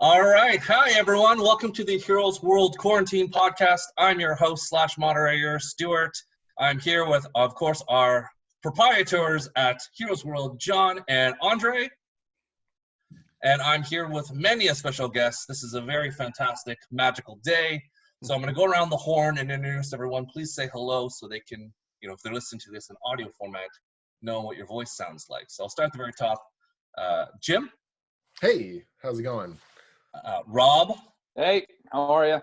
All right. Hi, everyone. Welcome to the Heroes World Quarantine Podcast. I'm your host / moderator, Stuart. I'm here with, of course, our proprietors at Heroes World, John and Andre. And I'm here with many a special guest. This is a very fantastic, magical day. So I'm going to go around the horn and introduce everyone. Please say hello so they can, if they're listening to this in audio format, know what your voice sounds like. So I'll start at the very top. Jim? Hey, how's it going? Rob? Hey, how are you?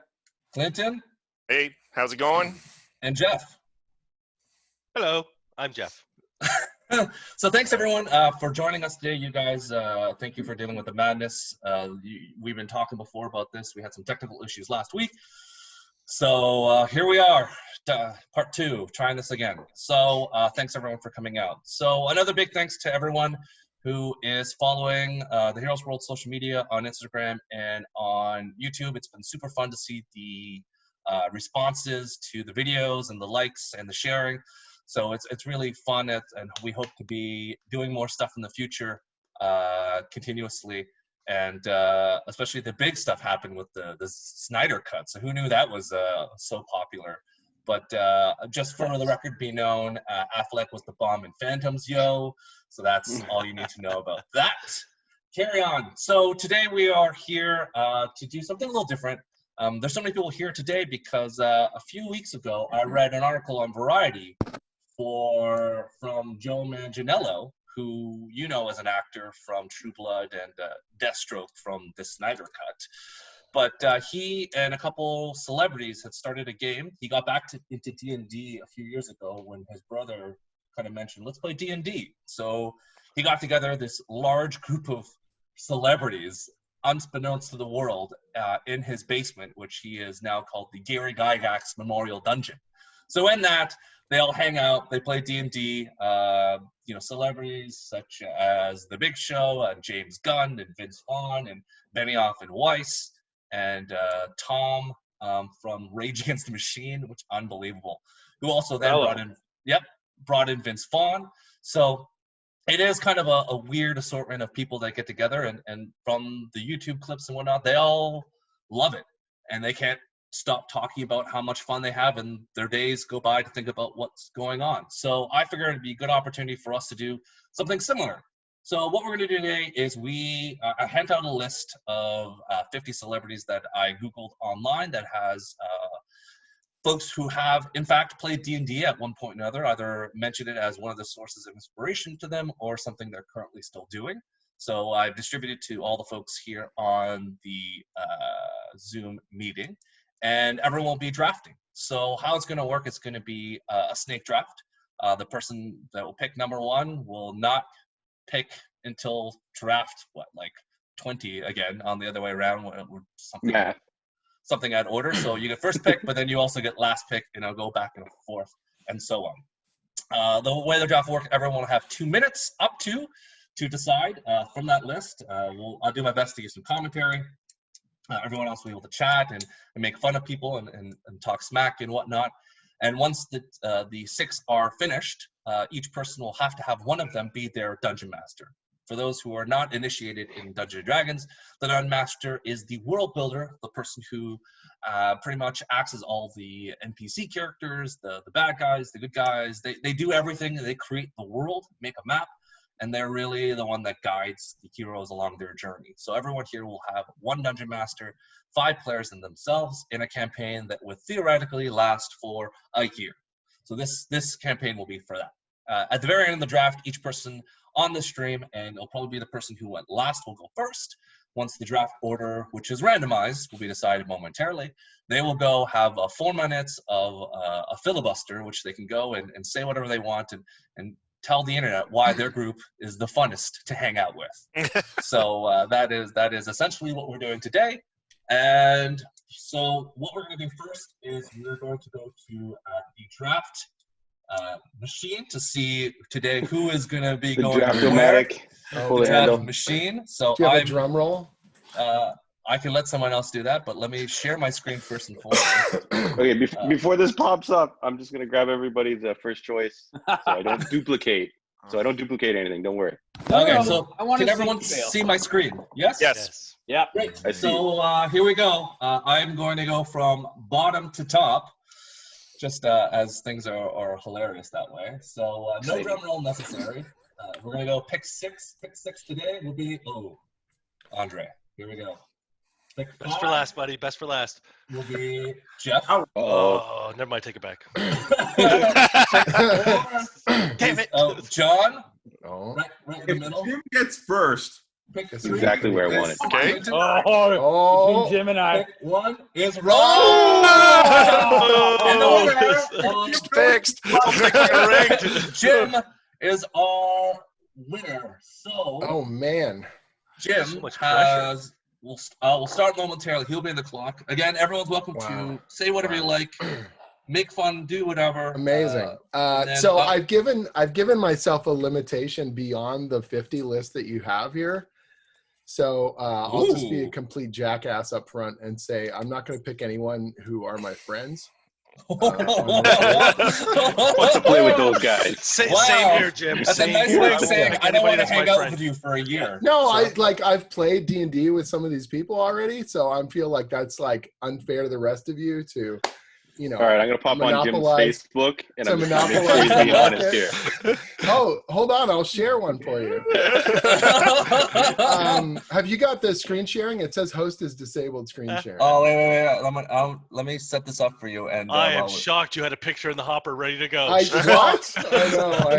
Clinton? Hey, how's it going? And Jeff? Hello, I'm Jeff. So thanks, everyone, for joining us today. You guys, thank you for dealing with the madness. We've been talking before about this. We had some technical issues last week. So here we are, part 2, trying this again. So thanks, everyone, for coming out. So another big thanks to everyone who is following the Heroes World social media on Instagram and on YouTube. It's been super fun to see the responses to the videos and the likes and the sharing. So it's really fun, and we hope to be doing more stuff in the future continuously. And especially the big stuff happened with the Snyder Cut. So who knew that was so popular? But just for the record be known, Affleck was the bomb in Phantoms, yo. So that's all you need to know about that. Carry on. So today we are here to do something a little different. There's so many people here today because a few weeks ago I read an article on Variety from Joe Manganiello, who you know as an actor from True Blood and Deathstroke from the Snyder Cut. But he and a couple celebrities had started a game. He got back into D&D a few years ago when his brother kind of mentioned, let's play D&D. So he got together this large group of celebrities, unbeknownst to the world, in his basement, which he is now called the Gary Gygax Memorial Dungeon. So in that, they all hang out, they play D&D, celebrities such as The Big Show, and James Gunn, and Vince Vaughn, and Benioff and Weiss, and Tom from Rage Against the Machine, which unbelievable, who also then brought in Vince Vaughn. So it is kind of a weird assortment of people that get together, and from the YouTube clips and whatnot, they all love it, and they can't stop talking about how much fun they have, and their days go by to think about what's going on. So I figured it'd be a good opportunity for us to do something similar. So what we're going to do today is I hand out a list of 50 celebrities that I Googled online that has folks who have, in fact, played D&D at one point or another, either mentioned it as one of the sources of inspiration to them or something they're currently still doing. So I've distributed to all the folks here on the Zoom meeting, and everyone will be drafting. So how it's going to work, it's going to be a snake draft. The person that will pick number 1 will not pick until draft, 20 again, on the other way around, something out of order. So you get first pick, but then you also get last pick, and I'll go back and forth, and so on. The way the draft will work, everyone will have 2 minutes up to decide from that list. I'll do my best to give some commentary. Everyone else will be able to chat and make fun of people and talk smack and whatnot. And once the 6 are finished, each person will have to have one of them be their dungeon master. For those who are not initiated in Dungeons & Dragons, the dungeon master is the world builder, the person who pretty much acts as all the NPC characters, the bad guys, the good guys. They do everything. They create the world, make a map, and they're really the one that guides the heroes along their journey. So everyone here will have one dungeon master, 5 players in themselves, in a campaign that would theoretically last for a year. So this campaign will be for that. At the very end of the draft, each person on the stream, and it'll probably be the person who went last, will go first. Once the draft order, which is randomized, will be decided momentarily, they will go have 4 minutes of a filibuster, which they can go and say whatever they want and tell the internet why their group is the funnest to hang out with. So that is essentially what we're doing today. And so what we're going to do first is we're going to go to the draft machine to see today who is going to be going where. The draft machine. So do you have a drum roll? I can let someone else do that, but let me share my screen first and foremost. Okay, before this pops up, I'm just going to grab everybody's first choice so I don't duplicate. So I don't duplicate anything. Don't worry. Okay, No, so I wanna can see everyone you fail. see my screen? Yes? Yes. Yeah. Great. I see. So here we go. I'm going to go from bottom to top, just as things are hilarious that way. So no Exciting. drum roll necessary. We're going to go pick six. Pick six today will be, Andre. Here we go. Pick Best for five last, buddy. Best for last. will be Jeff. Uh-oh. Oh, never mind. Take it back. Damn it. John, Oh. right in the middle. Jim gets first. Pick That's three. exactly where I want it. Okay. Clinton. Oh. Jim and I. Pick one is Oh! wrong. And the winner, It's fixed. Jim is our winner. So Oh man. Jim So much has. We'll start momentarily. He'll be in the clock again. Everyone's welcome Wow. to say whatever you like, make fun, do whatever. Amazing. then, So I've given myself a limitation beyond the 50 list that you have here. So I'll just be a Ooh. complete jackass up front and say I'm not going to pick anyone who are my friends. Want to play with those guys. Same Wow. here, Jim. That's a Same nice here. way of won't saying pick I don't want anybody to that's hang my out friend. with you for a year. No, So- I've played D&D with some of these people already, so I feel like that's like unfair to the rest of you to, you know. All right, I'm gonna pop on Jim's Monopolize- Facebook and to I'm just gonna make sure monopolize he's the being honest market. here. Oh, hold on, I'll share one for you. Have you got the screen sharing? It says host is disabled screen sharing. Oh wait. Let me set this up for you. And I am I'll- shocked you had a picture in the hopper ready to go. What? I know.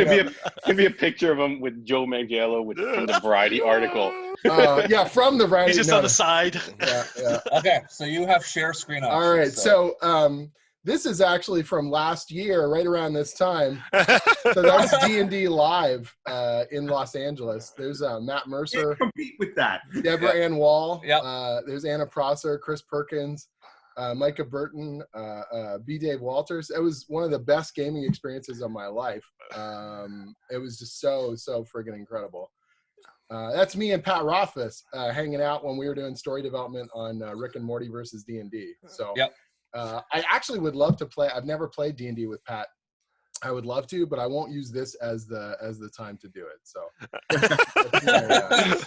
It'd be a picture of him with Joe Manganiello from the Variety article. Yeah, from the right. He's just on the side. Yeah. Okay, so you have share screen options. All right, so this is actually from last year, right around this time. So that's D&D Live in Los Angeles. There's Matt Mercer, Can't compete with that. Deborah Ann Woll. Yep. There's Anna Prosser, Chris Perkins, Micah Burton, B. Dave Walters. It was one of the best gaming experiences of my life. It was just so friggin' incredible. That's me and Pat Rothfuss hanging out when we were doing story development on Rick and Morty versus D&D. So Yep. I actually would love to play. I've never played D&D with Pat. I would love to, but I won't use this as the time to do it. So,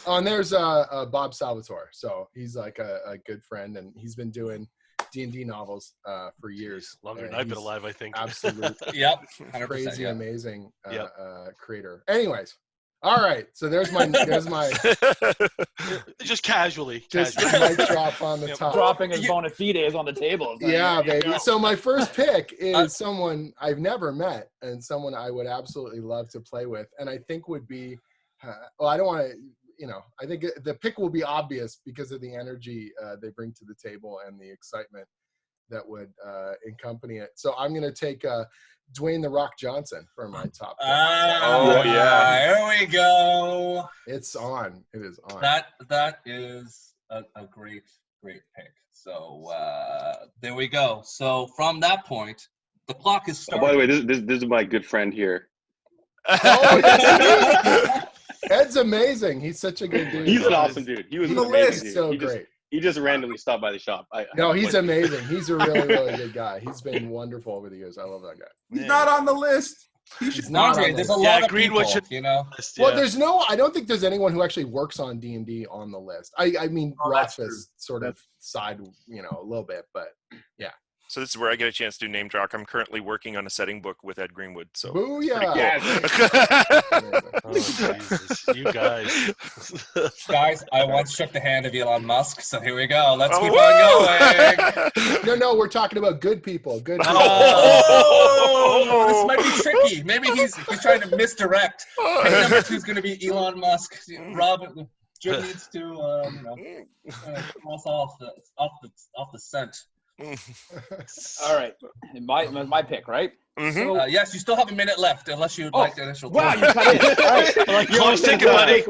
and there's Bob Salvatore. So he's like a good friend, and he's been doing D&D novels for years. Longer than I've been alive, I think. Absolute Yep, 100%, crazy, yeah. amazing Yep. creator. Anyways, all right. So there's my Just casually. just casually. mic drop on the top. Dropping his bona fides on the table. It's like, Yeah, there you baby. go. So my first pick is someone I've never met and someone I would absolutely love to play with, and I think would be. Well, I don't want to. I think the pick will be obvious because of the energy they bring to the table and the excitement that would accompany it. So I'm going to take Dwayne "The Rock" Johnson for my top pick. Oh, yeah. Here we go. It's on. It is on. That is a great pick. So there we go. So from that point, the clock is Oh, starting. by the way, this is my good friend here. Oh, yes, Ed's amazing. He's such a good dude. He's an awesome dude. He was an The amazing list, dude. So he great. He just randomly stopped by the shop. No, he's amazing. He's a really good guy. He's been wonderful over the years. I love that guy. He's not on the list. He should He's not Andre, on the there's a list. lot of Greenwood people, should- Well, I don't think there's anyone who actually works on D&D on the list. I mean, Oh, that's Rothfuss sort of side, a little bit, but yeah. So this is where I get a chance to name drop. I'm currently working on a setting book with Ed Greenwood. So Booyah. Oh, Jesus. You guys. Guys, I once shook the hand of Elon Musk, so here we go. Let's keep Oh, on going. No, we're talking about good people. Good people. Oh, this might be tricky. Maybe he's trying to misdirect. Pick number 2 is going to be Elon Musk. Jim needs to, cross off the scent. All right. My pick, right? Mhm. Yes, you still have a minute left, unless you'd like the initial. Wow, time. you cut in. All right. Like, clock's ticking, buddy.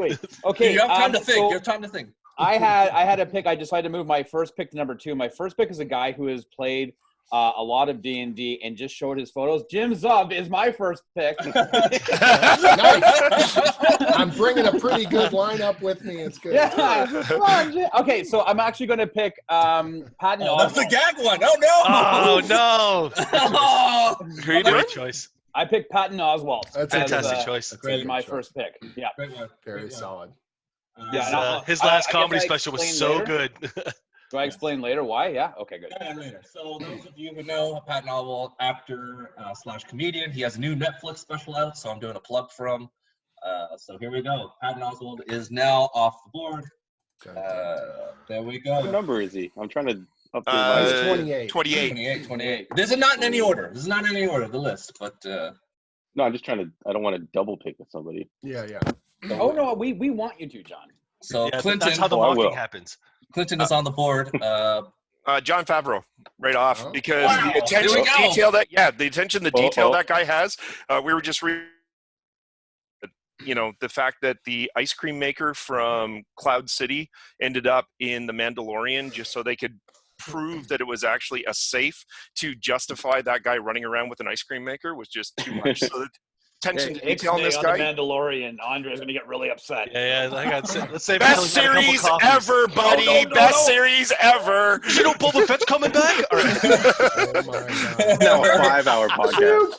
Okay. You have time to think. so You have time to think. I had a pick. I decided to move my first pick to number 2. My first pick is a guy who has played a lot of D&D and just showed his photos. Jim Zub is my first pick. Nice. I'm bringing a pretty good lineup with me. It's good. Yeah. Come on, Jim. Okay, so I'm actually going to pick Patton Oh, that's the gag one. Oh no! Oh, no. Oh, Who are you doing? Great choice. I picked Patton Oswalt. That's as, Fantastic choice. That's a Great good my choice. first pick. Yeah. Great one. Very Great one. solid. Yeah, His I last guess comedy I special was explain so later. good. Do I explain later why? Yeah. Okay, good. Yeah, later. So those of you who know Patton Oswalt, actor / comedian, he has a new Netflix special out, so I'm doing a plug for him. So here we go. Patton Oswalt is now off the board. There we What go. number is he? I'm trying to update my. He's 28. 28. 28. This is not in any order. This is not in any order, the list, but No, I'm just trying to. I don't want to double pick with somebody. Yeah. Oh no, we want you to, John. so Yeah, Clinton, that's how the Oh, I mocking will. happens. Clinton is on the board. Jon Favreau, right off, Oh. because Wow, the attention here we go. detail the detail Uh-oh. that guy has. We were just the fact that the ice cream maker from Cloud City ended up in The Mandalorian just so they could prove that it was actually a safe to justify that guy running around with an ice cream maker was just too much. So the attention to detail on this on guy. The Mandalorian. Andre's gonna get really upset. Yeah. Let's say Best series ever, buddy. No. Best series ever. You know Boba Fett's coming back? All right. Oh my God. Now a 5-hour podcast.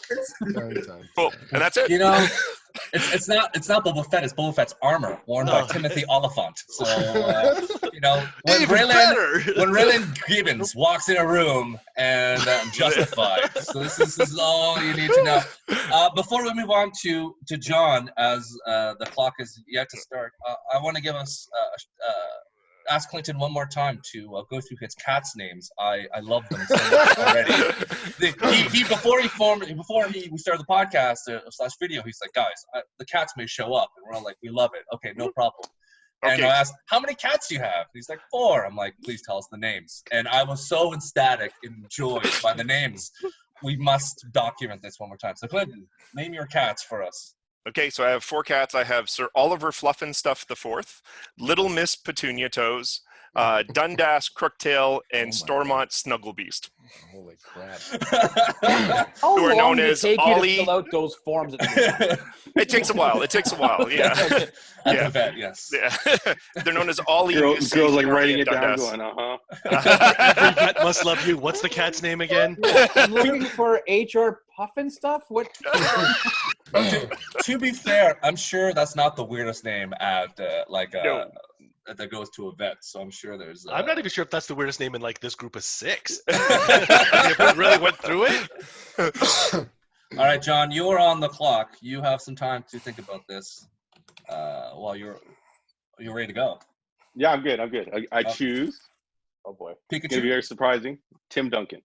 Dun. Boom. And that's it. You know, it's not Boba Fett. It's Boba Fett's armor worn by Oh. Timothy Oliphant. So when Even better. Raylan Gibbons walks in a room and justified. So this is all you need to know. Before we move on to John, as the clock is yet to start, I want to give us ask Clinton one more time to go through his cats' names. I love them so much already. Before we started the podcast / video, he's like, guys, the cats may show up, and we're all like, we love it. Okay, no problem. And Okay. I asked, how many cats do you have? He's like, 4. I'm like, please tell us the names. And I was so ecstatic, enjoyed by the names. We must document this one more time. So Clinton, name your cats for us. Okay, so I have 4 cats. I have Sir Oliver Fluffenstuff IV, Little Miss Petunia Toes, Dundas Crooktail, and Stormont Snugglebeast. Holy crap. How Who are long known did it as take you Ollie- to fill out those forms? At the It takes a while. Yeah. At Yeah. the vet, yes. Yeah. They're known as Ollie. Girls Lucy, like Harry, writing and it down, Dundas. going, Every vet must love you. What's the cat's name again? I'm looking for HR Puffin stuff. What? To be fair, I'm sure that's not the weirdest name at No. that goes to a vet. So I'm sure there's. I'm not even sure if that's the weirdest name in like this group of 6. If we really went through it. All right, John, you're on the clock. You have some time to think about this. While you're ready to go. Yeah, I'm good. I Oh. choose. Oh boy, it's gonna be Pikachu. very surprising. Tim Duncan.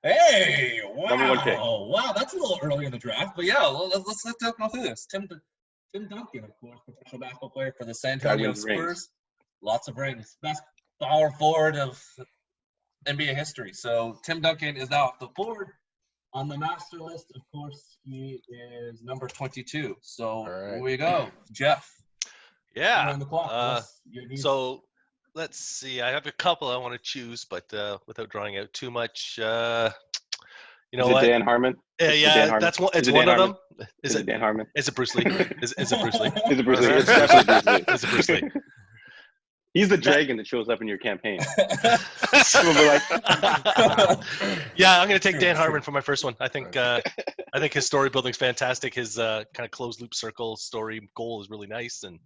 Hey! Wow! Number 1 pick. Wow, that's a little early in the draft, but yeah, let's go through this. Tim Duncan, of course, professional basketball player for the San Guy Antonio wins rings. Spurs. Lots of rings. Best power forward of NBA history. So Tim Duncan is now off the board. On the master list, of course, he is number 22. So All right. here we go. Jeff, you're Yeah. on the clock. What's your needs? So let's see. I have a couple I want to choose, but without drawing out too much, you know Is it what? Dan Harmon? Yeah, Is it yeah, Dan Harmon? that's one. It's Is it one Dan of them. Is it Dan Harmon? Is it Bruce Lee? Is it Bruce Lee? Is it Bruce Lee? It's definitely Bruce Lee. Is it Bruce Lee? He's the dragon that shows up in your campaign. We'll be like, Yeah, I'm gonna take Dan Harmon for my first one. I think his story building's fantastic. His kind of closed loop circle story goal is really nice, and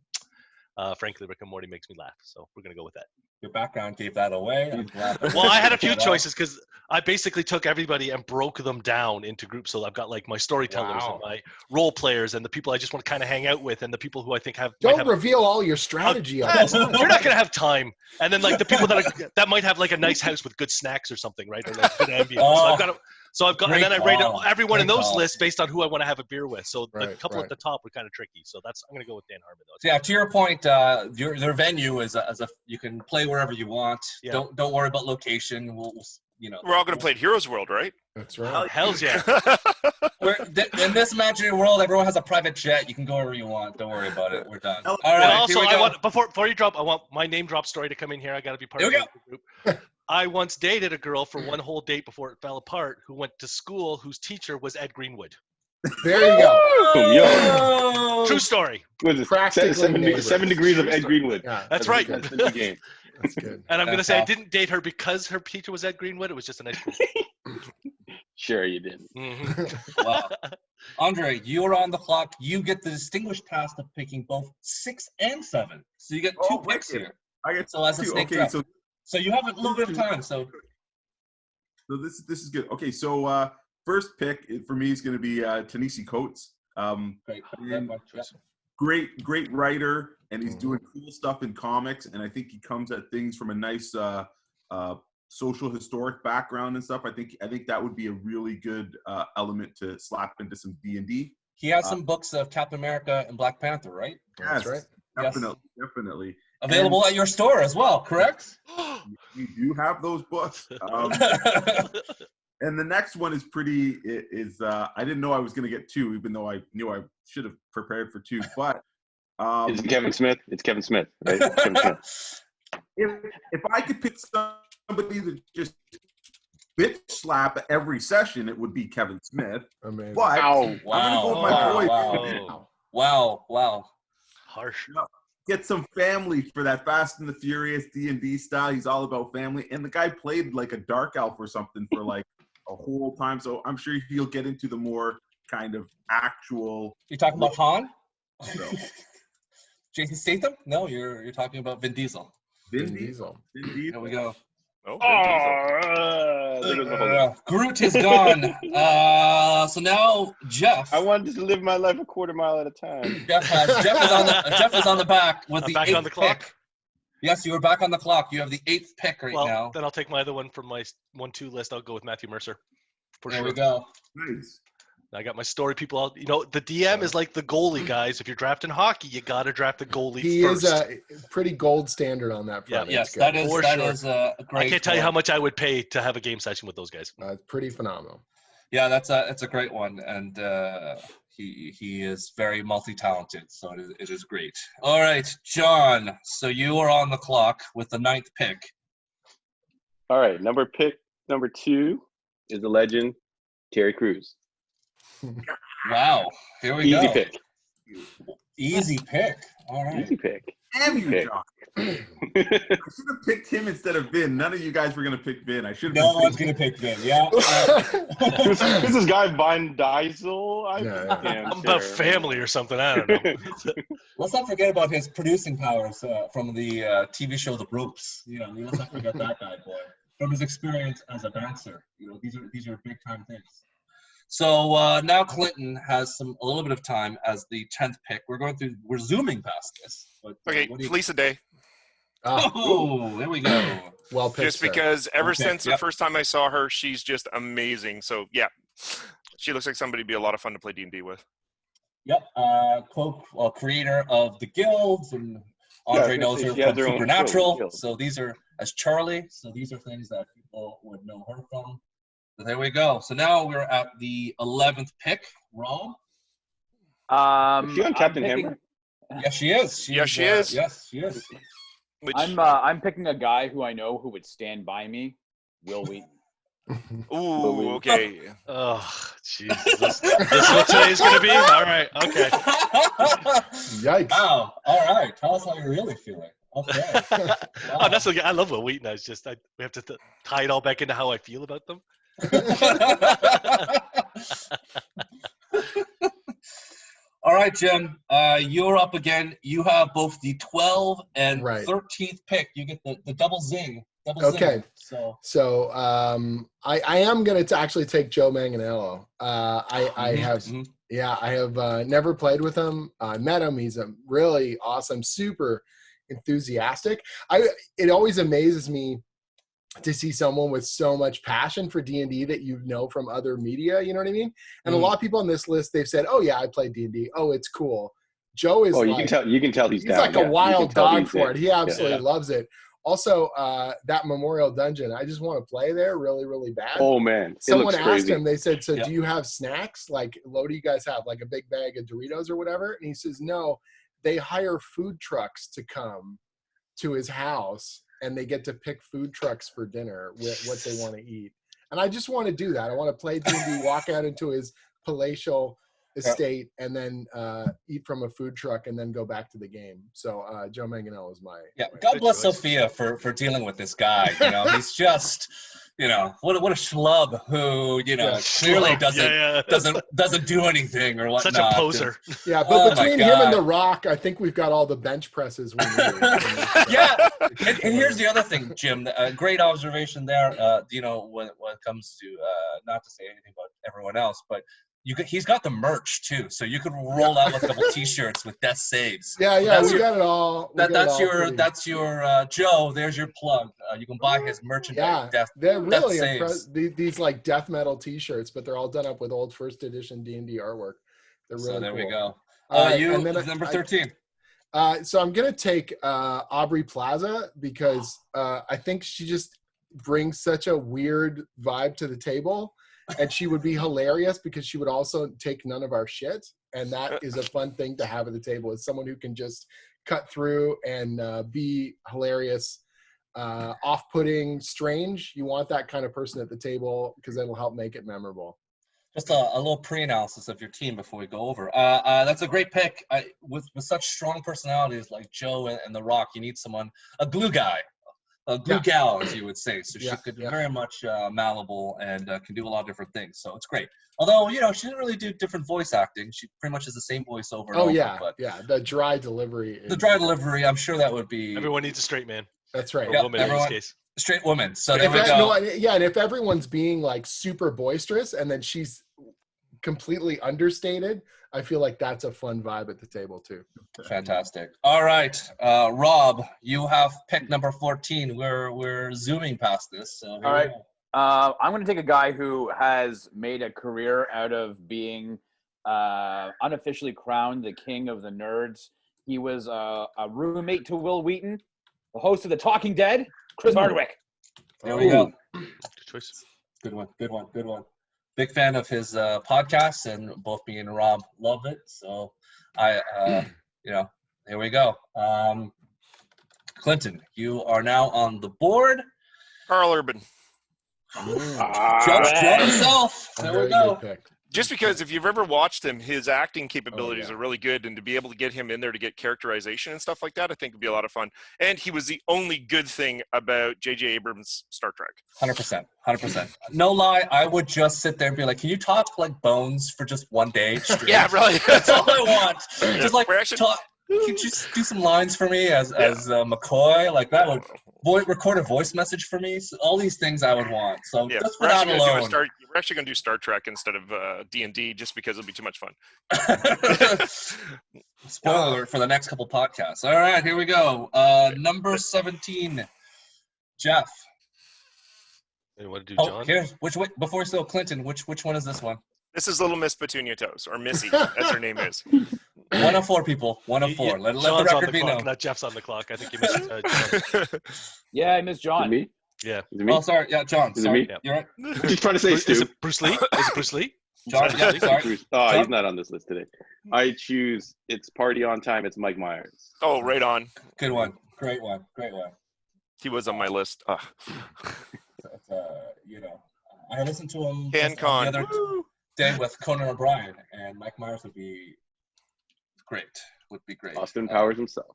frankly, Rick and Morty makes me laugh. So we're gonna go with that. Your background gave that away. I'm glad that Well, I had a you few brought that up. choices because I basically took everybody and broke them down into groups. So I've got like my storytellers Wow. and my role players and the people I just want to kind of hang out with and the people who I think might Don't have reveal all your strategy. on Yes, this. you're not gonna have time. And then like the people that might have like a nice house with good snacks or something, right? Or like good ambience. Oh, So I've got, and great then I rate call. everyone in Great those call. lists based on who I want to have a beer with. So the Right, couple right. at the top were kind of tricky. So I'm gonna go with Dan Harmon though. So yeah, to your point, their venue is you can play wherever you want. Yeah. Don't worry about location. We'll We're all going to play at Heroes World, right? That's right. Hell's yeah. in this imaginary world, everyone has a private jet. You can go wherever you want. Don't worry about it. We're done. All And right. also, here we I go. want before you drop, I want my name drop story to come in here. I got to be part Here of we the group. I once dated a girl for one whole date before it fell apart who went to school whose teacher was Ed Greenwood. There you go. yo, Oh! True story. what is it? Practically 7 degrees of Ed Greenwood. Yeah, That's right. That's the game. that's good. And I'm going to That's say I awesome. didn't date her because her teacher was Ed Greenwood. It was just a nice. Sure, you didn't. Mhm. Wow. Andre, you're on the clock. You get the distinguished task of picking both 6 and 7. So you get 2 picks here. I get So as a 2. snake Okay, draft. so So you have a little bit of time. So this is good. Okay, so first pick for me is going to be Ta-Nehisi Coates. great. And Yeah. great writer, and he's doing cool stuff in comics. And I think he comes at things from a nice social historic background and stuff. I think that would be a really good element to slap into some D&D. He has some books of Captain America and Black Panther, right? That's right. Definitely. Available at your store as well, correct? We do have those books. And the next one is I didn't know I was going to get 2, even though I knew I should have prepared for 2. But Is it Kevin Smith? It's Kevin Smith, right? Kevin Smith. if I could pick somebody that just bitch slap every session, it would be Kevin Smith. Amazing. But I'm going to go with my boy. Wow. Harsh. Get some family for that Fast and the Furious D&D style. He's all about family. And the guy played like a dark elf or something for like a whole time. So I'm sure he'll get into the more kind of actual. You talking about Han? So. Jason Statham? No, you're talking about Vin Diesel. Vin Diesel. There we go. Oh, there goes my whole Groot is gone. So now Jeff. I wanted to live my life a quarter mile at a time. Jeff is on the back with the back 8th on the clock. pick. Yes, you are back on the clock. You have the 8th pick right now. Then I'll take my other one from my 1-2 list. I'll go with Matthew Mercer. There we go. Nice. I got my story people out. You know, the DM is like the goalie, guys. If you're drafting hockey, you got to draft the goalie He first. is a pretty gold standard on that front. Yes, It's that good. is a great. I can't tell you how much I would pay to have a game session with those guys. It's pretty phenomenal. Yeah, it's a great one, and he is very multi-talented, so it is great. All right, John. So you are on the clock with the 9th pick. All right, number 2 is the legend, Terry Crews. Wow, here we Easy go. pick. Easy pick. All right. Easy pick. Damn you, Pick. John. I should have picked him instead of Vin. None of you guys were going to pick Vin. I should have. No one's gonna pick Vin. Yeah. Who's this guy, Vine Diesel? Yeah, yeah. I'm about family or something. I don't know. Let's not forget about his producing powers from the TV show The Ropes. You know, let's not forget that guy, boy. From his experience as a dancer. You know, these are big time things. So now Clinton has a little bit of time as the 10th pick. We're zooming past this. But, Okay, Felicia Day. Oh, there we go. Well picked. Just sir. because ever Okay, since the yep. first time I saw her, she's just amazing. So yeah, she looks like somebody would be a lot of fun to play D&D with. Yep. Creator of the guilds, and Andre knows her she has from her own Supernatural. show, So these are as Charlie. So these are things that people would know her from. So there we go. So now we're at the 11th pick. Rob? Is she on Captain Hammer? Yes, she is. Yes, she is. Yes, she is. Which, I'm picking a guy who I know who would stand by me. Will Wheaton. ooh, okay. Oh, jeez. This is what today's going to be? All right. Okay. Yikes. Wow. All right. Tell us how you're really feeling. Okay. Wow. Oh, that's okay. I love Will Wheaton. It's just we have to tie it all back into how I feel about them. All right, Jim. You're up again. You have both the 12 and Right. 13th pick. You get the double zing. Okay. Zing. So I am going to actually take Joe Manganiello. I have never played with him. I met him. He's a really awesome, super enthusiastic. It always amazes me to see someone with so much passion for D&D that you know from other media, you know what I mean? And a lot of people on this list, they've said, oh yeah, I play D&D. Oh, it's cool. Joe is you can tell he's down. like a wild dog for in. it. He absolutely loves it. Also, that Memorial Dungeon, I just want to play there really, really bad. Oh man, Someone it looks asked crazy. him, they said, so do you have snacks? Like, what do you guys have? Like a big bag of Doritos or whatever? And he says, no, they hire food trucks to come to his house, and they get to pick food trucks for dinner with what they want to eat. And I just want to do that. I want to play D&D, walk out into his palatial estate, and then eat from a food truck, and then go back to the game. So Joe Manganiello is my God bless choice. Sophia for dealing with this guy. You know, he's just you know, what a schlub who, you know, clearly doesn't do anything or whatnot. Such a poser. Yeah, but between him and The Rock, I think we've got all the bench presses we need. Yeah, and here's the other thing, Jim. Great observation there. You know, when it comes to not to say anything about everyone else, but he's got the merch too, so you could roll out with a couple T-shirts with death saves. Yeah, we got it all. That's your Joe. There's your plug. You can buy his merchandise. Yeah, they're really impressive. These like death metal T-shirts, but they're all done up with old first edition D&D artwork. They're really so there cool. we go. And then number 13. So I'm gonna take Aubrey Plaza because I think she just brings such a weird vibe to the table. And she would be hilarious because she would also take none of our shit. And that is a fun thing to have at the table, is someone who can just cut through and be hilarious, off-putting, strange. You want that kind of person at the table because that'll help make it memorable. Just a little pre-analysis of your team before we go over. That's a great pick. With such strong personalities like Joe and The Rock, you need a glue guy. A glue gal, as you would say. So she could be very much malleable and can do a lot of different things. So it's great. Although, you know, she didn't really do different voice acting. She pretty much is the same voice over and over. But the dry delivery. I'm sure that would be... Everyone needs a straight man. That's right. Or woman in this case. Straight woman. So there we go. No, and if everyone's being like super boisterous and then she's completely understated, I feel like that's a fun vibe at the table too. Fantastic. All right, Rob, you have pick number 14. We're zooming past this. So all right, I'm going to take a guy who has made a career out of being unofficially crowned the king of the nerds. He was a roommate to Will Wheaton, the host of The Talking Dead, Chris Hardwick. There we go. Good choice. Good one. Big fan of his podcasts, and both me and Rob love it. So here we go. Clinton, you are now on the board. Carl Urban. Judge himself. There we go. Just because if you've ever watched him, his acting capabilities are really good, and to be able to get him in there to get characterization and stuff like that, I think would be a lot of fun. And he was the only good thing about J.J. Abrams' Star Trek. 100%. No lie, I would just sit there and be like, "Can you talk like Bones for just one day straight?" Yeah, really. That's all I want. Yeah. Just like talk. Can you just do some lines for me as McCoy? Like that would record a voice message for me. So all these things I would want. So just for that alone. We're actually going to do Star Trek instead of D&D just because it'll be too much fun. Spoiler alert for the next couple podcasts. All right, here we go. Number 17, Jeff. And what to do, John? Here's before we still Clinton. Which one is this one? This is Little Miss Petunia Toes, or Missy, as her name is. 1 of 4 people. 1 of 4. Let the record be known. Not Jeff's on the clock. I think you missed John. Yeah, I missed John. Me? Yeah. Is it me? Oh, sorry. Yeah, John. Is sorry. it me? You're right. She's trying to say Stu. Is it Bruce Lee? Is it Bruce Lee? John, yeah, sorry. Oh, he's not on this list today. I choose It's Party on Time. It's Mike Myers. Oh, right on. Good one. Great one. He was on my list. I listened to him the other day with Conan O'Brien, and Mike Myers would be great. Austin Powers himself.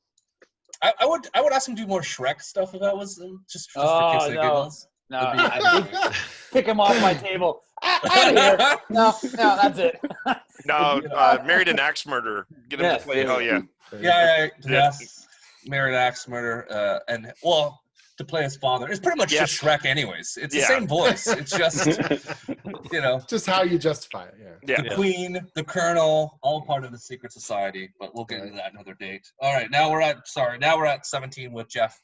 I would ask him to do more Shrek stuff if that was just for kicks and giggles. No, kick him off my table. Out of here. No, that's it. No, Married an Axe Murderer. Get him to play. Oh, yeah. Yes. Married an Axe Murderer. To play his father. It's pretty much just Shrek anyways. It's the same voice. It's just, just how you justify it. Yeah. The Queen, the Colonel, all part of the secret society, but we'll get into that another date. All right, now we're at 17 with Jeff.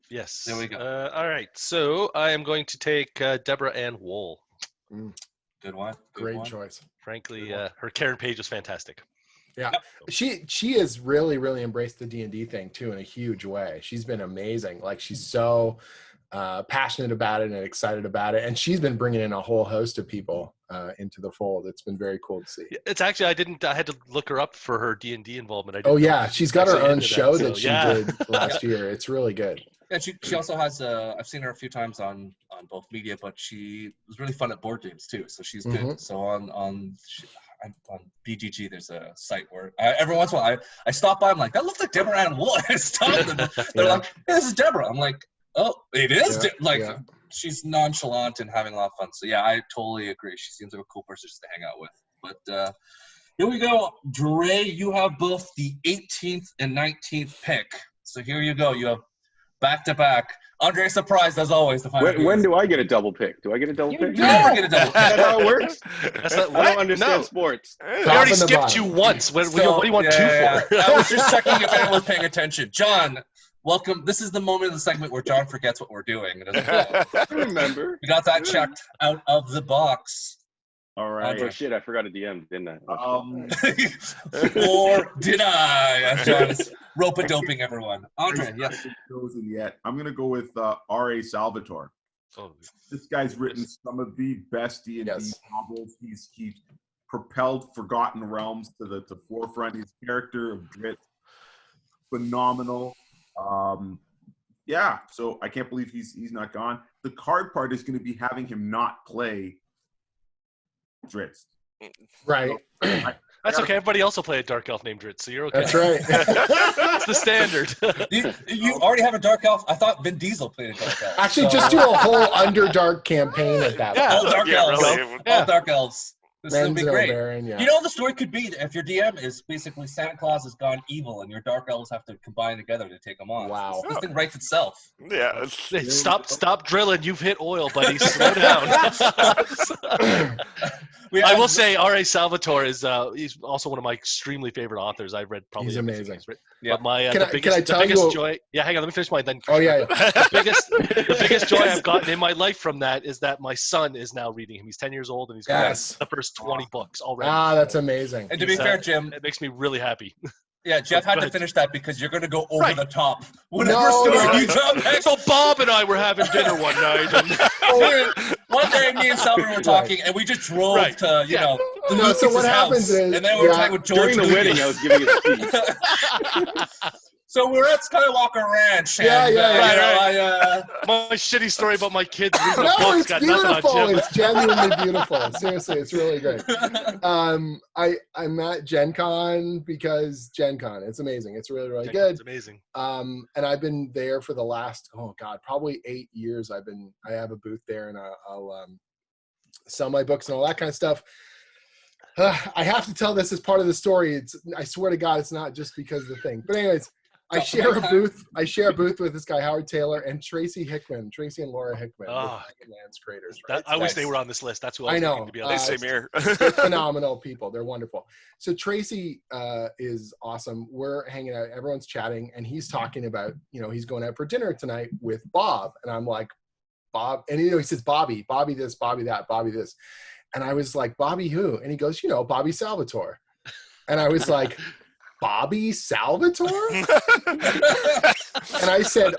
Yes. There we go. All right, so I am going to take Deborah Ann Woll. Good one. Great choice. Frankly, her Karen Page is fantastic. Yeah, she has really, really embraced the D&D thing too in a huge way. She's been amazing. Like she's so passionate about it and excited about it, and she's been bringing in a whole host of people into the fold. It's been very cool to see. It's actually I had to look her up for her D&D involvement. She's got her own show that she did last year. It's really good. And she also has I've seen her a few times on both media, but she was really fun at board games too. So she's good. So on BGG, there's a site where every once in a while I stop by. I'm like, that looks like Deborah Ann Woll. I stop them. They're like, hey, this is Deborah. I'm like, oh, it is. she's nonchalant and having a lot of fun. So yeah, I totally agree. She seems like a cool person just to hang out with. But here we go. Dre, you have both the 18th and 19th pick. So here you go. You have back-to-back. Andre, surprised as always. To find When do I get a double pick? Do I get a double pick? You never get a double pick. Is that how it works? That's not, I don't understand sports. We already skipped you once. What do you want two for? I was just checking if anyone was paying attention. John, welcome. This is the moment of the segment where John forgets what we're doing. I remember. We got that checked out of the box. All right. Oh, shit, I forgot a DM, didn't I? Or did I? As John is rope-a-doping everyone. Andre, yes. Chosen yet. I'm going to go with R.A. Salvatore. Oh, this guy's written some of the best D&D novels. He's propelled Forgotten Realms to the forefront. His character of Grit, phenomenal. Yeah, so I can't believe he's not gone. The hard part is going to be having him not play Dritz. Right. That's okay. Everybody also played a dark elf named Dritz, so you're okay. That's right. That's the standard. You already have a dark elf? I thought Vin Diesel played a dark elf. Actually, just do a whole Underdark campaign at that point. All dark elves. Really. All dark elves. This would be great. Baron, You know, the story could be if your DM is basically Santa Claus has gone evil and your dark elves have to combine together to take him on. Wow. This thing writes itself. Yeah. Hey, stop drilling. You've hit oil, buddy. Slow down. I will say R.A. Salvatore is he's also one of my extremely favorite authors. I've read probably everything amazing. he's written. Yeah. But my Can I tell you joy. Yeah, hang on. Let me finish my then. Oh yeah. The biggest joy I've gotten in my life from that is that my son is now reading him. He's 10 years old and he's got the first 20 books already. Ah, that's amazing. And to be fair, Jim, it makes me really happy. Yeah, Jeff had to finish that because you're going to go over the top. Whatever No, story you tell next. So Bob and I were having dinner one night. And one day, me and Salvatore were talking, and we just drove to, you know, the No, so what happens is, and then we were talking with George During the Lucas. wedding, I was giving a speech. So we're at Skywalker Ranch. And, my shitty story about my kids reading No, books it's got nothing on beautiful. Jim. It's genuinely beautiful. Seriously, it's really great. I'm at Gen Con because Gen Con. It's amazing. It's really, really good. It's amazing. And I've been there for the last, probably 8 years. I have a booth there, and I'll sell my books and all that kind of stuff. I have to tell this as part of the story. I swear to God, it's not just because of the thing. But anyways, I share a booth with this guy Howard Taylor and Tracy and Laura Hickman, Lands creators. Right? I wish they were on this list. That's who I was know. looking to be on this Same here. They're phenomenal people. They're wonderful. So Tracy is awesome. We're hanging out. Everyone's chatting, and he's talking about, he's going out for dinner tonight with Bob. And I'm like, Bob, and he says, Bobby this, Bobby that, Bobby this. And I was like, Bobby who? And he goes, Bobby Salvatore. And I was like, Bobby Salvatore? And I said,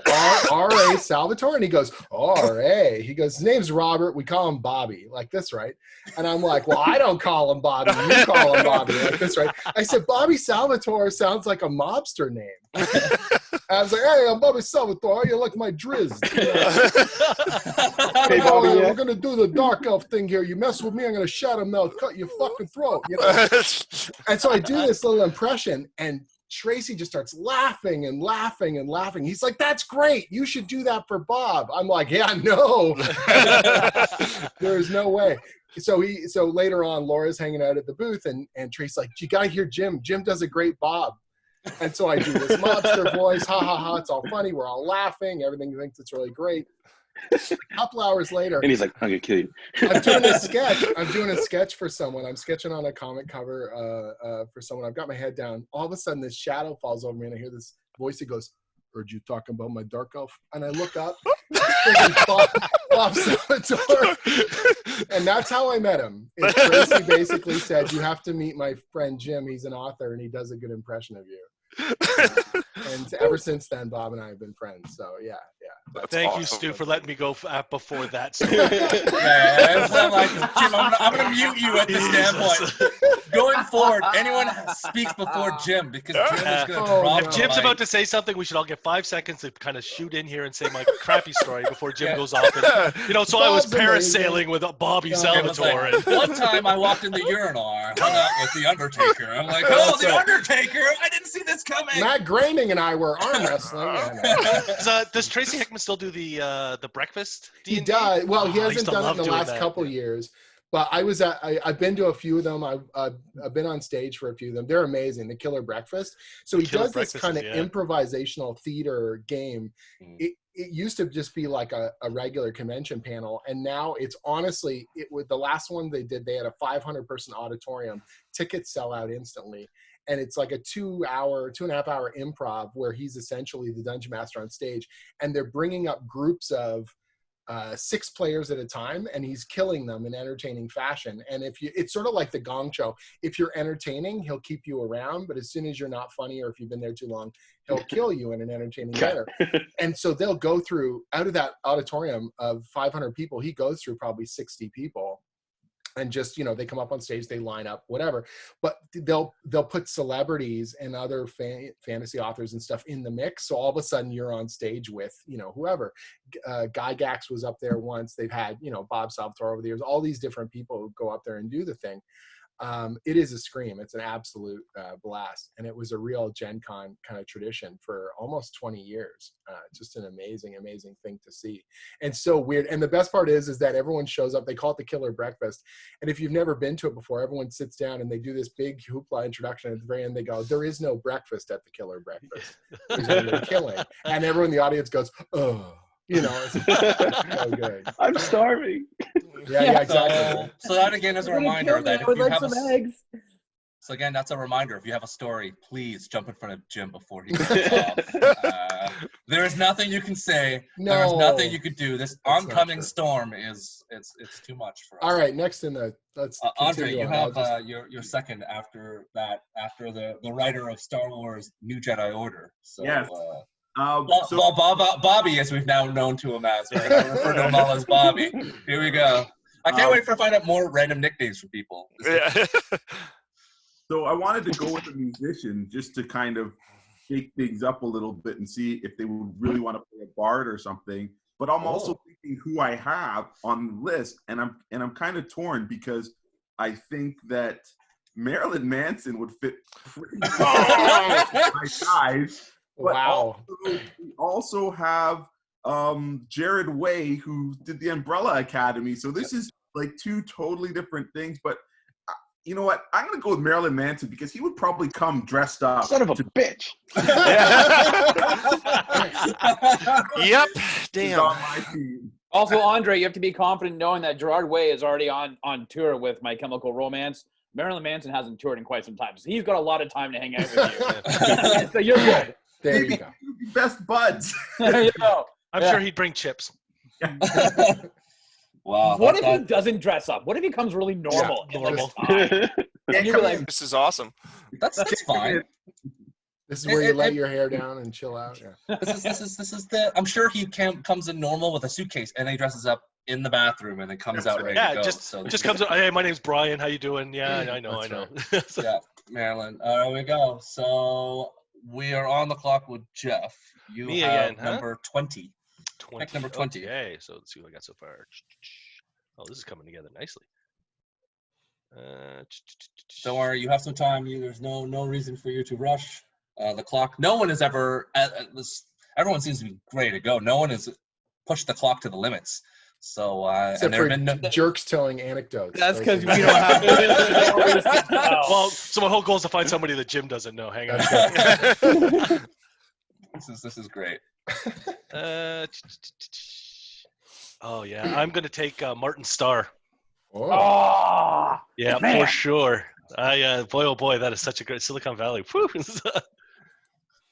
R.A. Salvatore? And he goes, R.A. He goes, his name's Robert. We call him Bobby. Like this, right? And I'm like, well, I don't call him Bobby. You call him Bobby. Like this, right? I said, Bobby Salvatore sounds like a mobster name. I was like, hey, I'm Bobby Salvatore. You like my drizz? Hey, Bobby, we're going to do the dark elf thing here. You mess with me, I'm going to shut him out, cut your fucking throat. And so I do this little impression, and Tracy just starts laughing and laughing and laughing. He's like, that's great. You should do that for Bob. I'm like, yeah, no. There's no way. So later on, Laura's hanging out at the booth, and Tracy's like, you got to hear Jim. Jim does a great Bob. And so I do this mobster voice. Ha, ha, ha. It's all funny. We're all laughing. Everything thinks it's really great. A couple hours later. And he's like, I'm going to kill you. I'm doing a sketch for someone. I'm sketching on a comic cover for someone. I've got my head down. All of a sudden, this shadow falls over me, and I hear this voice that goes, heard you talking about my dark elf? And I look up, Bob Salvatore. And that's how I met him. Tracy basically said, you have to meet my friend Jim. He's an author, and he does a good impression of you. And ever since then, Bob and I have been friends. So, yeah. Thank you, Stu, for letting me go before that. I'm like, Jim, I'm going to mute you at this standpoint. Going forward, anyone speaks before Jim because Jim is going to drop If the Jim's mic. about to say something, we should all get 5 seconds to kind of shoot in here and say my crappy story before Jim goes off. And, you know, so I was Bob's parasailing with Bobby Jim was Salvatore. like, one time I walked in the urinal, I hung out with the Undertaker. I'm like, oh, the Undertaker! I didn't see this coming. Matt Groening and I were arm wrestling. Does Tracy Hickman still do the breakfast? He D&D? does. Well, he I used hasn't to done it love in the doing last that. couple years. But I've been to a few of them. I've been on stage for a few of them. They're amazing. The Killer Breakfast. So he does this kind of improvisational theater game. It used to just be like a regular convention panel, and now it's honestly with the last one they did. They had a 500-person auditorium. Tickets sell out instantly, and it's like a 2.5 hour improv where he's essentially the dungeon master on stage, and they're bringing up groups of 6 players at a time, and he's killing them in entertaining fashion. And it's sort of like the Gong Show. If you're entertaining, he'll keep you around, but as soon as you're not funny or if you've been there too long, he'll kill you in an entertaining manner. And so they'll go through, out of that auditorium of 500 people, he goes through probably 60 people. And just, they come up on stage, they line up, whatever. But they'll put celebrities and other fantasy authors and stuff in the mix. So all of a sudden you're on stage with, whoever. Gygax was up there once. They've had, Bob Salvatore over the years. All these different people who go up there and do the thing. It is a scream. It's an absolute blast. And it was a real Gen Con kind of tradition for almost 20 years. Just an amazing, amazing thing to see. And so weird. And the best part is that everyone shows up. They call it the Killer Breakfast. And if you've never been to it before, everyone sits down and they do this big hoopla introduction. At the very end, they go, there is no breakfast at the Killer Breakfast. There's only killing. And everyone in the audience goes, oh. It's so good. I'm starving. Yeah, exactly. So that again is a reminder that if you have eggs. So again, that's a reminder. If you have a story, please jump in front of Jim before he goes off. There is nothing you can say. No. There is nothing you could do. This oncoming storm is it's too much for us. All right, next in the let's. Andre, you on. have your second after that. After the writer of Star Wars New Jedi Order. So, Yes. Bobby, as we've now known to him as, right? I refer to him all as Bobby. Here we go. I can't wait to find out more random nicknames for people. Yeah. So I wanted to go with a musician just to kind of shake things up a little bit and see if they would really want to play a bard or something. But I'm also thinking who I have on the list, and I'm kind of torn because I think that Marilyn Manson would fit pretty well with my guys. But wow. We also have Gerard Way, who did the Umbrella Academy. So this is like 2 totally different things. But you know what? I'm going to go with Marilyn Manson because he would probably come dressed up. Son of a bitch. Yep. Damn. On my team. Also, Andre, you have to be confident knowing that Gerard Way is already on tour with My Chemical Romance. Marilyn Manson hasn't toured in quite some time, so he's got a lot of time to hang out with you. So you're good. There you go. Best buds. There you go. I'm sure he'd bring chips. Wow. What if he doesn't dress up? What if he comes really normal? Yeah, normal. And you're like, This is awesome. That's fine. This is where you let your hair down and chill out. Yeah. This is the. I'm sure he comes in normal with a suitcase and then he dresses up in the bathroom and then comes out ready to go. Just comes. Hey, my name's Brian. How you doing? Yeah, I know. Right. Yeah, Marilyn. There we go. So we are on the clock with Jeff. You Me have again, huh? number 20. 20. Pick number 20. Okay, so let's see what I got so far. Oh, this is coming together nicely. Don't worry, you have some time. There's no reason for you to rush the clock. No one has ever. Everyone seems to be ready to go. No one has pushed the clock to the limits. So, Except for jerks telling anecdotes. That's because we don't have. Well, so my whole goal is to find somebody that Jim doesn't know. Hang on. This is great. Oh yeah, I'm gonna take Martin Starr. Oh, Yeah, man. for sure. Boy, oh boy, that is such a great Silicon Valley. Whew.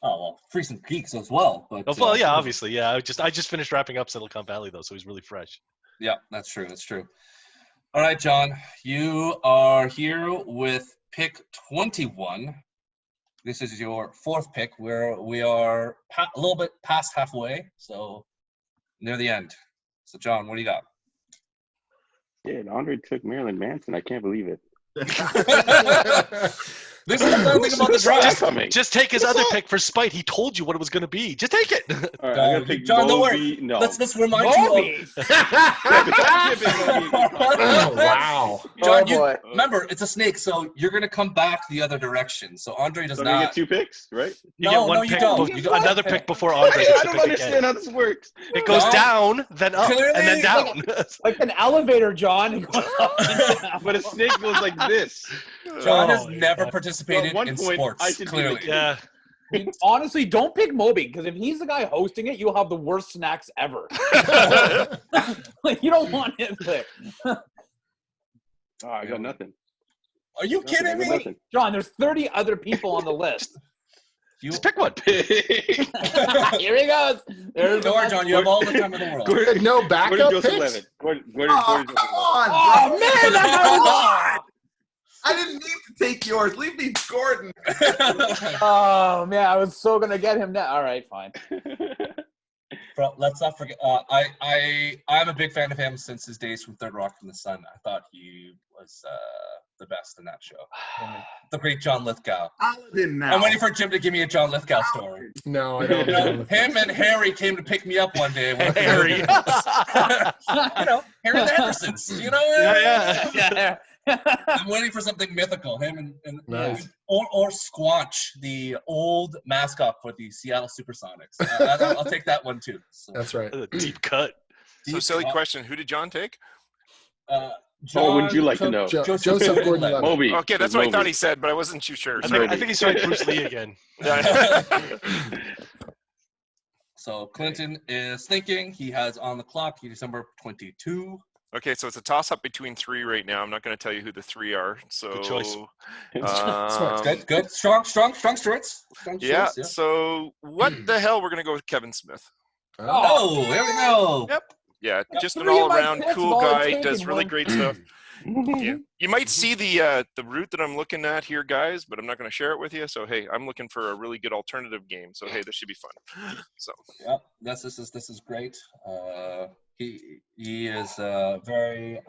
Oh well, Freaks and Geeks as well. But Well, yeah, obviously, yeah. I just finished wrapping up Silicon Valley though, so he's really fresh. Yeah, that's true. That's true. All right, John, you are here with pick 21. This is your 4th pick, where we are a little bit past halfway, so near the end. So, John, what do you got? Yeah, Andre took Marilyn Manson. I can't believe it. This is the thing about the draft. Just take his other pick for spite. He told you what it was going to be. Just take it. All right, I'm gonna pick John, don't worry. Moby. No. Let's remind you of. Wow. John, boy. remember, it's a snake, so you're going to come back the other direction. So Andre does So not. I get 2 picks, right? You get one you pick. don't. You get another pick before Andre I gets to don't pick understand again. how this works. It goes No. down, then up, Clearly, and then down. Like an elevator, John. It goes up and down. But a snake goes like this. John has Oh, never yeah. participated At one in point, sports, I should be clearly. the Yeah. Honestly, don't pick Moby, because if he's the guy hosting it, you'll have the worst snacks ever. Like, you don't want him there. Oh, I got nothing. Are you kidding me? Nothing. John, there's 30 other people on the list. Just pick one. Here he goes. There's Don't worry, John. You have all the time in the world. Gordon, No Gordon backup Joseph picks? Levitt. Gordon Oh, Joseph come Levitt. on, Oh, bro. man, that I didn't need to take yours. Leave me Gordon. Oh, man, I was so going to get him now. All right, fine. Bro, let's not forget. I'm a big fan of him since his days from Third Rock from the Sun. I thought he was the best in that show. The great John Lithgow. Paladin now. I'm waiting for Jim to give me a John Lithgow story. No, I don't know. Him and Harry came to pick me up one day. Harry. You know, Harry the Hendersons. You know? Yeah. Yeah. I'm waiting for something mythical. Him and Nice. or Squanch, the old mascot for the Seattle Supersonics. I'll take that one too. So, That's right. A deep cut. So silly question. Who did John take? John, would you like to know? Joseph Gordon-Levitt. Moby. Okay, that's what I thought he said, but I wasn't too sure. I Sorry. think he's trying Bruce Lee again. So Clinton is thinking. He has on the clock. He's December 22. Okay, so it's a toss-up between 3 right now. I'm not going to tell you who the 3 are. So, Good choice. Good. Strong starts. Yeah, so what the hell? We're going to go with Kevin Smith. Oh, there we go. Yep. Yeah, just an 3 of my all-around picks cool have all guy. taken Does really one. great stuff. Yeah. You might see the route that I'm looking at here, guys, but I'm not going to share it with you. So hey, I'm looking for a really good alternative game. So hey, this should be fun. So Yep, this is great. He is very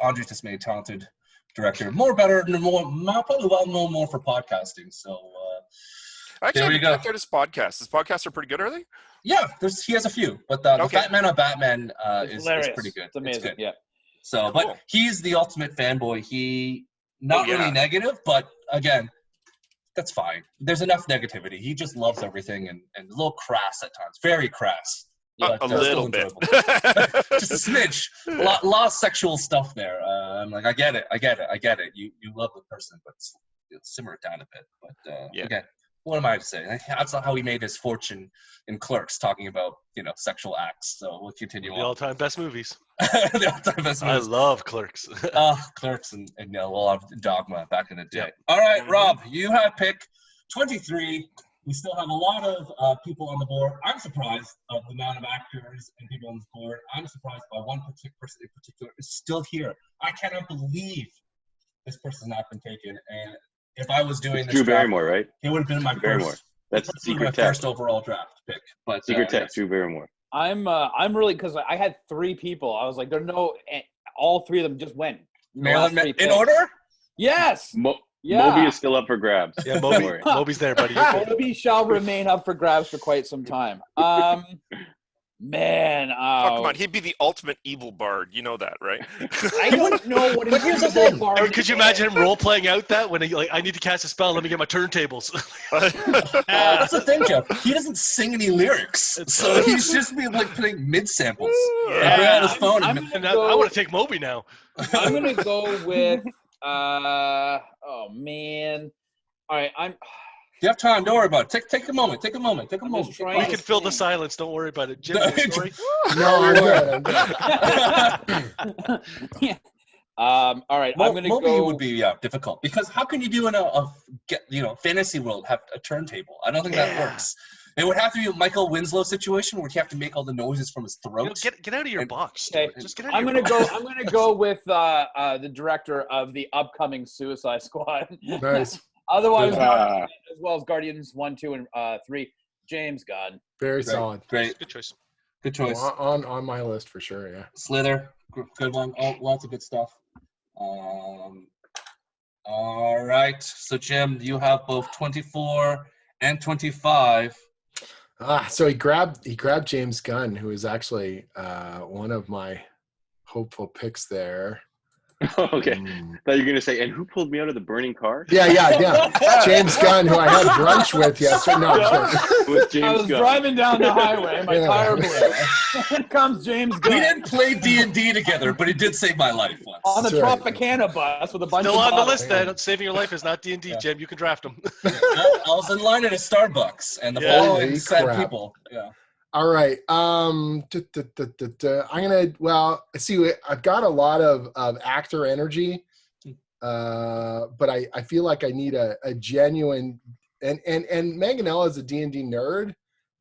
Andre just made talented director, probably well known more for podcasting. So actually, there I we haven't go. checked out his podcasts. His podcasts are pretty good, are they? Yeah, he has a few, but the Okay. Batman on Batman is Hilarious. pretty good. It's amazing. good. Yeah. So, Cool. but he's the ultimate fanboy. He not yeah. really negative, but again, that's fine. There's enough negativity. He just loves everything and a little crass at times, very crass. A But, little still bit. enjoyable. Just a smidge. A lot of sexual stuff there. I'm like, I get it. You love the person, but simmer it down a bit. But Yeah. again, what am I to say? That's not how he made his fortune in Clerks, talking about sexual acts. So we'll continue The on. all-time best movies. The all-time best I movies. love Clerks. Clerks and we'll have Dogma back in the day. Yep. All right, Rob, you have pick 23. We still have a lot of people on the board. I'm surprised of the amount of actors and people on the board. I'm surprised by one particular person in particular is still here. I cannot believe this person's not been taken. And if I was doing this Drew draft, Barrymore, right? it would have been my Barrymore. first. That's it would have been Secret my Text. first overall draft pick. But Secret Text, yes. Drew Barrymore. I'm really, because I had 3 people. I was like, all 3 of them just went. Marilyn, Last 3 in picks. order? Yes. Moby is still up for grabs. Yeah, Don't worry. Moby's there, buddy. You're good. Moby shall remain up for grabs for quite some time. Man, Oh, come on. He'd be the ultimate evil bard. You know that, right? I don't know what But here's the thing. I mean, could you imagine him role-playing out that when he, I need to cast a spell, let me get my turntables. That's the thing, Jeff. He doesn't sing any lyrics, so he's just be playing mid samples. Yeah. Bring out his phone I'm and And I want to take Moby now. I'm gonna go with. Oh man. All right, you have time. Don't worry about it. Take a moment. Take a moment. I'm just trying We to can fill the think. silence. Don't worry about it. Jim, you have a story? No, I'm good. Yeah. All right, I'm gonna Moby go. would be difficult because how can you do in a fantasy world have a turntable? I don't think that works. It would have to be a Michael Winslow situation where you have to make all the noises from his throat. Get out of your box. Okay. Just get out of I'm your gonna box. go. I'm gonna go with the director of the upcoming Suicide Squad. Nice. Otherwise, Ah. as well as Guardians 1, 2, and 3. James Gunn. Very Great. solid. Great. Good choice. Good choice. On my list for sure, yeah. Slither. Good one. Lots of good stuff. All right. So, Jim, you have both 24 and 25. So he grabbed James Gunn, who is actually one of my hopeful picks there. Okay. I thought you were going to say, and who pulled me out of the burning car? Yeah. James Gunn, who I had brunch with yesterday. No, With James I was Gunn. driving down the highway, my tire blew. Here comes James Gunn. We didn't play D&D together, but he did save my life once. On the That's right. Tropicana bus with a bunch Still of on the bottles. list then. Saving your life is not D&D, Yeah. Jim. You can draft them. I was in line at a Starbucks, and the following Holy said crap. people. Yeah. All right. I'm gonna. Well, see, I've got a lot of actor energy, but I feel like I need a genuine. And Manganiello is a D&D nerd,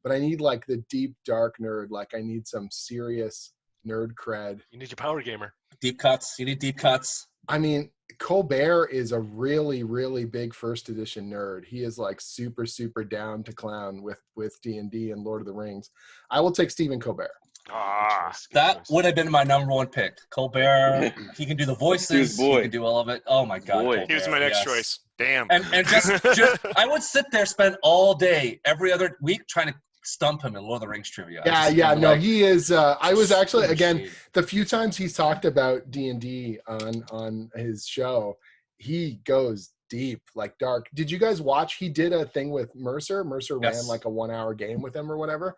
but I need like the deep dark nerd. Like I need some serious nerd cred. You need your power gamer. Deep cuts. You need deep cuts. I mean, Colbert is a really, really big first edition nerd. He is like super, super down to clown with D&D and Lord of the Rings. I will take Stephen Colbert. Ah, That would have been my number one pick. Colbert. He can do the voices. He boy. can do all of it. Oh my God. Boy. Colbert, he was my next yes. choice. Damn. And just I would sit there, spend all day, every other week, trying to stump him in Lord of the Rings trivia. He is. I was actually, so again, shady. the few times he's talked about D&D on his show, he goes deep, like dark. Did you guys watch? He did a thing with Mercer. Mercer ran Yes. like a 1 hour game with him or whatever.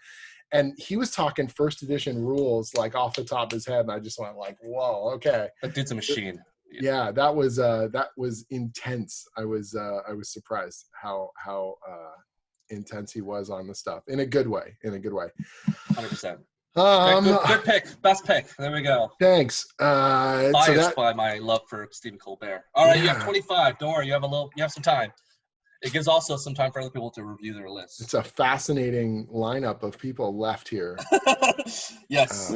And he was talking first edition rules like off the top of his head. And I just went like, whoa, okay. That dude's a machine. Yeah, that was intense. I was surprised how intense he was on the stuff in a good way. 100%. Um, Good pick. Best pick. There we go. Thanks. Biased by my love for Stephen Colbert. All right, you have Yeah. 25. Don't worry, you have some time. It gives also some time for other people to review their lists. It's a fascinating lineup of people left here. Yes,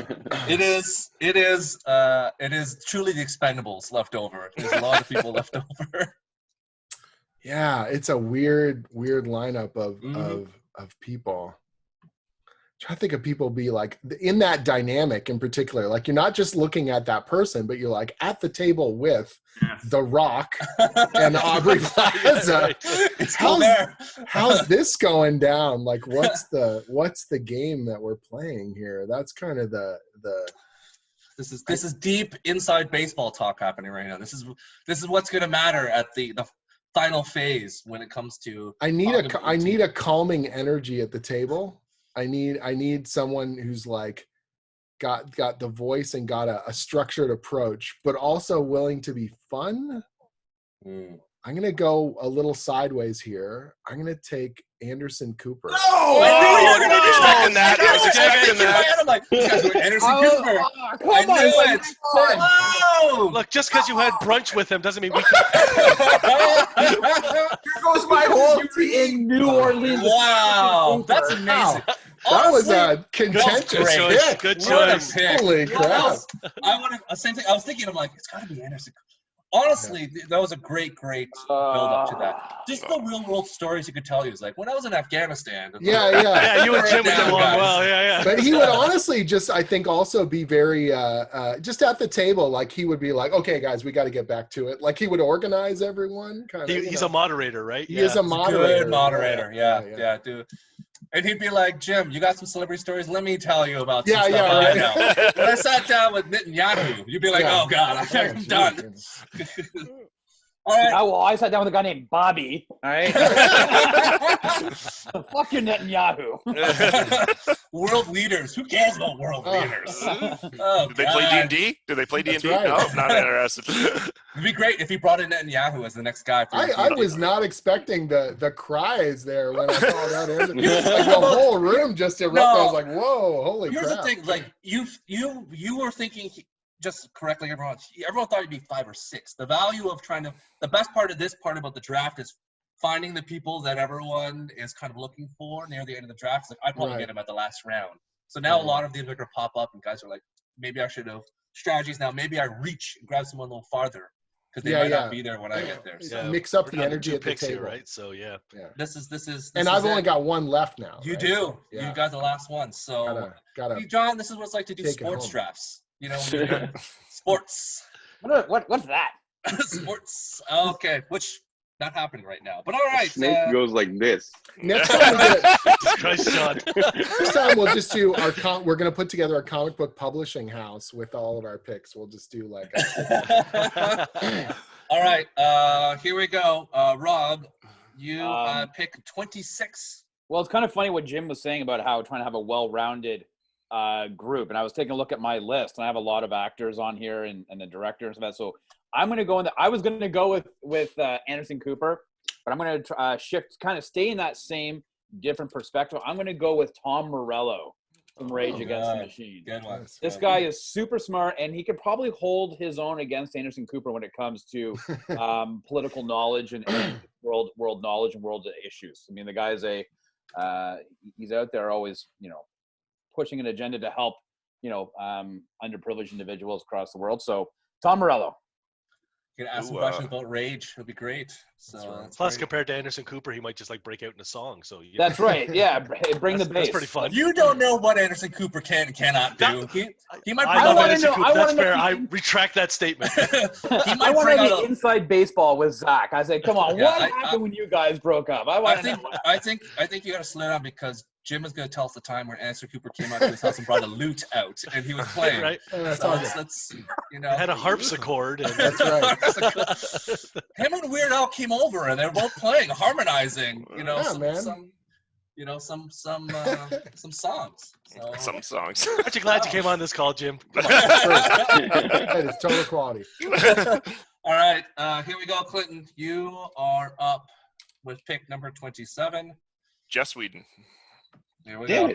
it is. It is truly the Expendables left over. There's a lot of people left over. Yeah, it's a weird lineup of Mhm. of people. Try to think of people be like in that dynamic in particular. Like you're not just looking at that person, but you're like at the table with The Rock and Aubrey Plaza. It's Colbert. How's this going down? Like what's the game that we're playing here? That's kind of the This is deep inside baseball talk happening right now. This is what's going to matter at the final phase when it comes to. I need a calming energy at the table. I need someone who's like got the voice and got a structured approach, but also willing to be fun. I'm gonna go a little sideways here. I'm gonna take Anderson Cooper. I knew you were expecting that. I was expecting that. I'm like, this guy's doing Anderson Cooper. I knew it. Oh! Look, just because you had brunch with him doesn't mean we Here goes my whole team. In New Orleans. Wow, that's amazing. That was Honestly, a contentious great. pick. Good what a choice. pick. Holy You know crap. what else? Same thing. I was thinking, I'm like, it's got to be Anderson. Honestly, that was a great build up to that. Just the real world stories he could tell you. Is like when I was in Afghanistan. Yeah. Yeah, you and Jim would get along Guys. well. Yeah. But he would honestly just, I think, also be very, just at the table, like he would be like, okay, guys, we got to get back to it. Like he would organize everyone. Kind of. He's a moderator, right? He is a moderator. Good moderator. Yeah, dude. And he'd be like, Jim, you got some celebrity stories? Let me tell you about some stuff I know. When I sat down with Netanyahu, you'd be like, oh, God, I'm done. All right. Well, I sat down with a guy named Bobby. All right. Fuck your Netanyahu. World leaders. Who cares about world leaders? Oh, Do they play D&D? Do they play D&D? right. No, not interested. It'd be great if he brought in Netanyahu as the next guy. For I was not expecting the cries there when I called out Anderson. Like the whole room just erupted. I was like, whoa, holy Here's crap. the thing, like you were thinking, just correctly, everyone thought he'd be 5 or 6. The value of the best part of this part about the draft is finding the people that everyone is kind of looking for near the end of the draft. It's like, I'd probably get him at the last round. So now a lot of these are going to pop up and guys are like, maybe I should have strategies now. Maybe I reach and grab someone a little farther because they might not be there when I get there. So Mix up We're the down to energy 2 at the picks table. here, right? So yeah. this is And I've only got one left now. You right? do. So, You got the last one. So Gotta hey, John, this is what it's like to do take it sports home. drafts. You know, when you're doing sports. What's that? Sports. Okay, which not happening right now. But all right. Snake goes like this. Next time, Christ, John. next time we'll just do our we're going to put together a comic book publishing house with all of our picks. We'll just do like all right, here we go. Rob, you pick 26. Well, it's kind of funny what Jim was saying about how trying to have a well-rounded group. And I was taking a look at my list, and I have a lot of actors on here and the director and stuff. So I'm going to go I was going to go with Anderson Cooper, but I'm going to shift, kind of stay in that same different perspective. I'm going to go with Tom Morello from Rage Against the Machine. Good one. This guy is super smart, and he could probably hold his own against Anderson Cooper when it comes to political knowledge and world knowledge and world issues. I mean, the guy's he's out there always, pushing an agenda to help, underprivileged individuals across the world. So Tom Morello. You can ask some questions about Rage. It'll be great. So that's Plus, compared to Anderson Cooper, he might just like break out in a song. So that's right. Yeah, bring the bass. That's pretty fun. You don't know what Anderson Cooper can and cannot do. He might. I love Anderson Cooper. That's fair. I retract that statement. I want to be inside baseball with Zach. I say, come on, what happened when you guys broke up? I think you got to slow down because Jim is going to tell us the time when Anderson Cooper came out to his house and brought a lute out, and he was playing. Right. That's had a harpsichord. And that's right. Him and Weird Al came over, and they were both playing, harmonizing. Some songs. So. Some songs. Aren't you glad you came on this call, Jim? That is total quality. All right, here we go, Clinton. You are up with pick number 27. Joss Whedon. Here we go.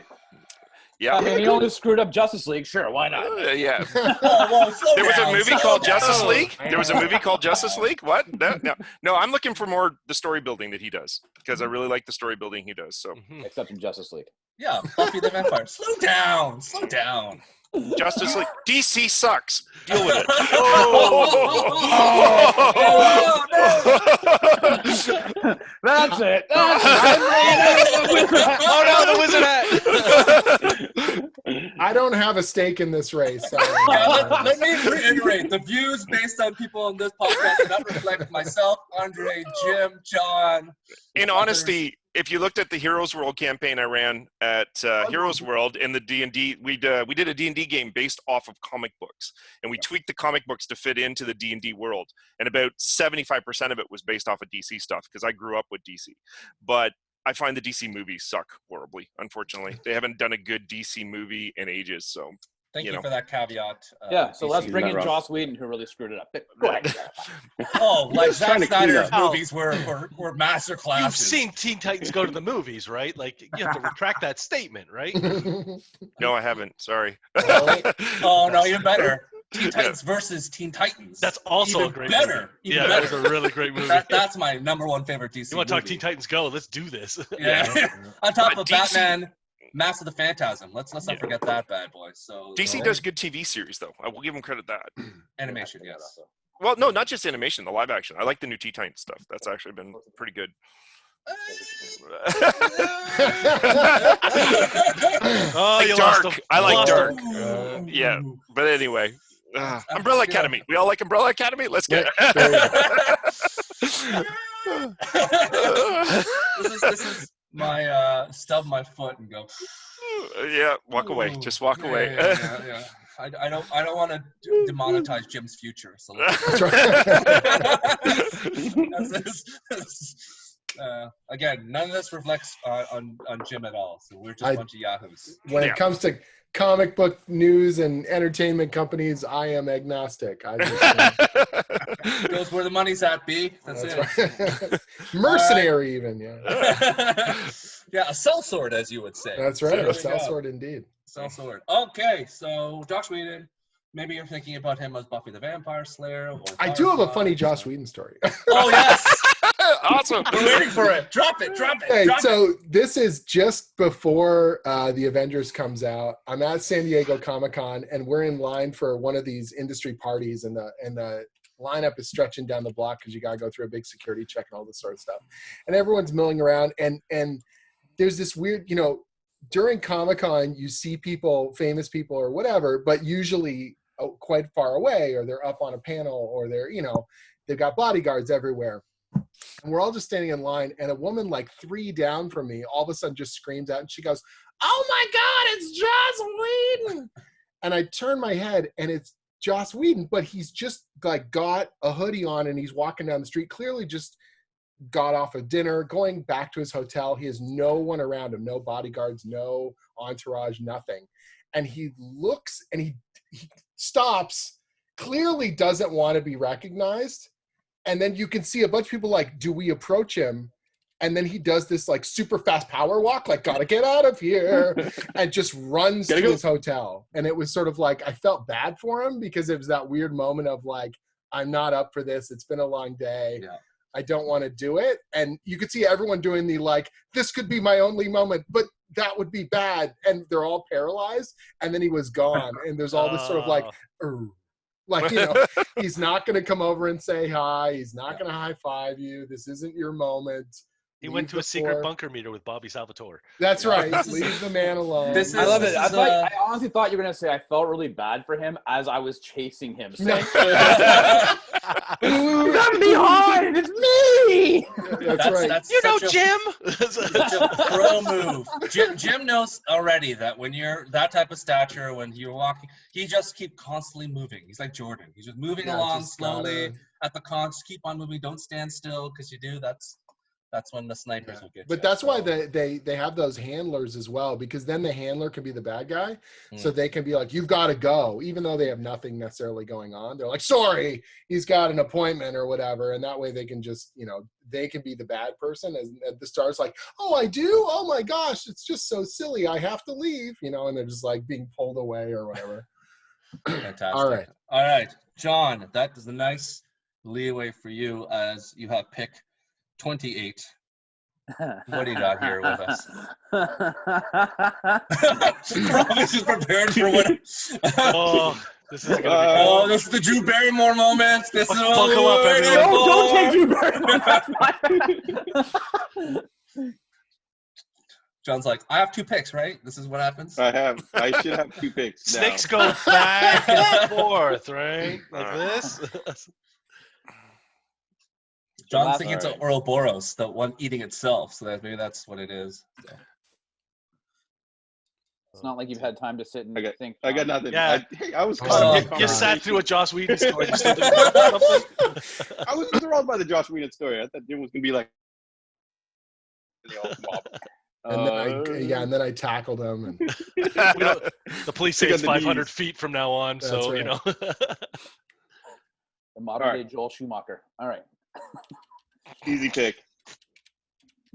Yeah. I mean, he only screwed up Justice League. Sure, why not? Yeah. There was a movie called Justice League. There was a movie called Justice League. What? No. I'm looking for more the story building that he does because I really like the story building he does. So. Except in Justice League. Yeah, Buffy the Vampire. Slow down. Justice League. DC sucks. Deal with it. That's it. Oh no, the wizard hat. I don't have a stake in this race. Let me reiterate: the views based on people on this podcast do not reflect myself, Andre, Jim, John. In honesty, if you looked at the Heroes World campaign I ran at Heroes World in the D&D, we did a D&D game based off of comic books, and we tweaked the comic books to fit into the D&D world. And about 75% of it was based off of DC stuff because I grew up with DC. But I find the DC movies suck horribly. Unfortunately, they haven't done a good DC movie in ages. So. Thank you for that caveat. So let's bring in Joss Whedon, who really screwed it up. Go ahead. Like Zack Snyder's movies were master classes. You've seen Teen Titans go to the movies, right? Like, you have to retract that statement, right? No, I haven't. Sorry. Oh, no, you're better. Teen Titans versus Teen Titans. That's also even a great better. movie. That was a really great movie. That's my number one favorite DC You want to talk movie. Teen Titans Go? Let's do this. Yeah. On top of DC. Batman, Mask of the Phantasm. Let's not forget that bad boy. So DC does good TV series though. I will give them credit that. Animation, yes. Well, no, not just animation. The live action. I like the new Teen Titans stuff. That's actually been pretty good. Dark. I like Dark. Yeah, but anyway, Umbrella Academy. We all like Umbrella Academy. Let's get it. This is my stub my foot and go. Yeah, walk away. Just walk away. Yeah. I don't want to demonetize Jim's future. So again, none of this reflects on Jim at all. So we're just a bunch of yahoos. When it comes to comic book news and entertainment companies, I am agnostic. Goes where the money's at, B. That's it. Right. Mercenary, even. Yeah. Yeah, a sellsword, as you would say. That's right. A sellsword, indeed. Sellsword. Okay, so Joss Whedon. Maybe you're thinking about him as Buffy the Vampire Slayer. Or I do have a funny Joss Whedon story. Oh yes. Awesome. We're waiting for it. Drop it. Hey, this is just before the Avengers comes out. I'm at San Diego Comic-Con, and we're in line for one of these industry parties, and the lineup is stretching down the block because you got to go through a big security check and all this sort of stuff. And everyone's milling around, and there's this weird, during Comic-Con, you see people, famous people or whatever, but usually quite far away, or they're up on a panel, or they're they've got bodyguards everywhere. And we're all just standing in line, and a woman like 3 down from me all of a sudden just screams out, and she goes, "Oh my God, it's Joss Whedon!" And I turn my head, and it's Joss Whedon, but he's just like got a hoodie on, and he's walking down the street, clearly just got off of dinner, going back to his hotel. He has no one around him, no bodyguards, no entourage, nothing. And he looks, and he stops, clearly doesn't want to be recognized. And then you can see a bunch of people like, do we approach him? And then he does this like super fast power walk, like, gotta get out of here, and just runs to his hotel. And it was sort of like, I felt bad for him because it was that weird moment of like, I'm not up for this. It's been a long day. Yeah. I don't want to do it. And you could see everyone doing the like, this could be my only moment, but that would be bad. And they're all paralyzed. And then he was gone. And there's all this sort of like, like, you know, he's not going to come over and say hi. He's not going to high five you. This isn't your moment. He went to a secret bunker meter with Bobby Salvatore. That's right. Leave the man alone. I love it. I honestly thought you were going to say I felt really bad for him as I was chasing him. Saying, I'm behind. It's me. That's right. That's you know, Jim. Such a pro move. Jim knows already that when you're that type of stature, when you're walking, he just keep constantly moving. He's like Jordan. He's just moving along slowly at the cons. Keep on moving. Don't stand still, because you do. That's when the snipers will get you. But that's why they have those handlers as well, because then the handler can be the bad guy. So they can be like, you've got to go, even though they have nothing necessarily going on. They're like, sorry, he's got an appointment or whatever. And that way they can just, you know, they can be the bad person. And the star's like, oh, I do? Oh my gosh, it's just so silly. I have to leave, you know, and they're just like being pulled away or whatever. Fantastic. All right. John, that is a nice leeway for you as you have pick 28. What do you got here with us? Robbins is prepared for what? This is gonna be this is the Drew Barrymore moment. This is buckle up, everyone. Don't take Drew Barrymore. John's like, I have 2 picks, right? This is what happens. I should have 2 picks. Now. Snakes go back and forth, right? Like this. John's thinking it's an Ouroboros, the one eating itself, so maybe that's what it is. So. It's not like you've had time to sit and think. I got nothing. Yeah. I was you sat through a Joss Whedon story. I was enthralled by the Joss Whedon story. I thought Jim was gonna be like. And then I tackled him. And the police say it's 500 feet from now on, that's so right. You know. The modern day Joel Schumacher. All right. Easy pick.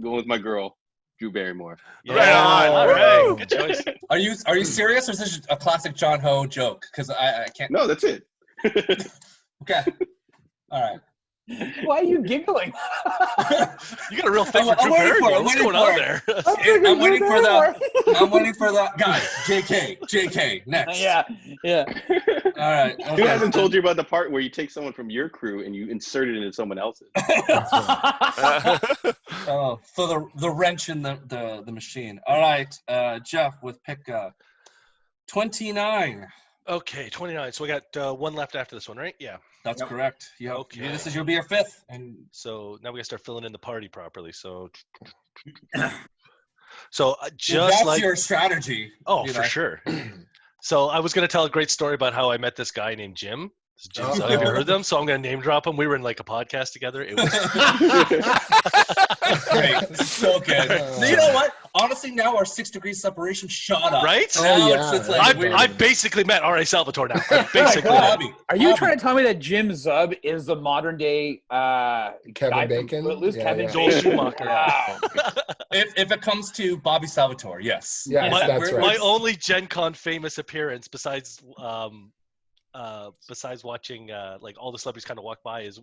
Going with my girl, Drew Barrymore. Yeah. Right on. All right. Good choice. Are you serious, or is this a classic John Ho joke? Because I can't. No, that's it. Okay. All right. Why are you giggling? You got a real thing for Drew Barrymore. What's going on there? I'm waiting for the guys. JK. Next. Yeah. All right. Okay. Who hasn't told you about the part where you take someone from your crew and you insert it into someone else's? For the wrench in the machine. All right, Jeff with pick 29. Okay, 29. So we got one left after this one, right? Yeah. That's correct. Yeah. Okay. You'll be your 5th, and so now we gotta start filling in the party properly. So, that's your strategy. Oh, for sure. So I was gonna tell a great story about how I met this guy named Jim. Have you heard them? So I'm gonna name drop him. We were in like a podcast together. It was great. So good. You know what? Honestly, now our 6 degrees separation shot up. Right? It's like I basically met R.A. Salvatore now. Are you trying to tell me that Jim Zub is the modern day Kevin Bacon? Kevin Joel Schumacher. Wow. If it comes to Bobby Salvatore, yes. Yeah, that's right. My only Gen Con famous appearance besides watching like all the celebrities kind of walk by is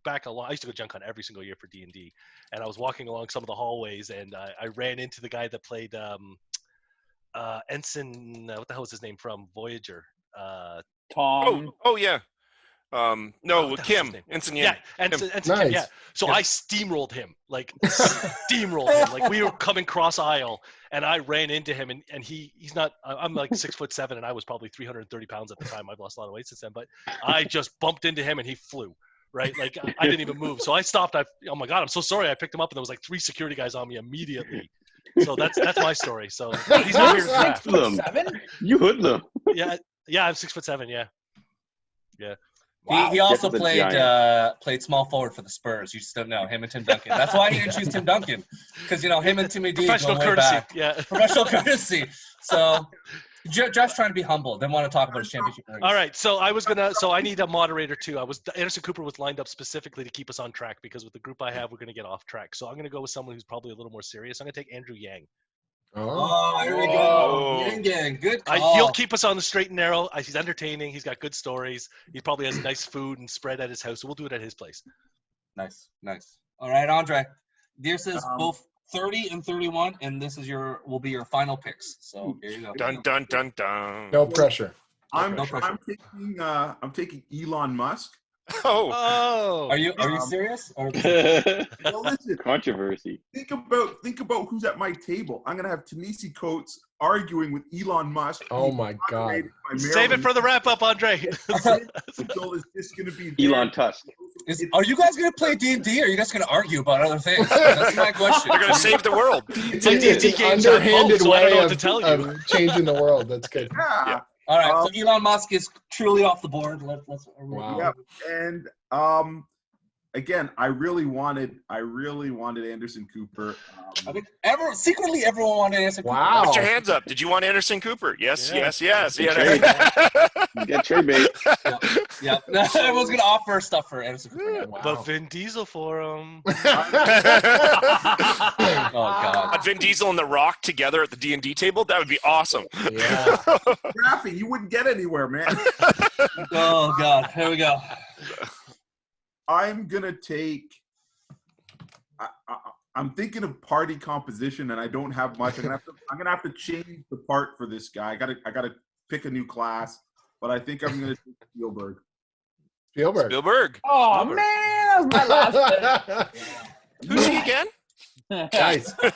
back a lot. I used to go to Gen Con every single year for D&D, and I was walking along some of the hallways, and I ran into the guy that played Ensign. What the hell was his name from Voyager? Tom. Oh yeah. No, Kim. Ensign. Yeah, Ensign Nice. Kim. Yeah. So I steamrolled him, like Like we were coming cross aisle, and I ran into him, and he's not. I'm like 6'7", and I was probably 330 pounds at the time. I've lost a lot of weight since then, but I just bumped into him, and he flew right? Like I didn't even move. So I stopped. Oh my God, I'm so sorry. I picked him up and there was like 3 security guys on me immediately. So that's my story. So he's not here to draft. You hoodlum. Yeah, I'm 6'7". Yeah. He also That's a played small forward for the Spurs. You just don't know him and Tim Duncan. That's why he didn't choose Tim Duncan, because him and Timmy D Professional go way courtesy. back. Yeah. Professional courtesy. So Josh trying to be humble. Didn't want to talk about his championship rings. All right. So I need a moderator too. Anderson Cooper was lined up specifically to keep us on track because with the group I have, we're going to get off track. So I'm going to go with someone who's probably a little more serious. I'm going to take Andrew Yang. Oh, here we go. Yang Gang. Good call. He'll keep us on the straight and narrow. He's entertaining. He's got good stories. He probably has nice food and spread at his house. So we'll do it at his place. Nice. All right, Andre. Deer says both 30 and 31, and this is will be your final picks. So here you go. Dun dun dun dun. No pressure. I'm taking Elon Musk. Oh. Are you serious? Or Well, listen, Controversy. think about who's at my table. I'm gonna have Ta-Nehisi Coates arguing with Elon Musk. Oh my God. Save it for the wrap up, Andre. So it's just gonna be Elon Tusk. Are you guys gonna play D&D, or are you guys gonna argue about other things? That's my question. They're gonna save the world. It's an underhanded so I don't way know what to tell you. of changing the world. That's good. Yeah. All right, so Elon Musk is truly off the board. Wow. Yep. And again, I really wanted Anderson Cooper. I think secretly everyone wanted Anderson Cooper. Wow. Put your hands up. Did you want Anderson Cooper? Yes. Yeah. Yes. Trade. Get trade bait. Yeah. Everyone's gonna offer stuff for Anderson Cooper. Wow. But Vin Diesel for him. Oh God. Vin Diesel and The Rock together at the D&D table? That would be awesome. Yeah. Raffy, you wouldn't get anywhere, man. Oh God. Here we go. I'm gonna take. I'm thinking of party composition, and I don't have much. I'm gonna have to change the part for this guy. I gotta pick a new class, but I think I'm gonna take Spielberg. Spielberg. Oh man, that was my last pick. Who's he again? Nice. Or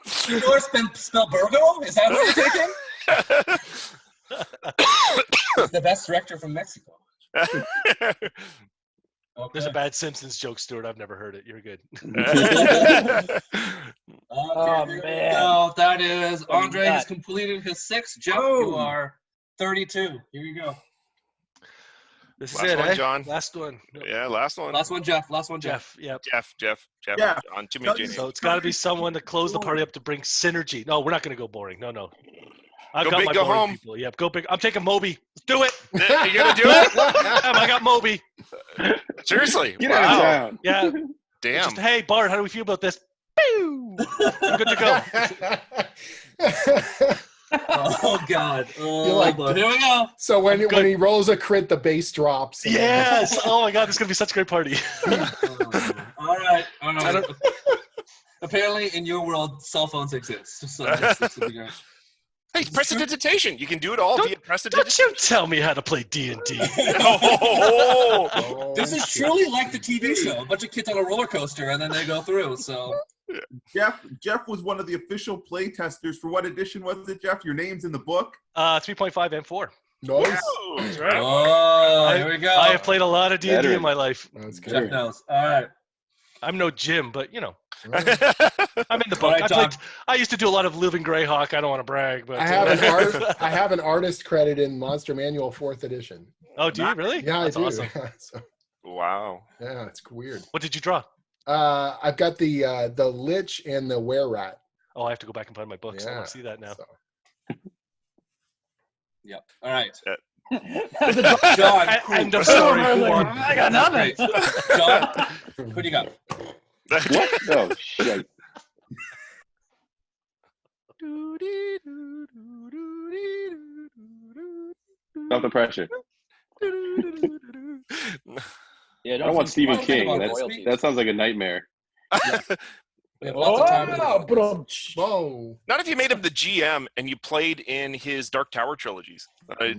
Spielbergo? Is that what you're taking? He's the best director from Mexico. There's a bad Simpsons joke, Stuart. I've never heard it. You're good. Oh man. No, that is Andre has completed his 6. Jeff, you are 32. Here you go. This Last is it, one, eh? John. Last one. Yeah, last one. Last one, Jeff. Jeff. Yep. Jeff. Yeah. On Jimmy Tell J. you So it's got to be someone to close the party up to bring synergy. No, we're not going to go boring. No. I've Go got big, my go boring home. people. Yep, go big. I'm taking Moby. Let's do it. You gonna do it? I got Moby. Seriously? Get out of town. Yeah. Damn. Just, hey, Bart, how do we feel about this? Pew! I'm good to go. Oh God. You're like, Here we go. So when he rolls a crit, the bass drops. Yes. Oh my God, this is gonna be such a great party. All right. Apparently, in your world, cell phones exist. So this will be great. Hey, prestidigitation. You can do it all via Don't prestidigitation. you tell me how to play D&D. Oh. This is truly like the TV show. A bunch of kids on a roller coaster, and then they go through. So Jeff was one of the official play testers for what edition was it, Jeff? Your name's in the book. 3.5 and 4. Nice. That's right. Oh, here we go. I have played a lot of D&D Better. in my life. That's Jeff good. knows. All right. I'm no Jim, but I'm in the All book. right, I used to do a lot of Living Greyhawk. I don't want to brag, but I have an artist credit in Monster Manual 4th edition. Oh, do you really? Yeah, That's I do. awesome. So, Wow. yeah, it's weird. What did you draw? I've got the Lich and the Were-Rat. Oh, I have to go back and find my books. I want to see that now. So. Yep. All right. John, End of story. I got nothing. John, what do you got? What? No, shit. Not the pressure. Yeah, I don't want Stephen don't King. think about That sounds like a nightmare. We have lots of time. Whoa. Not if you made him the GM and you played in his Dark Tower trilogies,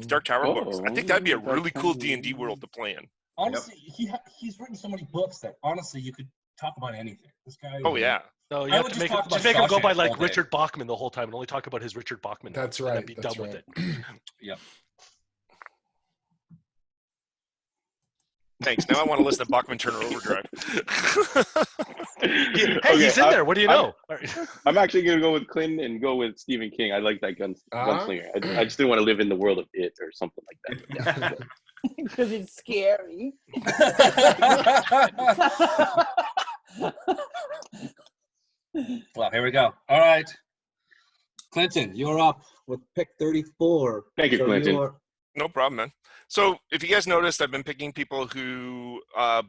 Dark Tower books. I think that'd be a really cool D&D world to play in. Honestly, he's written so many books that honestly you could talk about anything. This guy. Oh yeah. So you I have would to just make talk about him go by Shawshank like all day. Richard Bachman the whole time and only talk about his Richard Bachman. That's and right. then be done with it. Yep. Thanks. Now I want to listen to Bachman Turner Overdrive. Hey, he's in there. What do you know? I'm actually going to go with Clinton and go with Stephen King. I like that gunslinger. I just didn't want to live in the world of It or something like that. Yeah. Because it's scary. Well, here we go. All right. Clinton, you're up with pick 34. Thank you, Clinton. No problem, man. So if you guys noticed, I've been picking people who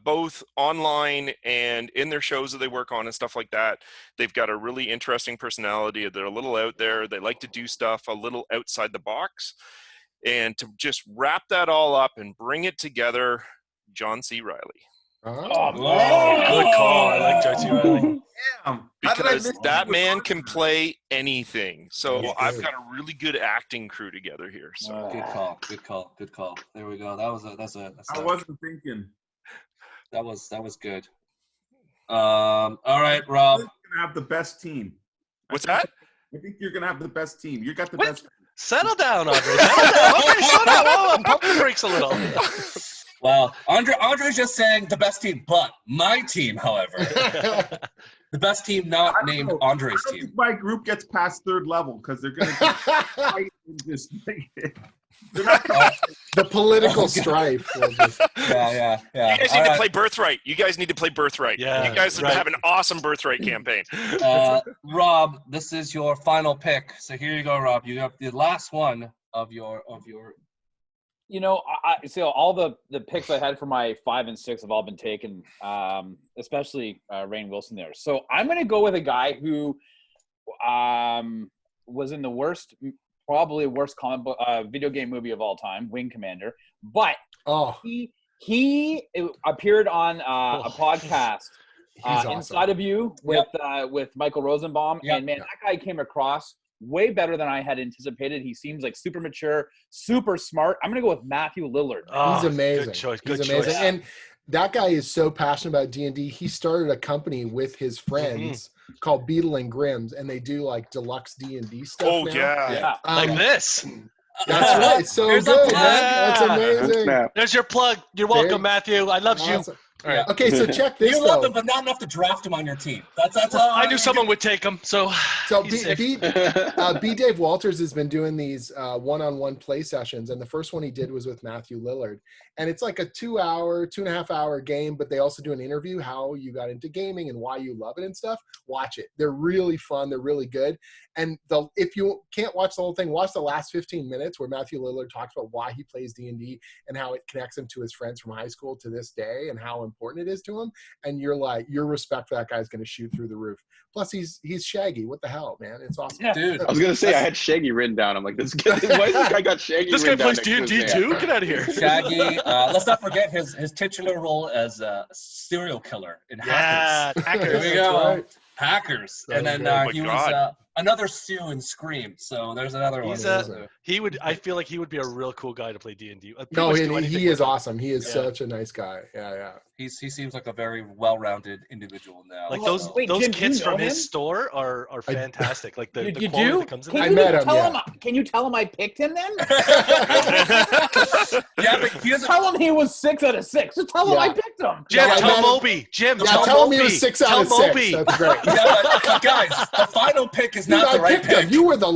both online and in their shows that they work on and stuff like that, they've got a really interesting personality. They're a little out there. They like to do stuff a little outside the box. And to just wrap that all up and bring it together, John C. Reilly. Oh, good call. I like John C. Reilly. Damn. Because that man can play anything. So I've got a really good acting crew together here. So Good call. There we go. That's I wasn't thinking. That was good. All right, Rob. You're gonna have the best team. What's that? I think you're gonna have the best team. You got the What? best. Settle down, Andre. Settle down. Whoa, pump the brakes a little. Well, Andre's just saying the best team, but my team, however, the best team not named Andre's I don't team. think my group gets past third level because they're gonna fight and just make it. They're not The political strife. Yeah. You guys need to play Birthright. You guys need to play Birthright. Yeah, you guys right. have an awesome Birthright campaign. Rob, this is your final pick. So here you go, Rob. You have the last one of your. You know, so all the picks I had for my 5 and 6 have all been taken, especially Rainn Wilson there. So I'm going to go with a guy who was in the probably worst comic book video game movie of all time, Wing Commander. But he appeared on a podcast, awesome. Inside of You, with Michael Rosenbaum. Yep. And man, that guy came across way better than I had anticipated. He seems like super mature, super smart. I'm going to go with Matthew Lillard. He's amazing. Good choice. He's amazing. And that guy is so passionate about D&D. He started a company with his friends called Beetle and Grimm's, and they do like deluxe D&D stuff now. Yeah. Like this. That's right. It's so Here's good, a man. That's amazing. There's your plug. You're welcome, Matthew. I love you. Awesome. All right. Okay, so check this You love though. him, but not enough to draft him on your team. That's all. I knew someone would take him, so B. Dave Walters has been doing these one-on-one play sessions, and the first one he did was with Matthew Lillard. And it's like a 2.5 hour game, but they also do an interview, how you got into gaming and why you love it and stuff. Watch it. They're really fun. They're really good. And if you can't watch the whole thing, watch the last 15 minutes where Matthew Lillard talks about why he plays D&D and how it connects him to his friends from high school to this day and how important it is to him. And you're like, your respect for that guy is going to shoot through the roof. Plus, he's Shaggy. What the hell, man? It's awesome. Yeah. Dude. I was gonna say I had Shaggy written down. I'm like, why this guy got Shaggy? this guy written down plays next to his D&D name? too? Get out of here. Shaggy. Let's not forget his titular role as a serial killer in Hackers. Yeah, Here Hackers. we go. right. Hackers. That And was then good. he Oh my was God. another Sue in Scream. So there's another one. I feel like he would be a real cool guy to play D&D. No, he is awesome. He is such a nice guy. Yeah. He seems like a very well-rounded individual now. Like Well, those wait, Jim, do kits you know from him? his store are fantastic. Like the You quality do? that comes in. I met him, Can you tell him I picked him then? Yeah, but he doesn't. Tell him he was 6 out of 6. Just tell him I picked him. Jim, No, I tell met him. Moby. Jim, Yeah, tell tell him Moby. he was 6 out Tell of 6. Moby. That's great. Yeah, but guys, the final pick is Dude, not the I right picked him. pick. You were the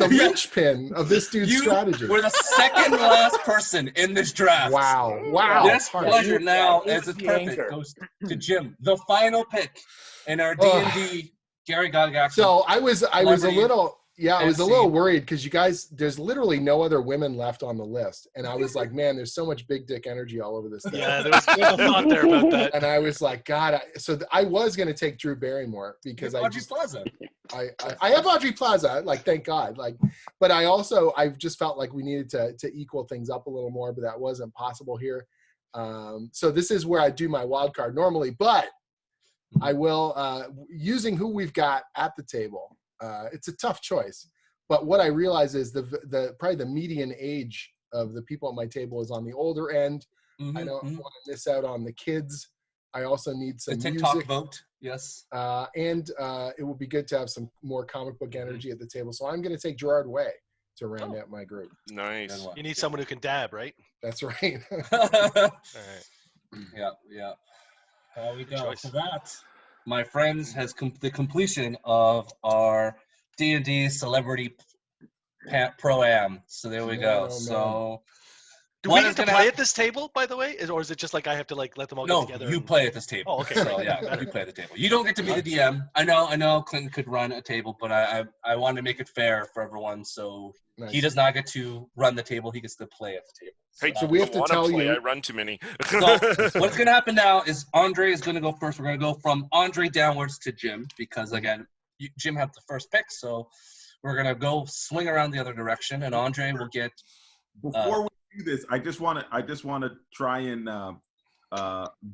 linchpin of this dude's strategy. We're the second last person in this draft. Wow. This Harsh. pleasure now, Yeah, as it's the perfect, anchor. goes to Jim. The final pick in our D&D Gary Gygax. So I was a Celebrity little I was a MC. little worried because you guys, there's literally no other women left on the list, and I was like, man, there's so much big dick energy all over this thing. Yeah, there's a thought there about that. And I was like, God, I was gonna take Drew Barrymore because Audrey Plaza. I have Audrey Plaza, like, thank God, like, but I just felt like we needed to equal things up a little more, but that wasn't possible here. So this is where I do my wild card normally, but I will, using who we've got at the table. It's a tough choice, but what I realize is probably the median age of the people at my table is on the older end. I don't want to miss out on the kids. I also need some The TikTok music. vote, yes. And it would be good to have some more comic book energy at the table. So I'm going to take Gerard Way to round out my group. Nice. You need someone who can dab, right? That's right. All right. Yeah. How we go? choice. So that, my friends, has the completion of our D&D Celebrity Pro-Am. So there we go. Man, oh, So Do what we is get to gonna play happen? at this table, by the way? Or is it just like I have to like let them all get No, together? you and- play at this table. Oh, okay, So great. yeah, Better. you play at the table. You don't get to be the DM. I know Clinton could run a table, but I want to make it fair for everyone. So Nice. he does not get to run the table. He gets to play at the table. Hey, So we I have to wanna tell play. you- I run too many. So what's going to happen now is Andre is going to go first. We're going to go from Andre downwards to Jim because, again, Jim had the first pick. So we're going to go swing around the other direction, and Andre will get – Before we do this, I just want to try and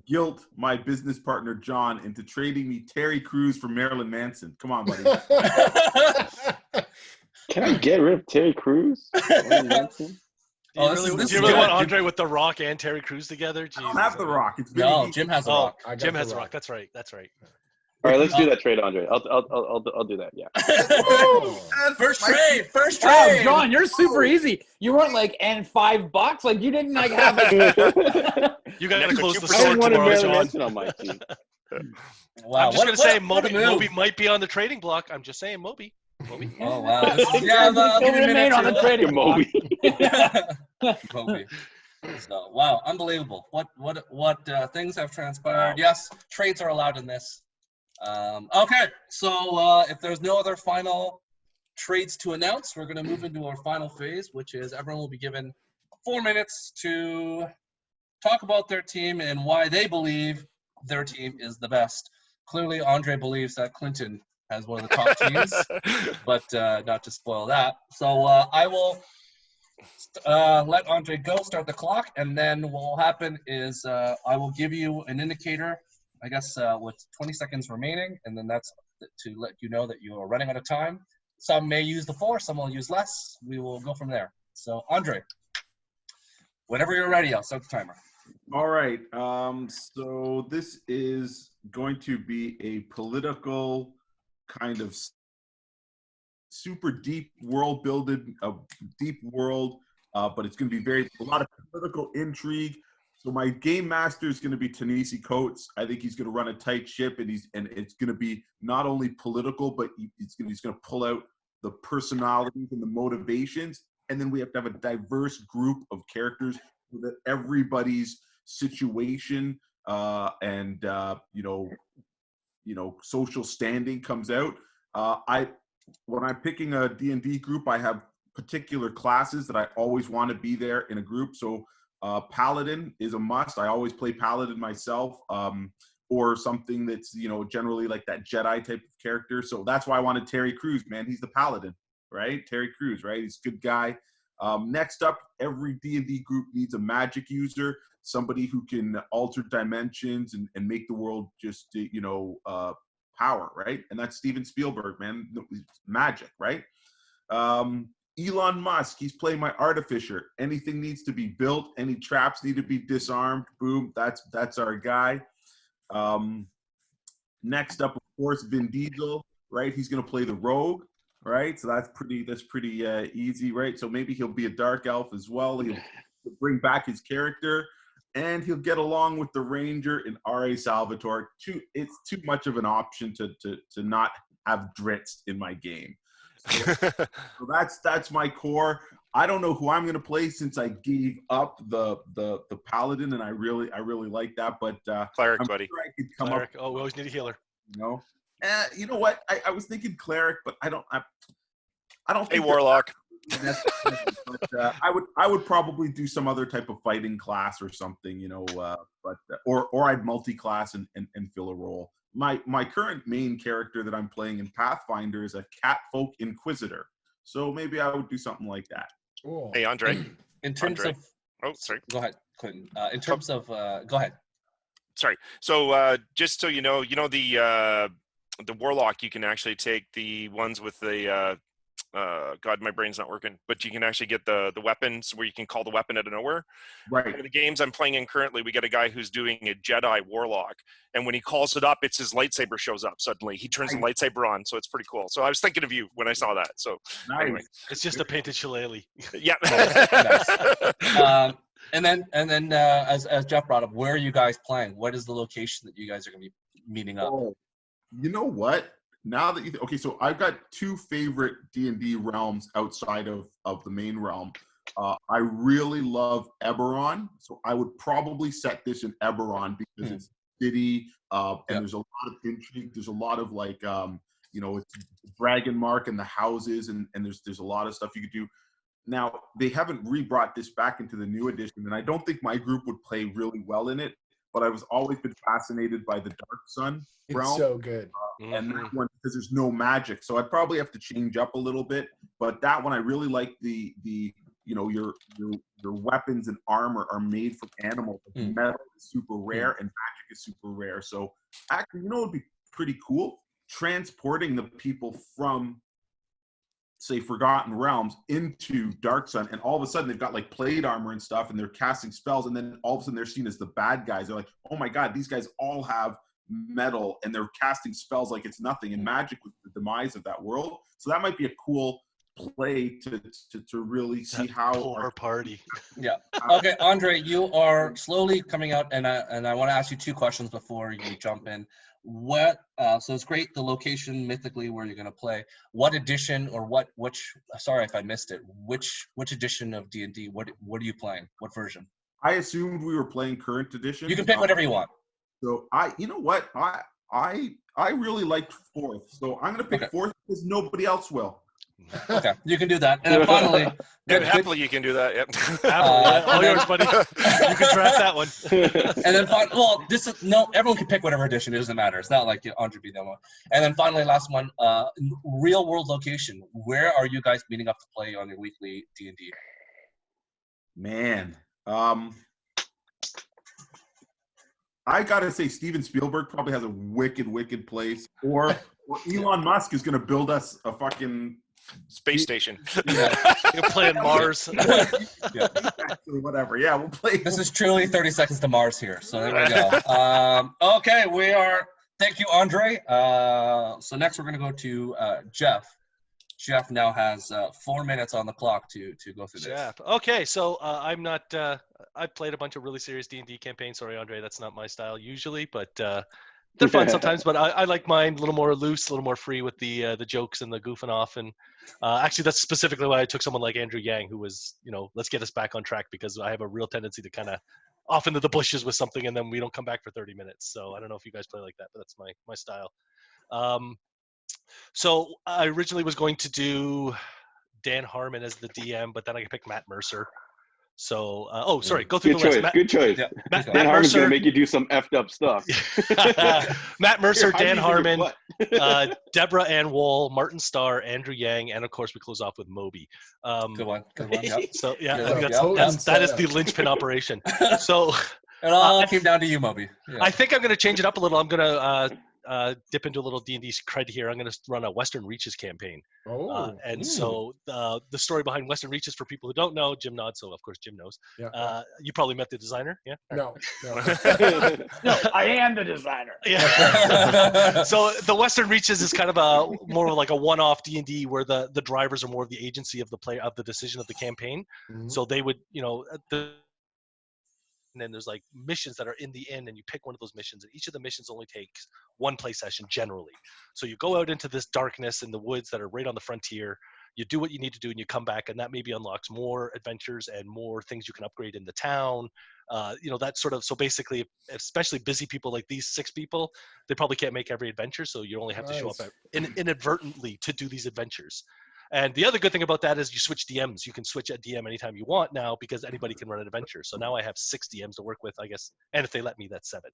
guilt my business partner John into trading me Terry Crews for Marilyn Manson. Come on, buddy. Can I get rid of Terry Crews? Do you this really, is do you really good. want Andre with The Rock and Terry Crews together? I Jesus. don't have the Rock. It's No, really Jim has a Oh, rock. I got Jim the has The Rock. Rock. That's right. That's right. All right, let's do that trade, Andre. I'll do that. Yeah. First trade. Wow, John, you're super easy. You weren't like, and $5. Like you didn't like have it. You got to Next to close the 2%. I store didn't want tomorrow, Marilyn John. Manson on my team. Wow. I'm just going to say what a Moby move. might be on the trading block. I'm just saying Moby. Oh, wow. I'll give you a Remain minute on the to- trading block. Moby. So, wow, unbelievable. What things have transpired. Yes, trades are allowed in this. Okay, so if there's no other final trades to announce, we're going to move into our final phase, which is everyone will be given 4 minutes to talk about their team and why they believe their team is the best. Clearly, Andre believes that Clinton has one of the top teams, but not to spoil that. So I will let Andre go, start the clock, and then what will happen is I will give you an indicator, I guess with 20 seconds remaining, and then that's to let you know that you are running out of time. Some may use the 4, some will use less. We will go from there. So, Andre, whenever you're ready, I'll start the timer. All right. So this is going to be a political kind of super deep world building, a deep world, but it's going to be a lot of political intrigue. So my game master is going to be Ta-Nehisi Coates. I think he's going to run a tight ship, and it's going to be not only political, but he's going to pull out the personalities and the motivations, and then we have to have a diverse group of characters so that everybody's situation and social standing comes out. When I'm picking a D&D group, I have particular classes that I always want to be there in a group. So Paladin is a must. I always play Paladin myself, or something that's, generally like that Jedi type of character. So that's why I wanted Terry Crews, man. He's the Paladin, right? Terry Crews, right? He's a good guy. Next up, every D&D group needs a magic user, somebody who can alter dimensions and make the world just, power, right? And that's Steven Spielberg, man. Magic, right? Elon Musk, he's playing my artificer. Anything needs to be built. Any traps need to be disarmed. Boom, that's our guy. Next up, of course, Vin Diesel, right? He's gonna play the rogue, right? So that's pretty easy, right? So maybe he'll be a dark elf as well. He'll bring back his character, and he'll get along with the ranger and R.A. Salvatore. It's too much of an option to not have Dritz in my game. So that's my core. I don't know who I'm going to play since I gave up the paladin, and I really like that. But Cleric, I'm buddy. sure I could come Cleric. up. Oh, we always need a healer. You know what? I was thinking cleric, but I don't Hey, think Warlock. but I would probably do some other type of fighting class or something, or I'd multi-class and fill a role. My current main character that I'm playing in Pathfinder is a Catfolk Inquisitor, so maybe I would do something like that. Cool. Hey, Andre. In terms Andre. of, Oh, sorry. go ahead, Clinton. In terms of, go ahead. Sorry. So just so you know the Warlock, you can actually take the ones with the God, my brain's not working. But you can actually get the weapons where you can call the weapon out of nowhere. Right. One of the games I'm playing in currently, we got a guy who's doing a Jedi Warlock, and when he calls it up, it's his lightsaber shows up suddenly. He turns the lightsaber on, so it's pretty cool. So I was thinking of you when I saw that. So Nice. anyway, It's just a painted shillelagh. yeah. Nice. And then as Jeff brought up, where are you guys playing? What is the location that you guys are going to be meeting up? Oh, you know what? Now that okay, so I've got two favorite D&D realms outside of the main realm. I really love Eberron, so I would probably set this in Eberron because it's city, and there's a lot of intrigue. There's a lot of like, it's Dragon Mark and the houses, and there's a lot of stuff you could do. Now, they haven't re-brought this back into the new edition, and I don't think my group would play really well in it, but I've always been fascinated by the Dark Sun realm. It's so good. And that one, because there's no magic, so I'd probably have to change up a little bit. But that one, I really like the your weapons and armor are made from animals. Metal is super rare, and magic is super rare. So actually, it would be pretty cool transporting the people from, say, Forgotten Realms into Dark Sun, and all of a sudden they've got like plate armor and stuff, and they're casting spells, and then all of a sudden they're seen as the bad guys. They're like, oh my god, these guys all have metal, and they're casting spells like it's nothing, and magic was the demise of that world. So that might be a cool play to really see how our party. Yeah. Okay, Andre, you are slowly coming out, and I want to ask you two questions before you jump in. What? So it's great the location mythically where you're going to play. What edition or which? Sorry if I missed it. Which edition of D&D? What are you playing? What version? I assumed we were playing current edition. You can pick whatever you want. So you know what? I really liked fourth, so I'm going to pick fourth because nobody else will. Okay, you can do that. And then finally, happily you can do that. Yep. All yours, buddy. You can draft that one. And then everyone can pick whatever edition. It doesn't matter. It's not like Andre B demo. And then finally, last one, real world location. Where are you guys meeting up to play on your weekly D&D? Man, I gotta say Steven Spielberg probably has a wicked place, or Elon Musk is gonna build us a fucking space station. You're playing Mars. Or whatever. Yeah, we'll play. This is truly 30 seconds to Mars here. So there we go. Okay, thank you, Andre. So next we're going to go to Jeff. Jeff now has 4 minutes on the clock to go through this. Jeff. Okay, so I'm not, I've played a bunch of really serious D&D campaigns. Sorry, Andre, that's not my style usually, but they're fun sometimes, but I like mine a little more loose, a little more free with the jokes and the goofing off. And actually, that's specifically why I took someone like Andrew Yang, who was, let's get us back on track, because I have a real tendency to kind of off into the bushes with something, and then we don't come back for 30 minutes. So I don't know if you guys play like that, but that's my style. So I originally was going to do Dan Harmon as the DM, but then I picked Matt Mercer. So, go through the list. Good choice. Yeah, Matt Harmon's going to make you do some effed up stuff. Matt Mercer, Dan Harmon, Deborah Ann Woll, Martin Starr, Andrew Yang, and of course we close off with Moby. Good one. Yep. So that is the linchpin operation. So it all came down to you, Moby. Yeah. I think I'm going to change it up a little. I'm going to dip into a little D&D cred here. I'm going to run a Western Reaches campaign. So the story behind Western Reaches, for people who don't know, Jim nods, so of course Jim knows. Yeah. You probably met the designer, yeah? No. No, I am the designer. Yeah. So the Western Reaches is kind of more like a one-off D&D where the drivers are more of the agency of the play, of the decision of the campaign. Mm-hmm. So they would, and then there's like missions that are in the inn, and you pick one of those missions, and each of the missions only takes one play session generally. So you go out into this darkness in the woods that are right on the frontier, you do what you need to do, and you come back, and that maybe unlocks more adventures and more things you can upgrade in the town. That sort of, so basically, especially busy people like these 6 people, they probably can't make every adventure, so you only have to show up inadvertently to do these adventures. And the other good thing about that is you switch DMs. You can switch a DM anytime you want now, because anybody can run an adventure. So now I have 6 DMs to work with, I guess. And if they let me, that's 7.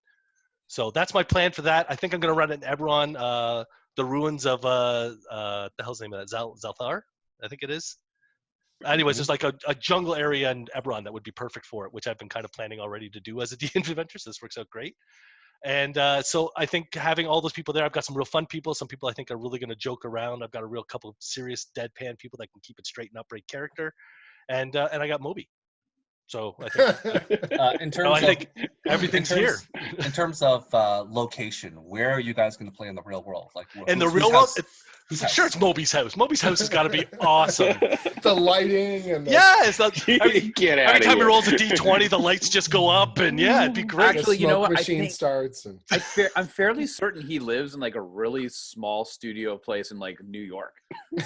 So that's my plan for that. I think I'm going to run it in Eberron, the ruins of, the hell's the name of that? Zalthar, I think it is. Anyways, there's like a jungle area in Eberron that would be perfect for it, which I've been kind of planning already to do as a D&D adventure. So this works out great. And so I think having all those people there, I've got some real fun people. Some people I think are really going to joke around. I've got a real couple of serious deadpan people that can keep it straight and upright character. And I got Moby. So I think I think everything's here. In terms of location, where are you guys going to play in the real world? Like in the real world, sure, it's Moby's house. Moby's house has got to be awesome. The lighting and it's not, every time he rolls a D. D20, the lights just go up, and it'd be great. Actually, you know what? Machine starts. And I'm fairly certain he lives in like a really small studio place in like New York.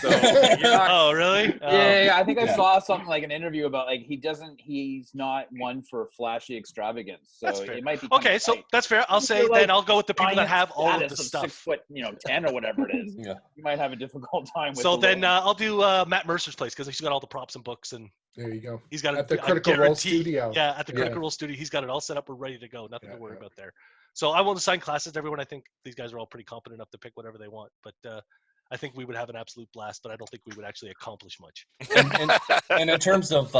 So, oh, really? Yeah. I think I saw something like an interview about like he's not one for flashy extravagance. So it might be okay. So that's fair. I'll say then I'll go with the people that have all of the stuff. 6'10" or whatever it is. Yeah. You might have a difficult time with. So then I'll do Matt Mercer's place because he's got all the props and books and. There you go. He's got at the Critical Role studio. Yeah, at the Critical Role studio, he's got it all set up. We're ready to go. Nothing to worry about there. So I won't assign classes to everyone. I think these guys are all pretty competent enough to pick whatever they want. But I think we would have an absolute blast. But I don't think we would actually accomplish much. And in terms of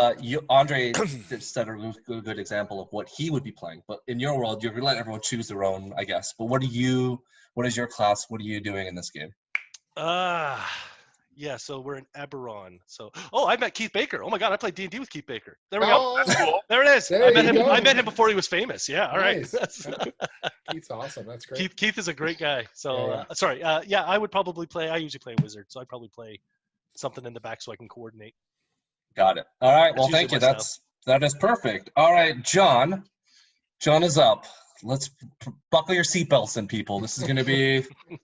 Andre set a good example of what he would be playing. But in your world, you're gonna let everyone choose their own, I guess. But what is your class? What are you doing in this game? Yeah, so we're in Eberron. So, I met Keith Baker. Oh my God, I played D&D with Keith Baker. There we go. That's cool. There it is. I met him before he was famous. Yeah, all right. Keith's awesome. That's great. Keith is a great guy. So, sorry. I would probably play. I usually play Wizard, so I'd probably play something in the back so I can coordinate. Got it. All right. Well, thank you. That is perfect. All right, John. John is up. Let's buckle your seatbelts in, people. This is going to be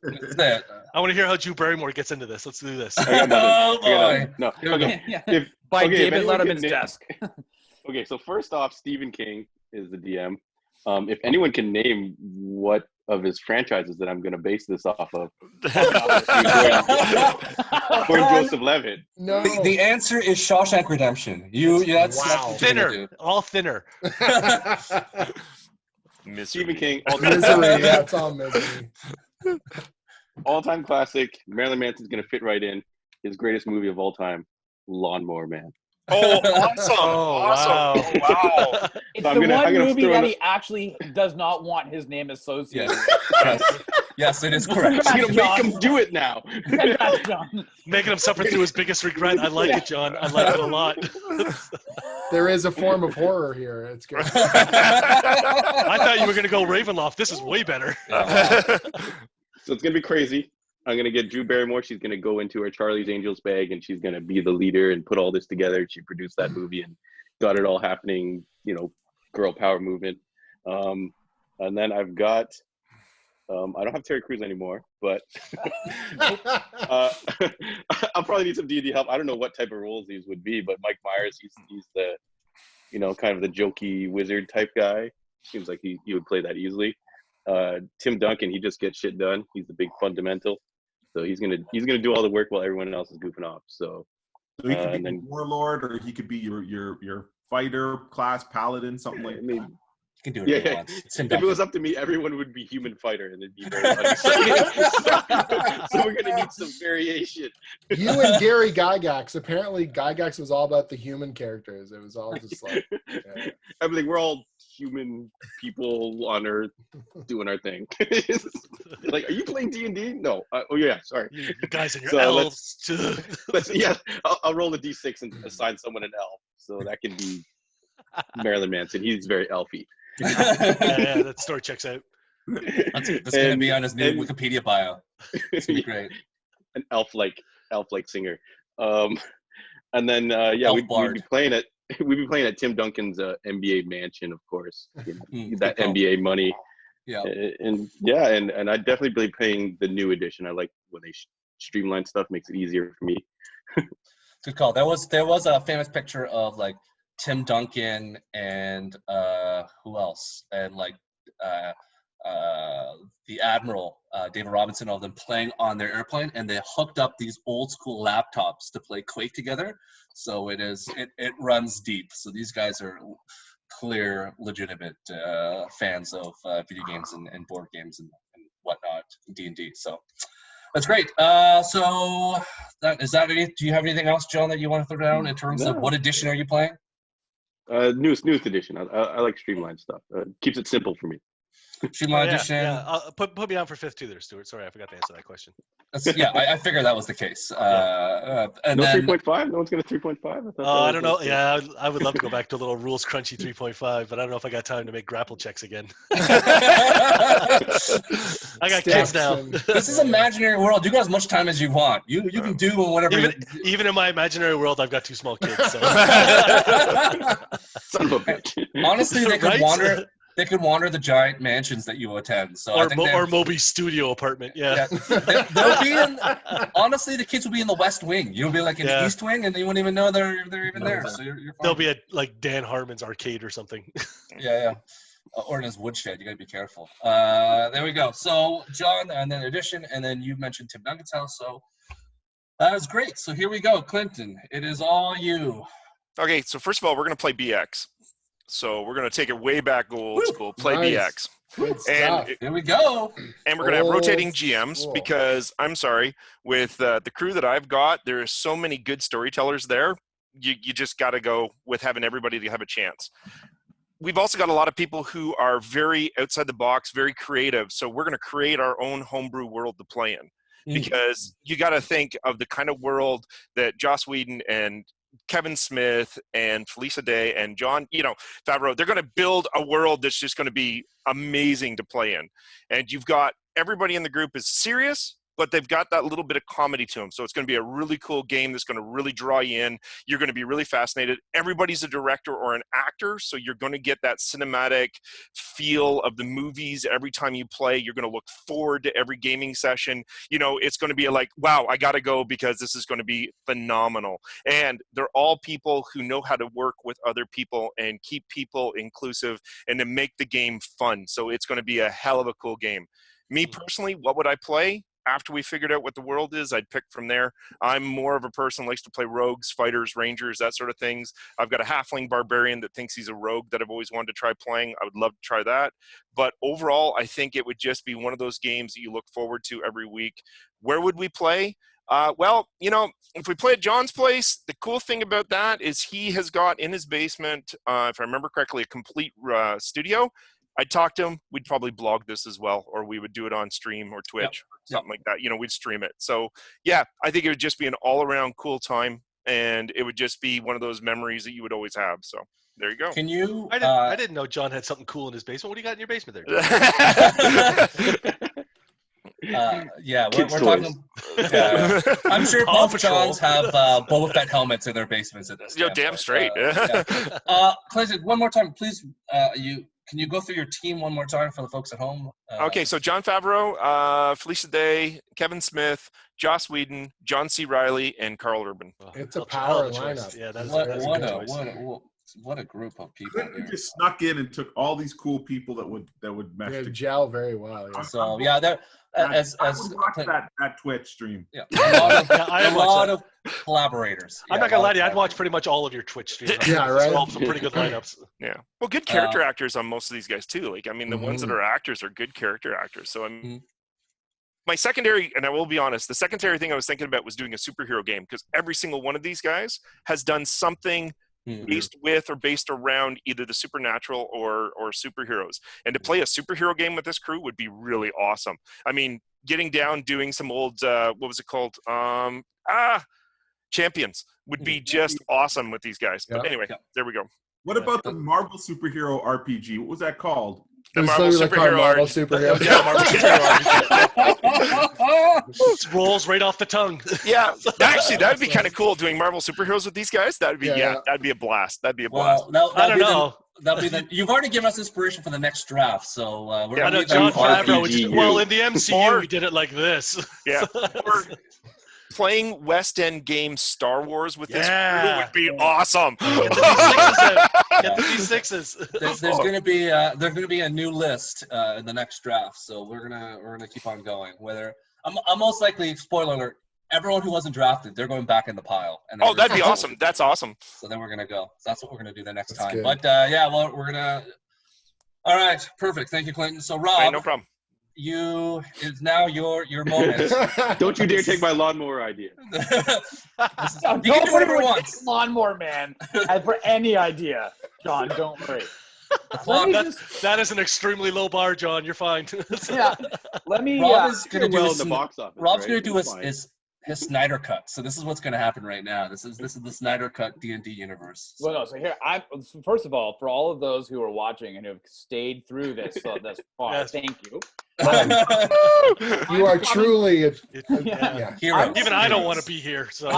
it. I want to hear how Drew Barrymore gets into this. Let's do this. Oh, boy. No. Okay. David Letterman's desk. Okay, so first off, Stephen King is the DM. If anyone can name what of his franchises that I'm going to base this off of, or Joseph Levitt. No. The answer is Shawshank Redemption. That's thinner. All thinner. Stephen King. Misery. Yeah, it's all misery. All-time classic. Marilyn Manson's going to fit right in. His greatest movie of all time, Lawnmower Man. Oh, awesome! Awesome! Wow! It's the one movie that he actually does not want his name associated. Yes, it is correct. I'm gonna make him do it now. Making him suffer through his biggest regret. I like it, John. I like it a lot. There is a form of horror here. It's good. I thought you were going to go Ravenloft. This is way better. So it's going to be crazy. I'm going to get Drew Barrymore. She's going to go into her Charlie's Angels bag, and she's going to be the leader and put all this together. She produced that movie and got it all happening, girl power movement. And then I've got I don't have Terry Crews anymore, but I'll probably need some D&D help. I don't know what type of roles these would be, but Mike Myers, he's the, kind of the jokey wizard type guy. Seems like he would play that easily. Tim Duncan, he just gets shit done. He's the big fundamental. So he's gonna do all the work while everyone else is goofing off. So he could be a warlord, or he could be your fighter class paladin, something like that. You can do it if if it was up to me, everyone would be human fighter, and it'd be very funny. So we're gonna need some variation. You and Gary Gygax. Apparently, Gygax was all about the human characters. It was all just like, I mean, we're all human people on Earth doing our thing. Like, are you playing D&D? No. Oh yeah, sorry. You guys and your elves. I'll roll a D6 and assign someone an elf. So that can be Marilyn Manson. He's very elfy. Yeah, that story checks out. That's going to be on his new Wikipedia bio. It's going to be great. An elf-like singer. And then we'd be playing at Tim Duncan's NBA mansion, of course. That NBA money. Yeah. And I'd definitely be playing the new edition. I like when they streamline stuff, makes it easier for me. Good call. There was a famous picture of like Tim Duncan and who else? And like the Admiral, David Robinson, all of them playing on their airplane, and they hooked up these old school laptops to play Quake together. So it runs deep. So these guys are clear, legitimate fans of video games and board games and whatnot, D&D. So that's great. So do you have anything else, John, that you want to throw down in terms of what edition are you playing? Newest edition. I like streamlined stuff. Keeps it simple for me. Streamline Edition. Yeah. Put me down for 5th too there, Stuart. Sorry, I forgot to answer that question. I figured that was the case. And No then 3.5. No one's gonna 3.5. I don't know. Yeah, I would love to go back to a little rules crunchy 3.5, but I don't know if I got time to make grapple checks again. I got kids now. This is imaginary world. You got as much time as you want. You can do whatever. Even in my imaginary world, I've got 2 small kids. So. Son of a bitch. Honestly, they could wander. They could wander the giant mansions that you attend. So or Moby's studio apartment. Yeah. They'll be in. Honestly, the kids will be in the West Wing. You'll be like in the East Wing, and they wouldn't even know they're even there. So you're fine. They'll be at like Dan Harmon's arcade or something. Yeah. Or in his woodshed. You got to be careful. There we go. So John, and then Edition, and then you mentioned Tim Nugget's house. So that was great. So here we go, Clinton. It is all you. Okay, so first of all, we're going to play BX. So we're going to take it way back old school, play BX. And here we go. And we're going to have rotating GMs because I'm sorry, with the crew that I've got, there are so many good storytellers there. You just got to go with having everybody to have a chance. We've also got a lot of people who are very outside the box, very creative. So we're going to create our own homebrew world to play in because you got to think of the kind of world that Joss Whedon and Kevin Smith and Felicia Day and Jon, Favreau, they're going to build a world that's just going to be amazing to play in. And you've got everybody in the group is serious, but they've got that little bit of comedy to them. So it's going to be a really cool game that's going to really draw you in. You're going to be really fascinated. Everybody's a director or an actor, so you're going to get that cinematic feel of the movies every time you play. You're going to look forward to every gaming session. It's going to be like, wow, I got to go because this is going to be phenomenal. And they're all people who know how to work with other people and keep people inclusive and to make the game fun. So it's going to be a hell of a cool game. Me personally, what would I play? After we figured out what the world is, I'd pick from there. I'm more of a person who likes to play rogues, fighters, rangers, that sort of things. I've got a halfling barbarian that thinks he's a rogue that I've always wanted to try playing. I would love to try that. But overall, I think it would just be one of those games that you look forward to every week. Where would we play? If we play at John's place, the cool thing about that is he has got in his basement, if I remember correctly, a complete studio. I'd talk to him. We'd probably blog this as well, or we would do it on stream or Twitch or something like that. We'd stream it. So, yeah, I think it would just be an all-around cool time, and it would just be one of those memories that you would always have. So, there you go. Can you? I didn't know John had something cool in his basement. What do you got in your basement there? We're talking. I'm sure both Johns have Boba Fett helmets in their basements at this. Damn straight. Clinton, one more time, please. Can you go through your team one more time for the folks at home? Okay, so Jon Favreau, Felicia Day, Kevin Smith, Joss Whedon, John C. Reilly, and Carl Urban. It's a power lineup. Yeah, that's what a a group of people. Clinton just snuck in and took all these cool people that would mesh together. Gel very well. Yeah. So I would watch that Twitch stream. Yeah, a lot of collaborators. I'm not gonna lie to you. I'd watch pretty much all of your Twitch streams. Yeah, right. All some pretty good lineups. Yeah. Well, good character actors on most of these guys too. The ones that are actors are good character actors. So my secondary, and I will be honest, the secondary thing I was thinking about was doing a superhero game because every single one of these guys has done something based with or based around either the supernatural or superheroes. And to play a superhero game with this crew would be really awesome. I mean, getting down, doing some old, what was it called? Champions would be just awesome with these guys. But anyway, there we go. What about the Marvel superhero RPG? What was that called? The Marvel superhero RPG. Yeah, Marvel superhero. Rolls right off the tongue. Yeah, actually, that would be kind of cool doing Marvel superheroes with these guys. That'd be that'd be a blast. That'd be a blast. I don't know. You've already given us inspiration for the next draft, so we're I know Jon Favreau. In the MCU, we did it like this. Yeah. Or playing West End game Star Wars with this crew would be awesome. Get the D6s. There's gonna be a new list in the next draft, so we're gonna keep on going. Whether I'm most likely, spoiler alert, everyone who wasn't drafted, they're going back in the pile. And that'd be awesome. That's awesome. So then we're gonna go. So that's what we're gonna do the next time. Good. But we're gonna. All right, perfect. Thank you, Clinton. So Rob, no problem. It's now your moment. Don't you dare take my lawnmower idea. You can do whatever you want. Lawnmower man. As for any idea, John, don't worry. The clock. That is an extremely low bar, John. You're fine. Yeah. Let me. Rob is going to do in the box office. Rob's right? going to do It's fine. his Snyder cut. So this is what's going to happen right now. This is the Snyder cut D&D universe. Well, no. So here, first of all, for all of those who are watching and who have stayed through this thus far, Yes. thank you. You are truly a Yeah. Hero. Even I don't want to be here. So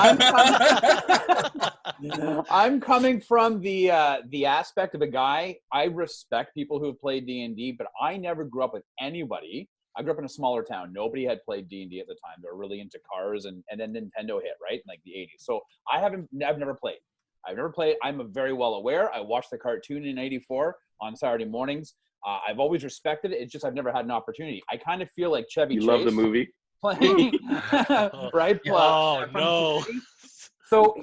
I'm coming from the aspect of a guy. I respect people who have played D&D, but I never grew up with anybody. I grew up in a smaller town. Nobody had played D&D at the time. They were really into cars, and then Nintendo hit, right, in like the 80s. So I've never played. I'm very well aware. I watched the cartoon in '84 on Saturday mornings. I've always respected it. It's just I've never had an opportunity. I kind of feel like Chevy Chase. You love the movie? Playing, right? Oh no. So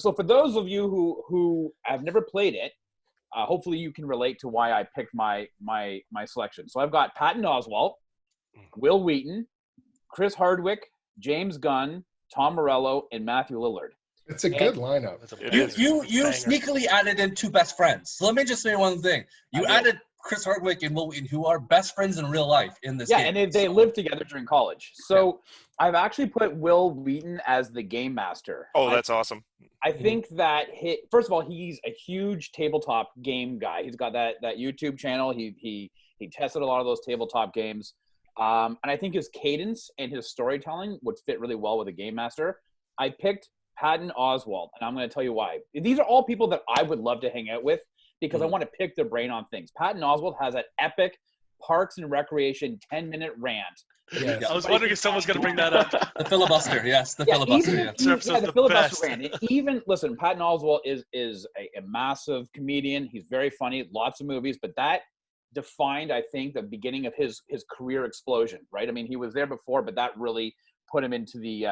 so for those of you who have never played it, hopefully you can relate to why I picked my selection. So I've got Patton Oswalt, Will Wheaton, Chris Hardwick, James Gunn, Tom Morello, and Matthew Lillard. It's a good lineup. You sneakily added in two best friends. So let me just say one thing. You added Chris Hardwick and Will Wheaton, who are best friends in real life in this game. Yeah, and they lived together during college. So I've actually put Will Wheaton as the game master. Oh, that's awesome. I think that first of all, he's a huge tabletop game guy. He's got that YouTube channel. He tested a lot of those tabletop games. And I think his cadence and his storytelling would fit really well with a game master. I picked Patton Oswalt, and I'm going to tell you why. These are all people that I would love to hang out with because I want to pick their brain on things. Patton Oswalt has an epic Parks and Recreation 10-minute rant. Yes. I was wondering if someone's going to bring that up. The filibuster, yes, the filibuster. The filibuster rant. And even listen, Patton Oswalt is a massive comedian. He's very funny, lots of movies, but that defined, I think, the beginning of his career explosion. Right? I mean, he was there before, but that really put him into the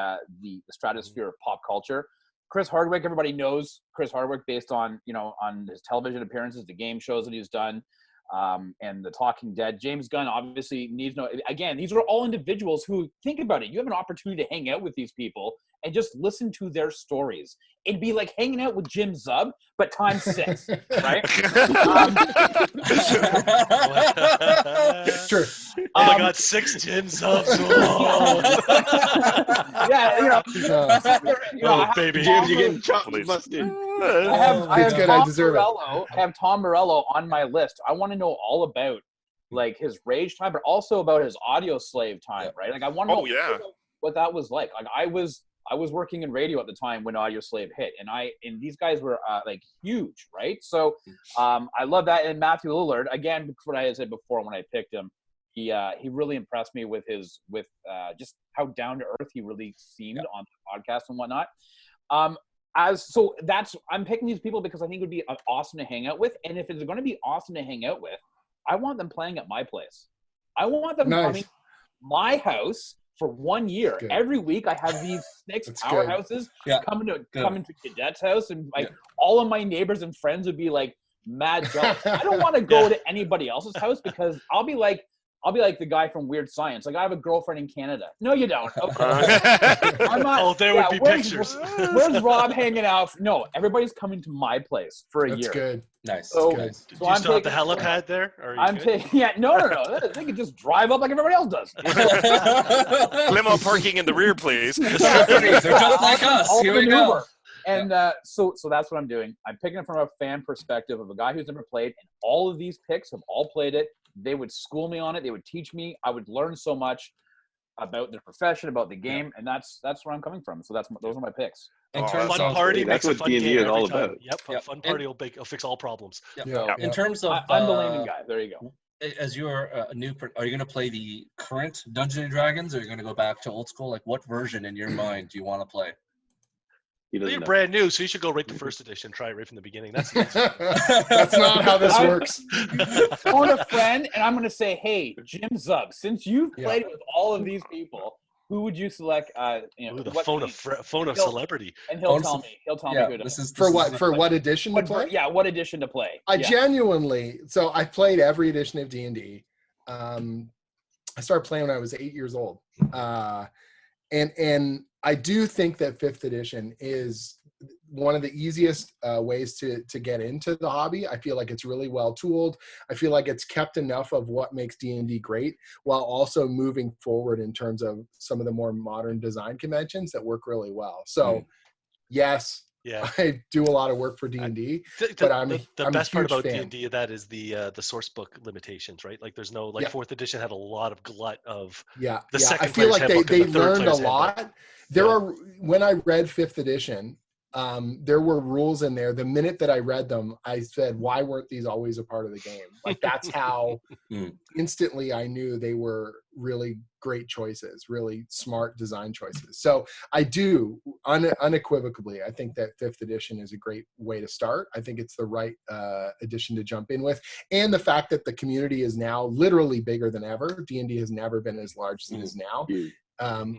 stratosphere of pop culture. Chris Hardwick, everybody knows Chris Hardwick based on his television appearances, the game shows that he's done, and The Talking Dead. James Gunn obviously needs again, these are all individuals who, think about it, you have an opportunity to hang out with these people and just listen to their stories. It'd be like hanging out with Jim Zub, but times 6, right? Sure. Oh my God, 6 Jim Zubs. Yeah, oh, baby. James, you're getting chopped and busted. I have good. Tom I deserve it. Morello. I have Tom Morello on my list. I want to know all about like his rage time, but also about his audio slave time, right? Like I want to know what that was like. Like I was working in radio at the time when Audio Slave hit, and these guys were like huge, right? So I love that. And Matthew Lillard, again, what I had said before when I picked him, he really impressed me with just how down to earth he really seemed on the podcast and whatnot. I'm picking these people because I think it would be awesome to hang out with, and if it's going to be awesome to hang out with, I want them playing at my place. I want them coming to my house for 1 year. Every week I have these 6 powerhouses coming to Cadet's house, and like all of my neighbors and friends would be like mad jealous. I don't want to go to anybody else's house because I'll be like the guy from Weird Science. Like, I have a girlfriend in Canada. No, you don't. Okay. I'm not. Oh, there would be pictures. Where's Rob hanging out? No, everybody's coming to my place for a year. That's good. Nice. So, good. Do you still have the helipad there? No. They can just drive up like everybody else does. Limo parking in the rear, please. They're just like us. Here we go. And so that's what I'm doing. I'm picking it from a fan perspective of a guy who's never played, and all of these picks have all played it. They would school me on it. They would teach me. I would learn so much about their profession, about the game, and that's where I'm coming from. So those are my picks. Fun party makes a fun game. D&D is all about. Yep, a fun party will fix all problems. In terms of, I'm the layman guy. There you go. As you're a new, are you going to play the current Dungeons and Dragons, or are you going to go back to old school? Like, what version in your mind do you want to play? You're brand new, so you should go right to first edition. Try it right from the beginning. That's not how this works. Phone a friend, and I'm going to say, hey, Jim Zub, since you've played with all of these people, who would you select? The phone of celebrity. And he'll tell me who it is. For what edition to play? What edition to play? Genuinely, so I played every edition of D&D. I started playing when I was 8 years old. And I do think that 5th edition is one of the easiest ways to get into the hobby. I feel like it's really well tooled. I feel like it's kept enough of what makes D&D great while also moving forward in terms of some of the more modern design conventions that work really well. So yes, Yeah, I do a lot of work for D&D, but I'm the best part about fan. D&D of that is the source book limitations, right? Like there's no, like Yeah. 4th edition had a lot of glut of Yeah, the yeah. I second feel player's like handbook they and the third learned a player's handbook. lot. There are, when I read 5th edition, there were rules in there. The minute that I read them, I said, why weren't these always a part of the game? Like that's how instantly I knew they were really great choices, really smart design choices. So I do unequivocally, I think that 5th edition is a great way to start. I think it's the right edition to jump in with. And the fact that the community is now literally bigger than ever. D&D has never been as large as it is now.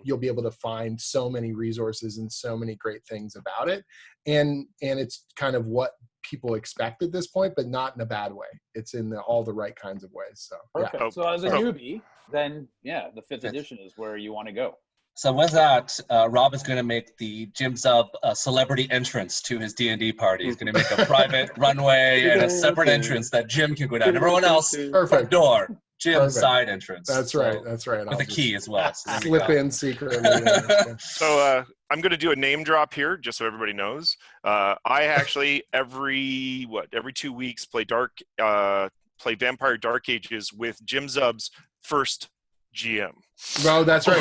You'll be able to find so many resources and so many great things about it. And it's kind of what people expect at this point, but not in a bad way. It's in all the right kinds of ways. So, perfect. yeah. So as a newbie, then yeah, the 5th edition is where you want to go. So with that, Rob is going to make the Jim Zub celebrity entrance to his D&D party. He's going to make a private runway and a separate entrance that Jim can go down. Everyone else, front door. Jim's side entrance. That's right. That's right. With a key as well. So slip in secretly. So I'm going to do a name drop here, just so everybody knows. I actually every 2 weeks play Vampire Dark Ages with Jim Zub's first GM. No, that's right.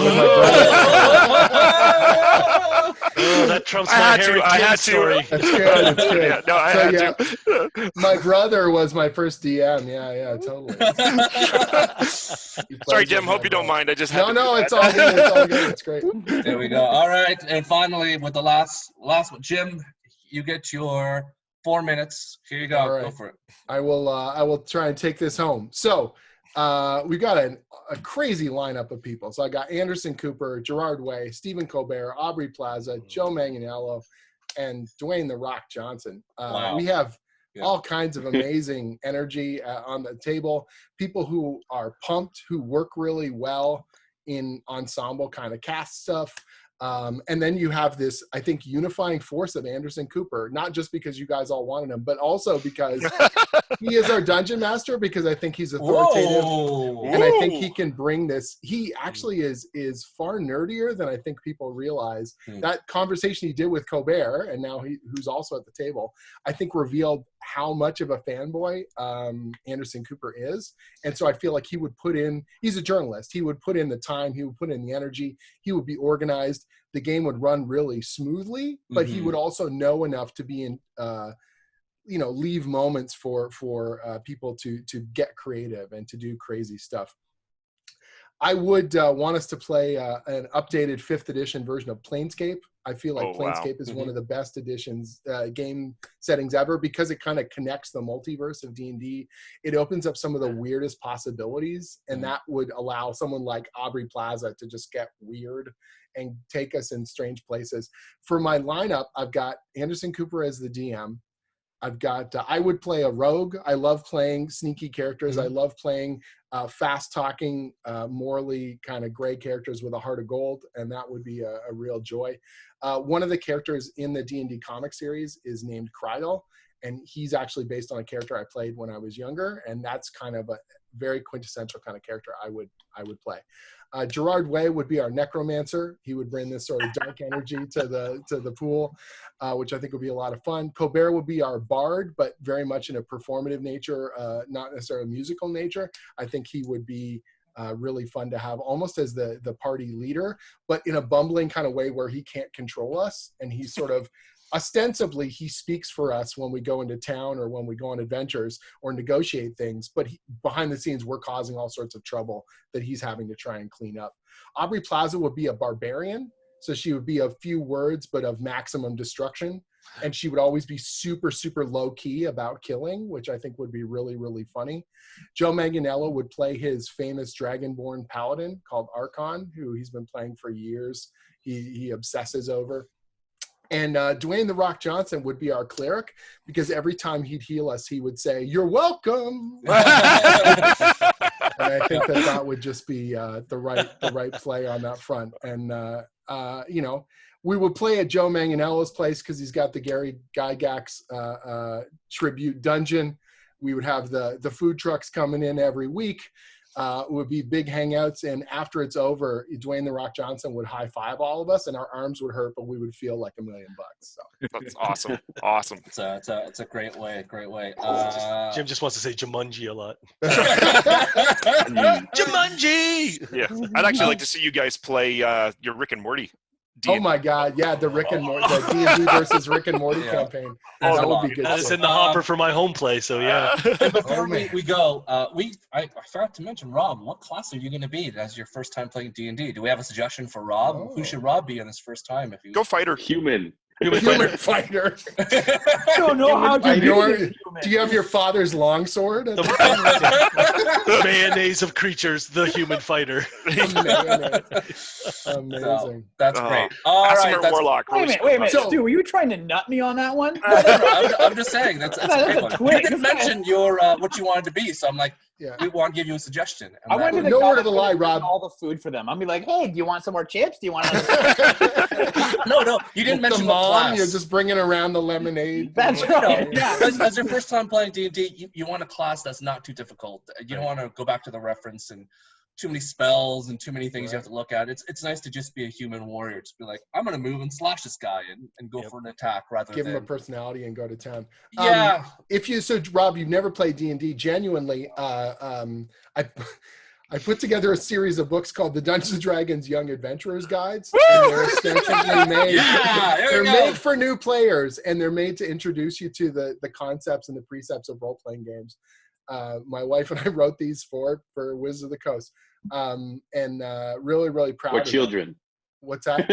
That trumps my Harry story. That's good. That's good. Yeah, no, I had to. My brother was my first DM. Yeah, totally. Sorry, Jim. Hope you don't mind. I just had no. It's all good. It's all good. It's great. There we go. All right, and finally, with the last one, Jim, you get your 4 minutes. Here you go. All right. Go for it. I will try and take this home. So. We've got a crazy lineup of people. So I got Anderson Cooper, Gerard Way, Stephen Colbert, Aubrey Plaza, Joe Manganiello, and Dwayne "The Rock" Johnson. Wow. We have all kinds of amazing energy on the table. People who are pumped, who work really well in ensemble kind of cast stuff. And then you have this, I think, unifying force of Anderson Cooper, not just because you guys all wanted him, but also because he is our dungeon master, because I think he's authoritative. Whoa. And I think he can bring this. He actually is far nerdier than I think people realize. That conversation he did with Colbert, and now who's also at the table, I think revealed how much of a fanboy Anderson Cooper is. And so I feel like he would he's a journalist. He would put in the time, he would put in the energy, he would be organized. The game would run really smoothly, but he would also know enough to be in, leave moments for people to get creative and to do crazy stuff. I would want us to play an updated 5th edition version of Planescape. I feel like Planescape is one of the best editions, game settings ever, because it kind of connects the multiverse of D&D. It opens up some of the weirdest possibilities, and that would allow someone like Aubrey Plaza to just get weird and take us in strange places. For my lineup, I've got Anderson Cooper as the DM. I've got, I would play a rogue. I love playing sneaky characters. I love playing fast talking, morally kind of gray characters with a heart of gold. And that would be a real joy. One of the characters in the D&D comic series is named Krydal. And he's actually based on a character I played when I was younger. And that's kind of a very quintessential kind of character I would play. Gerard Way would be our necromancer. He would bring this sort of dark energy to the pool, which I think would be a lot of fun. Colbert would be our bard, but very much in a performative nature, not necessarily a musical nature. I think he would be really fun to have almost as the party leader, but in a bumbling kind of way where he can't control us. And he's sort of, ostensibly, he speaks for us when we go into town or when we go on adventures or negotiate things, but behind the scenes, we're causing all sorts of trouble that he's having to try and clean up. Aubrey Plaza would be a barbarian. So she would be a few words, but of maximum destruction. And she would always be super, super low key about killing, which I think would be really, really funny. Joe Manganiello would play his famous Dragonborn paladin called Archon, who he's been playing for years. He obsesses over. And Dwayne "The Rock" Johnson would be our cleric, because every time he'd heal us, he would say, "You're welcome." And I think that would just be the right play on that front. And we would play at Joe Manganiello's place because he's got the Gary Gygax tribute dungeon. We would have the food trucks coming in every week. It would be big hangouts, and after it's over, Dwayne "The Rock" Johnson would high five all of us, and our arms would hurt, but we would feel like $1 million. So That's awesome. It's a great way. Jim just wants to say Jumanji a lot. Jumanji. Yeah, I'd actually like to see you guys play your Rick and Morty. Oh my God! Yeah, the Rick and Morty, the D&D versus Rick and Morty campaign. That would be good. That is in the hopper for my home play. So yeah. And before we go, I forgot to mention, Rob. What class are you going to be as your first time playing D&D? Do we have a suggestion for Rob? Oh. Who should Rob be on his first time? If you Go fighter. Human. Human fighter. I don't know how to Do you have your father's longsword? The mayonnaise of creatures, the human fighter. Amazing. That's great. All right. Warlock. Wait a minute. Stu, were you trying to nut me on that one? I'm just saying that's a That's great a one. twist. You didn't mention your what you wanted to be, so I'm like, Yeah. we want to give you a suggestion. I went to the No guy word of a lie, who's Rob. all the food for them. I'll be like, hey, do you want some more chips? Do you want No, you didn't mention the what mom, class. you're just bringing around the lemonade. That's right. Yeah. As your first time playing D&D, you want a class that's not too difficult. You don't want to go back to the reference and too many spells and too many things you have to look at. It's nice to just be a human warrior. Just be like, I'm going to move and slash this guy and go for an attack rather Give than... him a personality and go to town. Yeah. So Rob, you've never played D&D. Genuinely, I put together a series of books called the Dungeons and Dragons Young Adventurers Guides. And they're ostensibly made. They're made for new players, and they're made to introduce you to the concepts and the precepts of role-playing games. My wife and I wrote these for Wizards of the Coast, and really, really proud For of children. them. What's that?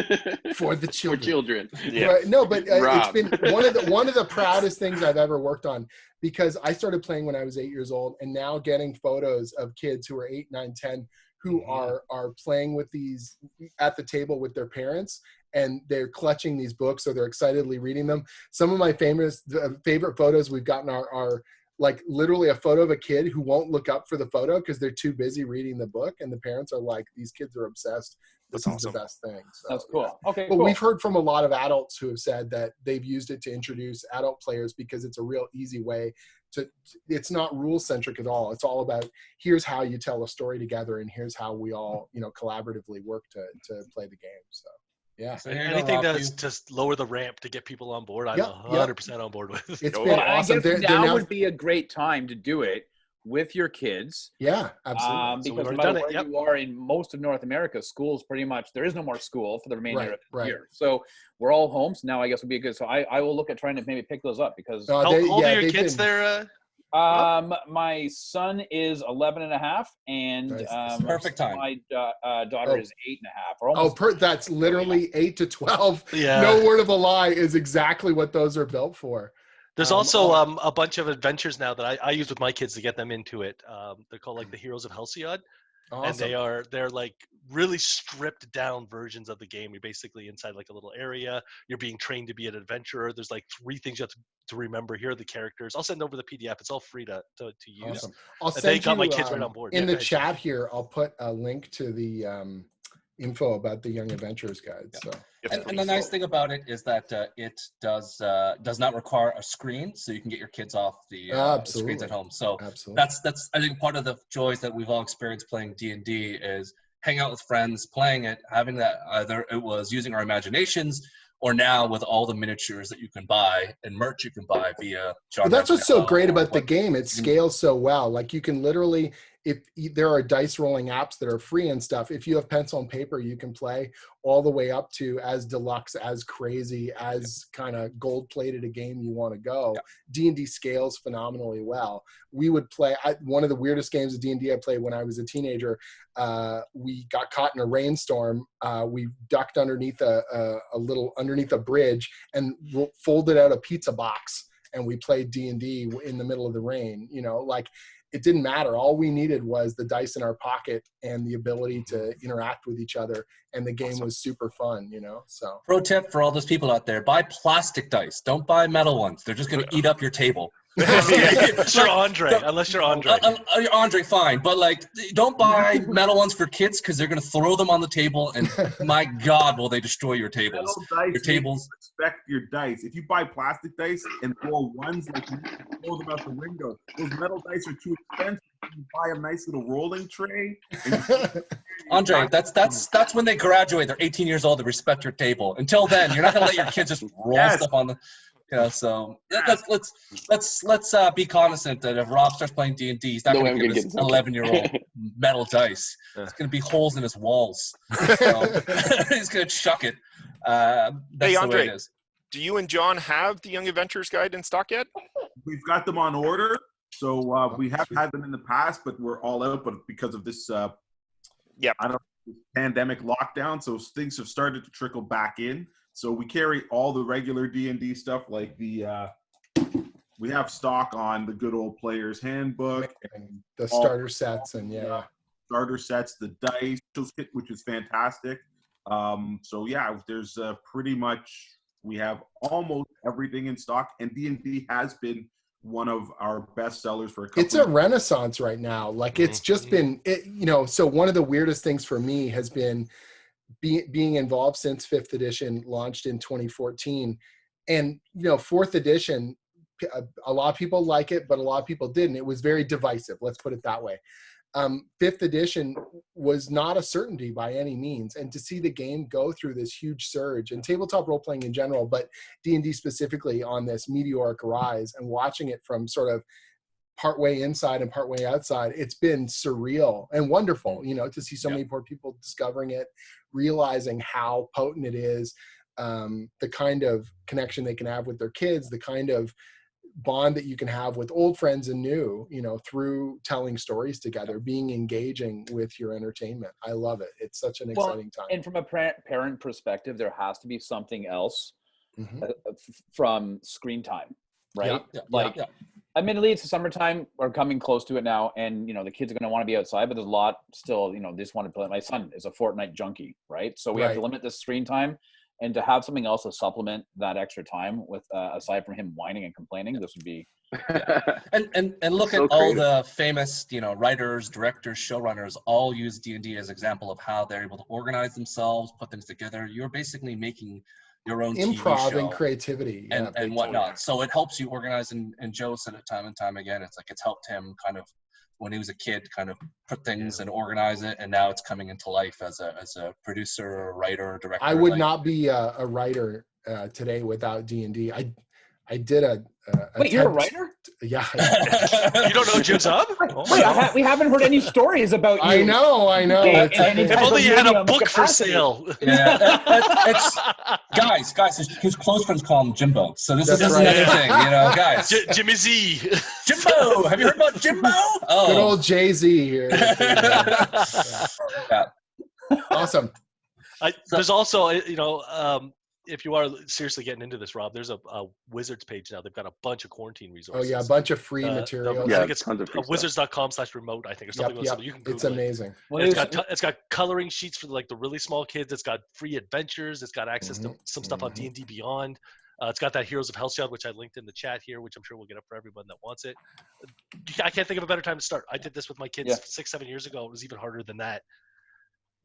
For the children. For children. Yeah. Right. No, but it's Rob. been one of the proudest things I've ever worked on, because I started playing when I was 8 years old, and now getting photos of kids who are 8, 9, 10 who are playing with these at the table with their parents, and they're clutching these books or they're excitedly reading them. Some of my favorite photos we've gotten are like literally a photo of a kid who won't look up for the photo because they're too busy reading the book, and the parents are like, these kids are obsessed. This is the best thing. So, That's cool. Okay, but cool. we've heard from a lot of adults who have said that they've used it to introduce adult players because it's a real eeasy way to, it's not rule centric at all. It's all about, here's how you tell a story together, and here's how we all, collaboratively work to play the game. So yeah. So here you Anything go, Rob. that's just lower the ramp to get people on board, I'm Yep, 100% on board with. It's Well, been I awesome. guess They're now, would be a great time to do it with your kids. yeah, absolutely. So we've Because already no matter done it, where yep. you are in most of North America, schools pretty much, there is no more school for the remainder of the year. So we're all home. So now I guess would be good. So I will look at trying to maybe pick those up because How old are your kids there? my son is 11 and a half, and Nice. Perfect time. my daughter is 8 and a half. Or almost That's literally 8 to 12. Yeah. No word of a lie is exactly what those are built for. There's also a bunch of adventures now that I use with my kids to get them into it. They're called like the Heroes of Halcyon. Awesome. And they're like really stripped down versions of the game. You're basically inside like a little area. You're being trained to be an adventurer. There's like 3 things you have to remember. Here are the characters. I'll send over the PDF. It's all free to use. Awesome. I'll And send they got you, my kids right on board. in Yeah, the go ahead. chat here, I'll put a link to the info about the Young Adventurers Guide. So And the nice thing about it is that it does not require a screen, so you can get your kids off the screens at home. So absolutely. that's I think part of the joys that we've all experienced playing D&D is hanging out with friends, playing it, having that, either it was using our imaginations, or now with all the miniatures that you can buy and merch you can buy via Jon Well, that's what's so Manganiello great or about the what- game. It scales so well. Like you can literally, if there are dice rolling apps that are free and stuff, if you have pencil and paper, you can play all the way up to as deluxe, as crazy, as kind of gold plated a game you want to go. D&D scales phenomenally well. We would play, one of the weirdest games of D&D I played when I was a teenager, we got caught in a rainstorm. We ducked underneath underneath a bridge and folded out a pizza box, and we played D&D in the middle of the rain. Like it didn't matter. All we needed was the dice in our pocket and the ability to interact with each other, and the game was super fun. So Pro tip for all those people out there: buy plastic dice. Don't buy metal ones. They're just going to eat up your table. Unless you're Andre. Unless you're Andre. Andre, fine, but like, don't buy metal ones for kids because they're gonna throw them on the table, and my God, will they destroy your tables? Your tables. Respect your dice. If you buy plastic dice and roll ones, like you throw them out the window. Those metal dice are too expensive. You buy a nice little rolling tray. Andre, that's when they graduate. They're 18 years old. They respect your table. Until then, you're not gonna let your kids just roll stuff on the. So let's be cognizant that if Rob starts playing D&D, he's not going to give his 11-year-old metal dice. It's going to be holes in his walls. So he's going to chuck it. That's hey, Andre, the way it is. Do you and John have the Young Adventurers guide in stock yet? We've got them on order. So we have had them in the past, but we're all out. But because of this, pandemic lockdown, so things have started to trickle back in. So we carry all the regular D&D stuff, like we have stock on the good old Player's Handbook, and the starter sets, and starter sets, the dice kit, which is fantastic. So yeah, there's pretty much, we have almost everything in stock, and D&D has been one of our best sellers for a couple. It's a renaissance right now. Like it's just been, so one of the weirdest things for me has been being involved since 5th edition launched in 2014, and 4th edition, a lot of people like it, but a lot of people didn't. It was very divisive, let's put it that way. 5th edition was not a certainty by any means, and to see the game go through this huge surge, and tabletop role playing in general, but D&D specifically on this meteoric rise, and watching it from sort of partway inside and partway outside, it's been surreal and wonderful, to see so many more people discovering it, realizing how potent it is, the kind of connection they can have with their kids, the kind of bond that you can have with old friends and new, through telling stories together, being engaging with your entertainment. I love it. It's such an exciting time. And from a parent perspective, there has to be something else from screen time, right? Admittedly, it's the summertime. We're coming close to it now, and the kids are going to want to be outside, but there's a lot still. They just want to play. My son is a Fortnite junkie, right? So we have to limit the screen time, and to have something else to supplement that extra time with, aside from him whining and complaining, this would be. And look so at all the famous, writers, directors, showrunners all use D&D as an example of how they're able to organize themselves, put things together. You're basically making your own improv TV show and creativity and whatnot. So it helps you organize, and Joe said it time and time again. It's like it's helped him kind of when he was a kid kind of put things and organize it, and now it's coming into life as a producer, or writer, or director. I would not be a writer today without D&D. I did a wait, you're a writer? Yeah. You don't know Jim's Hub? Wait, we haven't heard any stories about you. I know. If only you had a book for sale. Yeah. It's guys, his close friends call him Jimbo. So this is another thing, guys. Jimmy Z. Jimbo! Have you heard about Jimbo? Oh. Good old Jay-Z here. Yeah. Awesome. There's also, if you are seriously getting into this, Rob, there's a Wizards page now. They've got a bunch of quarantine resources. Oh yeah, a bunch of free materials. I think it's wizards.com/remote, I think, or something like that. You can Google it's amazing. It's got coloring sheets for like the really small kids. It's got free adventures. It's got access to some stuff on D&D Beyond. It's got that Heroes of Hellshield, which I linked in the chat here, which I'm sure we'll get up for everyone that wants it. I can't think of a better time to start. I did this with my kids 6-7 years ago. It was even harder than that.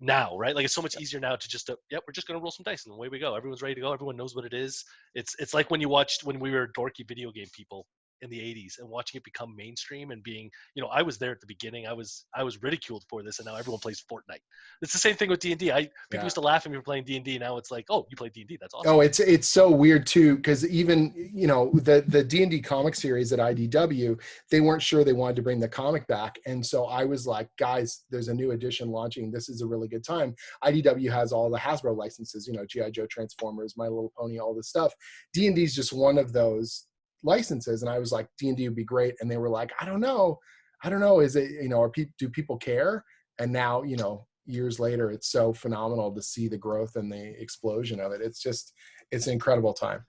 Now, right? Like it's so much easier now to just, we're just going to roll some dice and away we go. Everyone's ready to go. Everyone knows what it is. It's like when we were dorky video game people in the 80s and watching it become mainstream and being, I was there at the beginning. I was ridiculed for this, and now everyone plays Fortnite. It's the same thing with D&D. People used to laugh at me for playing D&D. Now it's like, oh, you play D&D. That's awesome. Oh, it's so weird too, because even the D&D comic series at IDW, they weren't sure they wanted to bring the comic back, and so I was like, guys, there's a new edition launching. This is a really good time. IDW has all the Hasbro licenses, G.I. Joe, Transformers, My Little Pony, all this stuff. D&D is just one of those licenses, and I was like, D&D would be great, and they were like, I don't know, is it, do people care? And now, years later, it's so phenomenal to see the growth and the explosion of it. It's an incredible time.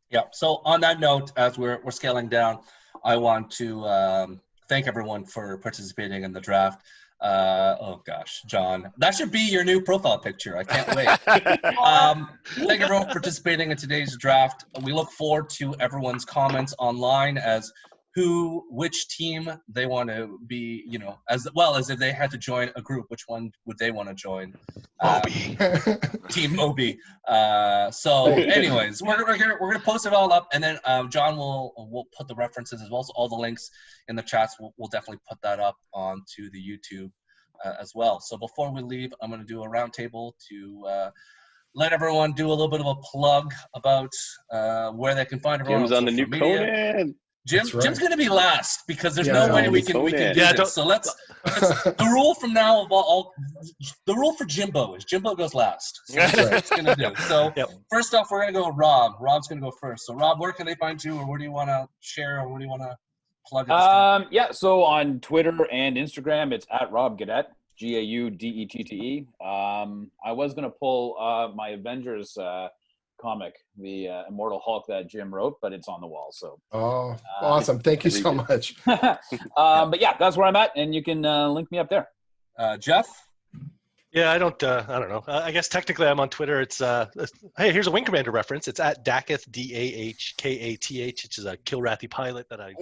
Yeah. So on that note, as we're scaling down, I want to thank everyone for participating in the draft. Oh gosh, John, that should be your new profile picture. I can't wait. Thank everyone for participating in today's draft. We look forward to everyone's comments online as which team they want to be, you know, as well as if they had to join a group, which one would they want to join? Team Moby. So anyways, we're gonna post it all up, and then John will put the references as well, so all the links in the chats. We'll definitely put that up onto the YouTube as well. So before we leave, I'm gonna do a roundtable to let everyone do a little bit of a plug about where they can find everyone. Jim's on the new Conan. Jim's going to be last because there's Yeah, no way we can do this. So let's the rule from now of the rule for Jimbo is Jimbo goes last. So that's what it's going to do. So first off, we're going to go with Rob. Rob's going to go first. So Rob, where can they find you, or where do you want to share, or where do you want to plug it? Yeah, so on Twitter and Instagram, it's at Rob Gaudette, Gaudette. I was going to pull my Avengers comic, the Immortal Hulk that Jim wrote, but it's on the wall. So awesome. Thank you so much. But yeah, that's where I'm at, and you can link me up there. Jeff? Yeah, I don't know. I guess technically I'm on Twitter. It's hey, here's a Wing Commander reference. It's at Dakath, Dahkath, which is a Kilrathi pilot that I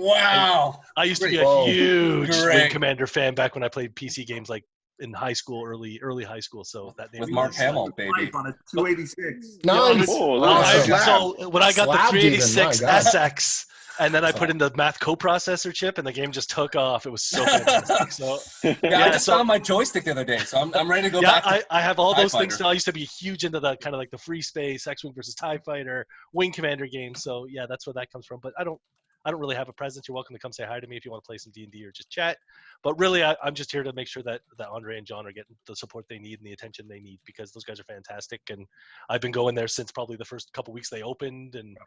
used to be a huge Wing Commander fan back when I played PC games like in high school, early high school. So that name with Mark Hamill, baby. On a 286. Nice. So when I got the 386 SX, and then I put in the math coprocessor chip, and the game just took off. It was so fantastic. So I just found my joystick the other day, so I'm ready to go back. I have all those things still. I used to be huge into the kind of like the free space, X-Wing versus TIE Fighter, Wing Commander games. So yeah, that's where that comes from. But I don't really have a presence. You're welcome to come say hi to me if you want to play some D&D or just chat. But really, I'm just here to make sure that Andre and John are getting the support they need and the attention they need, because those guys are fantastic. And I've been going there since probably the first couple weeks they opened, and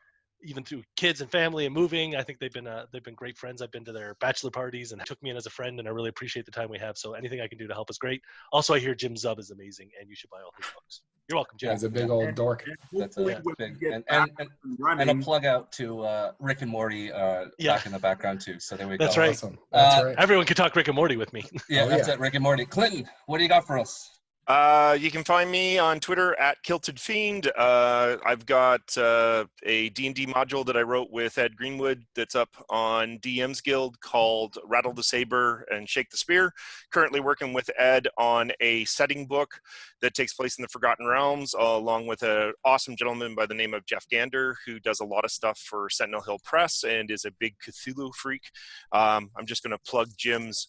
even through kids and family and moving, I think they've been great friends. I've been to their bachelor parties and took me in as a friend, and I really appreciate the time we have. So anything I can do to help is great. Also, I hear Jim Zub is amazing, and you should buy all his books. You're welcome, Jim. He's a big old dork. That's a big, and a plug out to Rick and Morty back in the background too. So there we go. That's right. Awesome. That's right. Everyone can talk Rick and Morty with me. That's it, Rick and Morty. Clinton, what do you got for us? You can find me on Twitter at Kilted Fiend. I've got a D&D module that I wrote with Ed Greenwood that's up on DM's Guild called Rattle the Saber and Shake the Spear. Currently working with Ed on a setting book that takes place in the Forgotten Realms, along with an awesome gentleman by the name of Jeff Gander, who does a lot of stuff for Sentinel Hill Press and is a big Cthulhu freak. I'm just going to plug Jim's,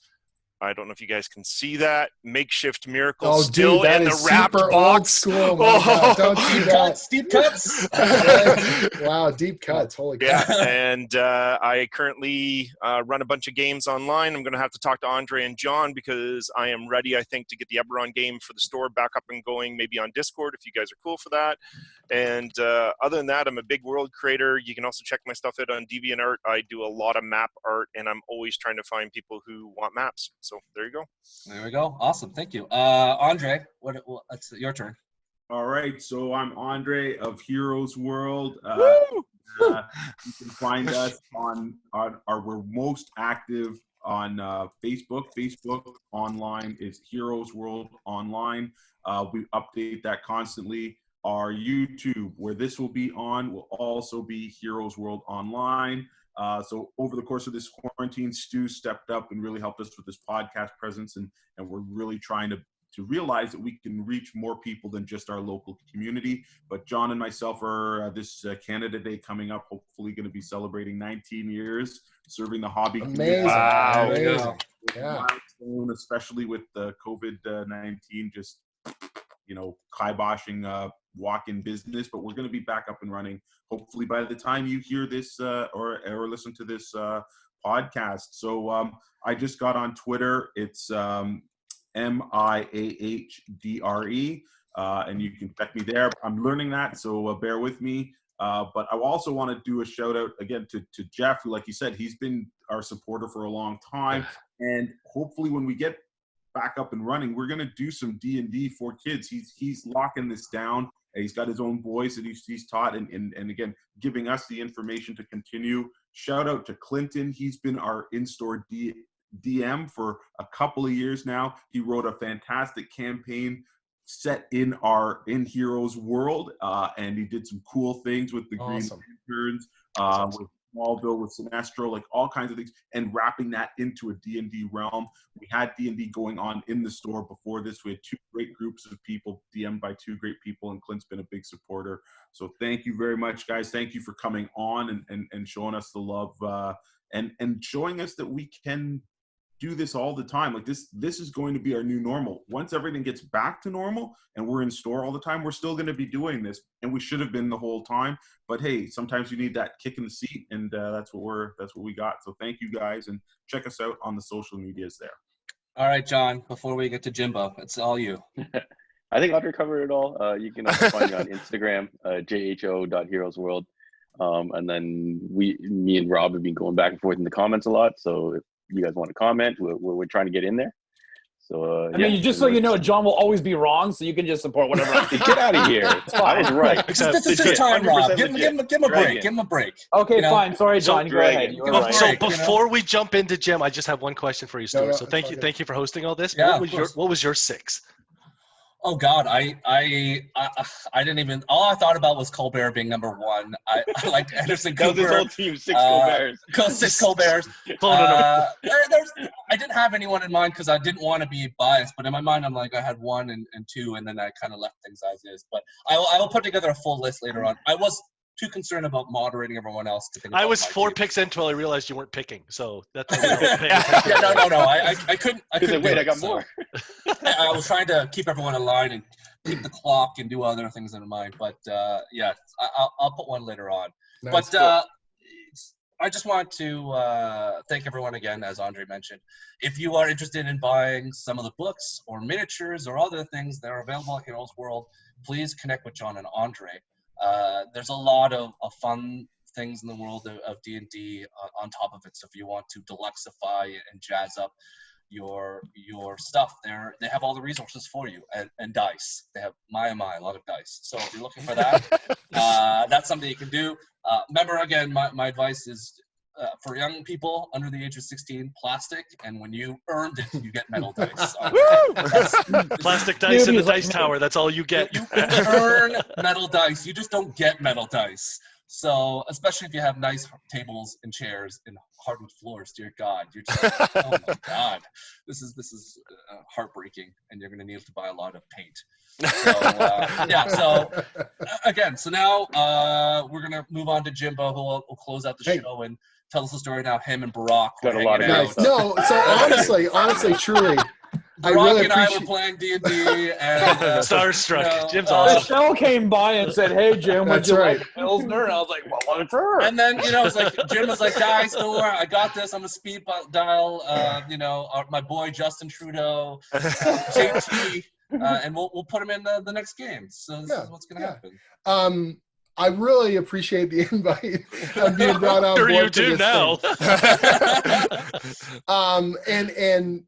I don't know if you guys can see that, makeshift miracle still in the wrapped box. Old school. Don't do that. Deep cuts. Wow, deep cuts. Holy crap. Yeah, and I currently run a bunch of games online. I'm going to have to talk to Andre and John because I am ready, I think, to get the Eberron game for the store back up and going, maybe on Discord if you guys are cool for that. And other than that, I'm a big world creator. You can also check my stuff out on DeviantArt. I do a lot of map art, and I'm always trying to find people who want maps. So there you go. There we go. Awesome. Thank you. Andre, it's your turn. All right. So I'm Andre of Heroes World. You can find us we're most active on Facebook. Facebook online is Heroes World Online. We update that constantly. Our YouTube, where this will be on, will also be Heroes World Online. So over the course of this quarantine, Stu stepped up and really helped us with this podcast presence, and we're really trying to realize that we can reach more people than just our local community. But John and myself are this Canada Day coming up, hopefully going to be celebrating 19 years serving the hobby community. Wow. Amazing. Yeah. Milestone, especially with the COVID-19 just, kiboshing walk-in business, but we're going to be back up and running hopefully by the time you hear this or listen to this podcast. So I just got on Twitter. It's MIAHDRE, and you can check me there. I'm learning that, so bear with me. But I also want to do a shout out again to Jeff, who, like you said, he's been our supporter for a long time, and hopefully when we get back up and running, we're going to do some D&D for kids. He's locking this down. He's got his own boys that he's taught, and again, giving us the information to continue. Shout out to Clinton. He's been our in-store DM for a couple of years now. He wrote a fantastic campaign set in Heroes World, and he did some cool things with the Green Lanterns, with Smallville, with Sinestro, like all kinds of things, and wrapping that into a D&D realm. We had D&D going on in the store before this. We had 2 great groups of people, DM'd by 2 great people, and Clint's been a big supporter. So thank you very much, guys. Thank you for coming on and showing us the love and showing us that we can do this all the time. Like this is going to be our new normal. Once everything gets back to normal and we're in store all the time, we're still going to be doing this, and we should have been the whole time. But hey, sometimes you need that kick in the seat, and that's what we got. So thank you guys, and check us out on the social medias there. All right, John, before we get to Jimbo, it's all you. I think Audrey covered it all. You can also find me on Instagram, jho.heroesworld. And then me and Rob have been going back and forth in the comments a lot. So if you guys want to comment, we're trying to get in there. So I mean, just so you know, John will always be wrong, so you can just support whatever. Get out of here! I was right. This is your time, Rob. Give him a break. Give him a break. Okay, fine. Sorry, John. Go ahead. You were right. So before we jump into Jim, I just have one question for you, Stuart. So thank you for hosting all this. Yeah, what was your 6? Oh God, I didn't even. All I thought about was Colbert being number 1. I liked Anderson Cooper. That was his whole team, 6 Colberts. 6 Colberts. I didn't have anyone in mind because I didn't want to be biased. But in my mind, I'm like, I had 1 and 2, and then I kind of left things as is. But I will put together a full list later on. I was too concerned about moderating everyone else to think about I was 4 team. picks in until I realized you weren't picking. So that's no. I couldn't. Wait, I got more. I was trying to keep everyone in line and keep the clock and do other things in mind. But yeah, I'll put one later on. Nice. But I just want to thank everyone again, as Andre mentioned. If you are interested in buying some of the books or miniatures or other things that are available at Heroes World, please connect with John and Andre. There's a lot of fun things in the world of D&D on top of it. So if you want to deluxify and jazz up your stuff, they have all the resources for you, and dice. They have a lot of dice. So if you're looking for that, that's something you can do. Remember, again, my advice is for young people under the age of 16, plastic, and when you earned it, you get metal dice. Plastic dice in the dice tower, that's all you get. You earn metal dice. You just don't get metal dice. So, especially if you have nice tables and chairs and hardwood floors, dear God, you're just like, oh my God, this is heartbreaking, and you're going to need to buy a lot of paint. So, so now we're going to move on to Jimbo, who will close out the show and tell us the story now. Him and Barack got a lot of out. No, so honestly, truly, Barack really and I were playing D&D and starstruck. Jim's awesome. Michelle came by and said, "Hey, Jim, would you like a Pilsner?" And I was like, "Well, sure." And then it's like Jim was like, "Guys, don't worry, I got this. I'm a speed dial. My boy Justin Trudeau, JT, and we'll put him in the next game. So this is what's gonna happen." I really appreciate the invite. I'm being brought on board you do now. And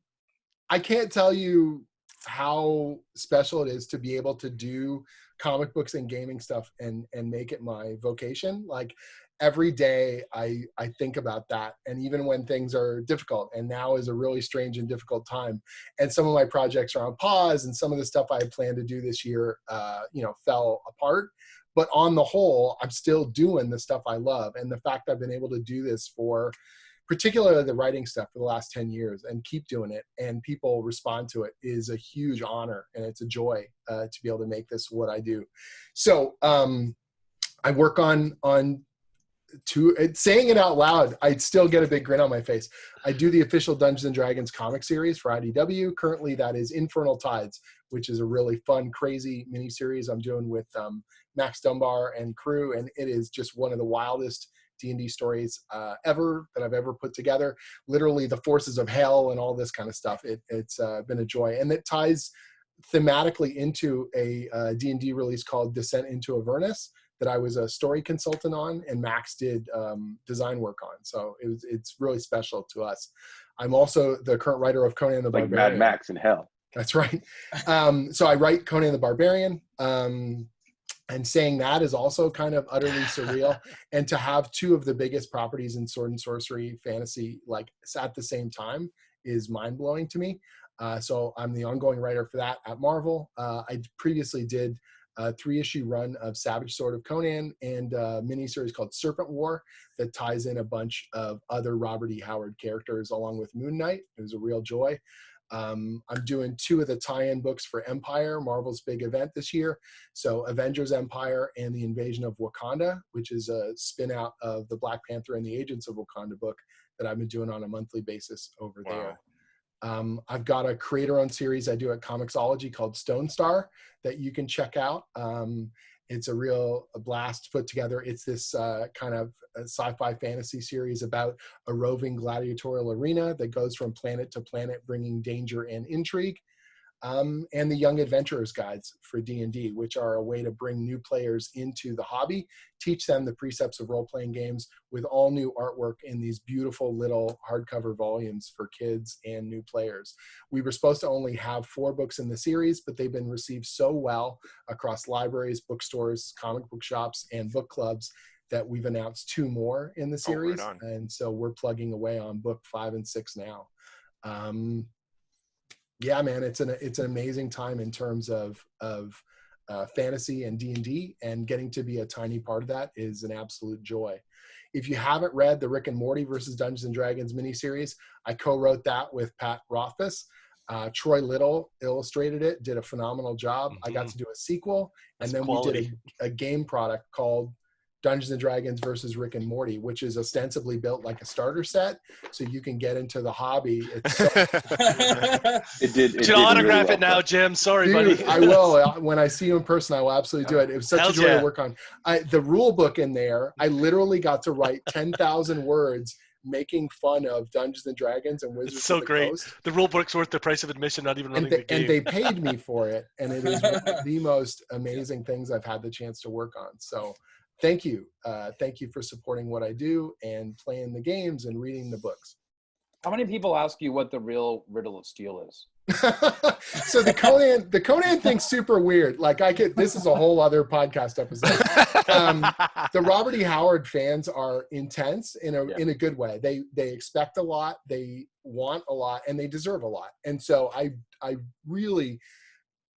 I can't tell you how special it is to be able to do comic books and gaming stuff and make it my vocation. Like every day I think about that. And even when things are difficult, and now is a really strange and difficult time, and some of my projects are on pause, and some of the stuff I had planned to do this year, fell apart. But on the whole, I'm still doing the stuff I love. And the fact I've been able to do this for particularly the writing stuff for the last 10 years and keep doing it, and people respond to it, is a huge honor, and it's a joy to be able to make this what I do. So I work on saying it out loud, I'd still get a big grin on my face. I do the official Dungeons & Dragons comic series for IDW. Currently, that is Infernal Tides, which is a really fun, crazy miniseries I'm doing with Max Dunbar and crew, and it is just one of the wildest D&D stories ever that I've ever put together. Literally the forces of hell and all this kind of stuff. It's been a joy, and it ties thematically into a D&D release called Descent into Avernus that I was a story consultant on, and Max did design work on. So it's really special to us. I'm also the current writer of Conan the Barbarian. Like Mad Max in hell. That's right. So I write Conan the Barbarian. And saying that is also kind of utterly surreal. And to have two of the biggest properties in sword and sorcery fantasy like at the same time is mind-blowing to me. So I'm the ongoing writer for that at Marvel. I previously did a 3-issue run of Savage Sword of Conan and a miniseries called Serpent War that ties in a bunch of other Robert E. Howard characters along with Moon Knight. It was a real joy. I'm doing 2 of the tie-in books for Empire, Marvel's big event this year. So Avengers Empire and the Invasion of Wakanda, which is a spin out of the Black Panther and the Agents of Wakanda book that I've been doing on a monthly basis over there. I've got a creator-owned series I do at Comixology called Stone Star that you can check out. It's a real blast to put together. It's this kind of sci-fi fantasy series about a roving gladiatorial arena that goes from planet to planet, bringing danger and intrigue. And the Young Adventurers Guides for D&D, which are a way to bring new players into the hobby, teach them the precepts of role-playing games with all new artwork in these beautiful little hardcover volumes for kids and new players. We were supposed to only have 4 books in the series, but they've been received so well across libraries, bookstores, comic book shops, and book clubs that we've announced 2 more in the series. Right on. And so we're plugging away on book 5 and 6 now. Yeah, man, it's an amazing time in terms of fantasy and D&D, and getting to be a tiny part of that is an absolute joy. If you haven't read the Rick and Morty versus Dungeons and Dragons miniseries, I co-wrote that with Pat Rothfuss. Troy Little illustrated it, did a phenomenal job. I got to do a sequel, and then we did a game product called Dungeons and Dragons versus Rick and Morty, which is ostensibly built like a starter set, so you can get into the hobby. It's so It should autograph really it now, Jim. Sorry, dude, buddy. I will. When I see you in person, I will absolutely do it. It was such a joy to work on. The rule book in there, I literally got to write 10,000 words making fun of Dungeons and Dragons and Wizards. It's so of the great. Coast. The rule book's worth the price of admission, not even running the game. And they paid me for it, and it is one of the most amazing things I've had the chance to work on. So thank you. Thank you for supporting what I do and playing the games and reading the books. How many people ask you what the real Riddle of Steel is? So the Conan thing's super weird. Like this is a whole other podcast episode. The Robert E. Howard fans are intense in a good way. They expect a lot, they want a lot, and they deserve a lot. And so I really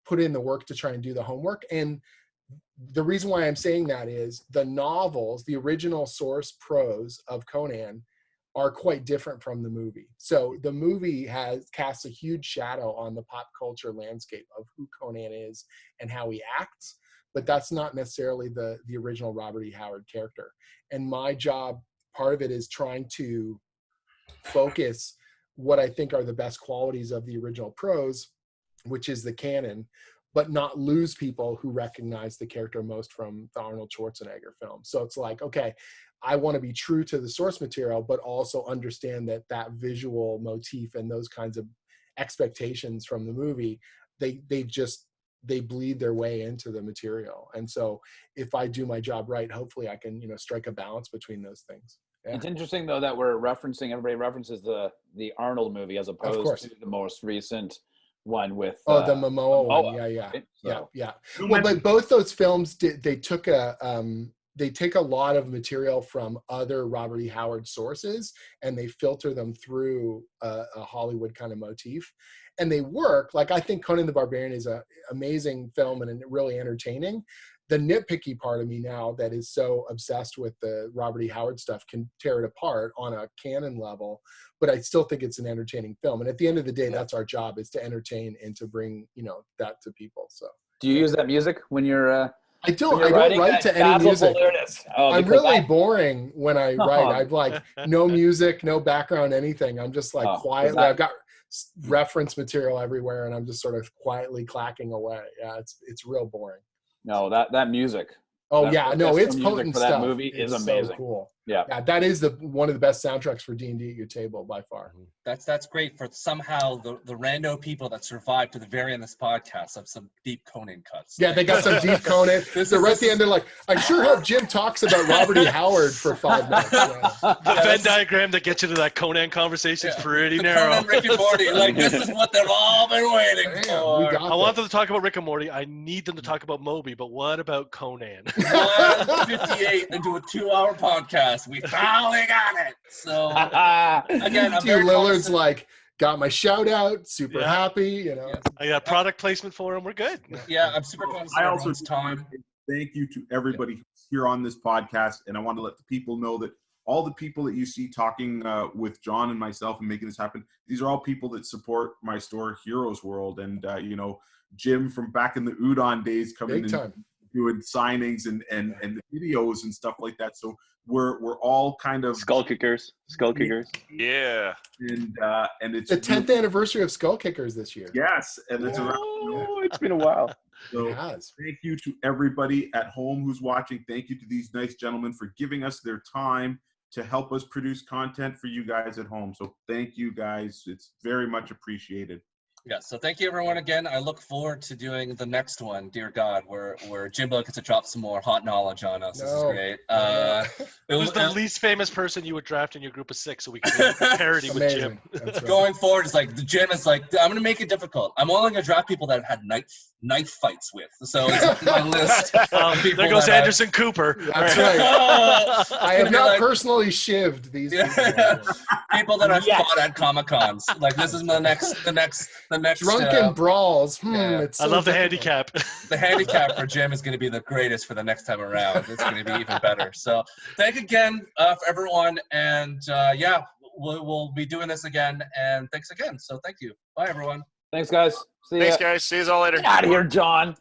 put in the work to try and do the homework. And the reason why I'm saying that is the novels, the original source prose of Conan, are quite different from the movie. So the movie casts a huge shadow on the pop culture landscape of who Conan is and how he acts, but that's not necessarily the original Robert E. Howard character. And my job, part of it is trying to focus what I think are the best qualities of the original prose, which is the canon, but not lose people who recognize the character most from the Arnold Schwarzenegger film. So it's like, okay, I want to be true to the source material, but also understand that visual motif and those kinds of expectations from the movie, they bleed their way into the material. And so if I do my job right, hopefully I can, strike a balance between those things. Yeah. It's interesting though that everybody references the Arnold movie as opposed to the most recent one with the Momoa one. Yeah. Right? Yeah. Well, but both those films they take a lot of material from other Robert E. Howard sources and they filter them through a Hollywood kind of motif, and they work. Like I think Conan the Barbarian is an amazing film and really entertaining. The nitpicky part of me now that is so obsessed with the Robert E. Howard stuff can tear it apart on a canon level, but I still think it's an entertaining film. And at the end of the day, that's our job, is to entertain and to bring, that to people. So do you use that music when you're I don't write to any music. I'm really boring when I write. I've like no music, no background, anything. I'm just like quietly. I've got reference material everywhere, and I'm just sort of quietly clacking away. Yeah, it's real boring. No, that music. Oh yeah, no, it's potent for stuff. That movie is amazing. So cool. Yeah, that is one of the best soundtracks for D&D at your table by far. That's great for somehow the rando people that survived to the very end of this podcast have some deep Conan cuts. Yeah, they got some deep Conan. They're right at the end. They're like, I sure hope Jim talks about Robert E. Howard for 5 minutes. Yeah. The Venn diagram that gets you to that Conan conversation is pretty narrow. Conan, Rick and Morty, like this is what they've all been waiting for. I want them to talk about Rick and Morty. I need them to talk about Moby, but what about Conan? 1:58 into a 2-hour podcast. We finally got it. So again, Lillard's like, got my shout out. Super Yeah. happy. You know. Yeah. I got product placement for him. We're good. Yeah, I'm super conscious I of also everyone's time. thank you to everybody who's here on this podcast, and I want to let the people know that all the people that you see talking with John and myself and making this happen, these are all people that support my store, Heroes World, and you know, Jim from back in the Udon days coming Big and time. doing signings and the videos and stuff like that. So we're all kind of Skull kickers. Yeah. and it's The 10th anniversary of Skull Kickers this year. Yes, and it's around. Oh, it's been a while. So It has. thank you to everybody at home who's watching. Thank you to these nice gentlemen for giving us their time to help us produce content for you guys at home. So thank you guys. It's very much appreciated. Yeah, so thank you everyone again. I look forward to doing the next one, dear God, where Jimbo gets to drop some more hot knowledge on us. This is great. Who's the least famous person you would draft in your group of 6 so we can do a parody with Amazing. Jim? That's right. Going forward, it's like the Jim is like, I'm gonna make it difficult. I'm only gonna draft people that I've had knife fights with. So it's on my list. of people There goes that Anderson Cooper. That's right. I have Gonna be not like- personally shivved these people. people that I've Yes. fought at Comic Cons. Like this is the next. Drunken brawls. yeah. It's I so love the difficult. handicap. The handicap for Jim is going to be the greatest for the next time around. It's going to be even better. So thank again for everyone. And yeah, we'll be doing this again. And thanks again. So thank you. Bye, everyone. Thanks, guys. See ya. Thanks, guys. See you all later. Get out of here, John.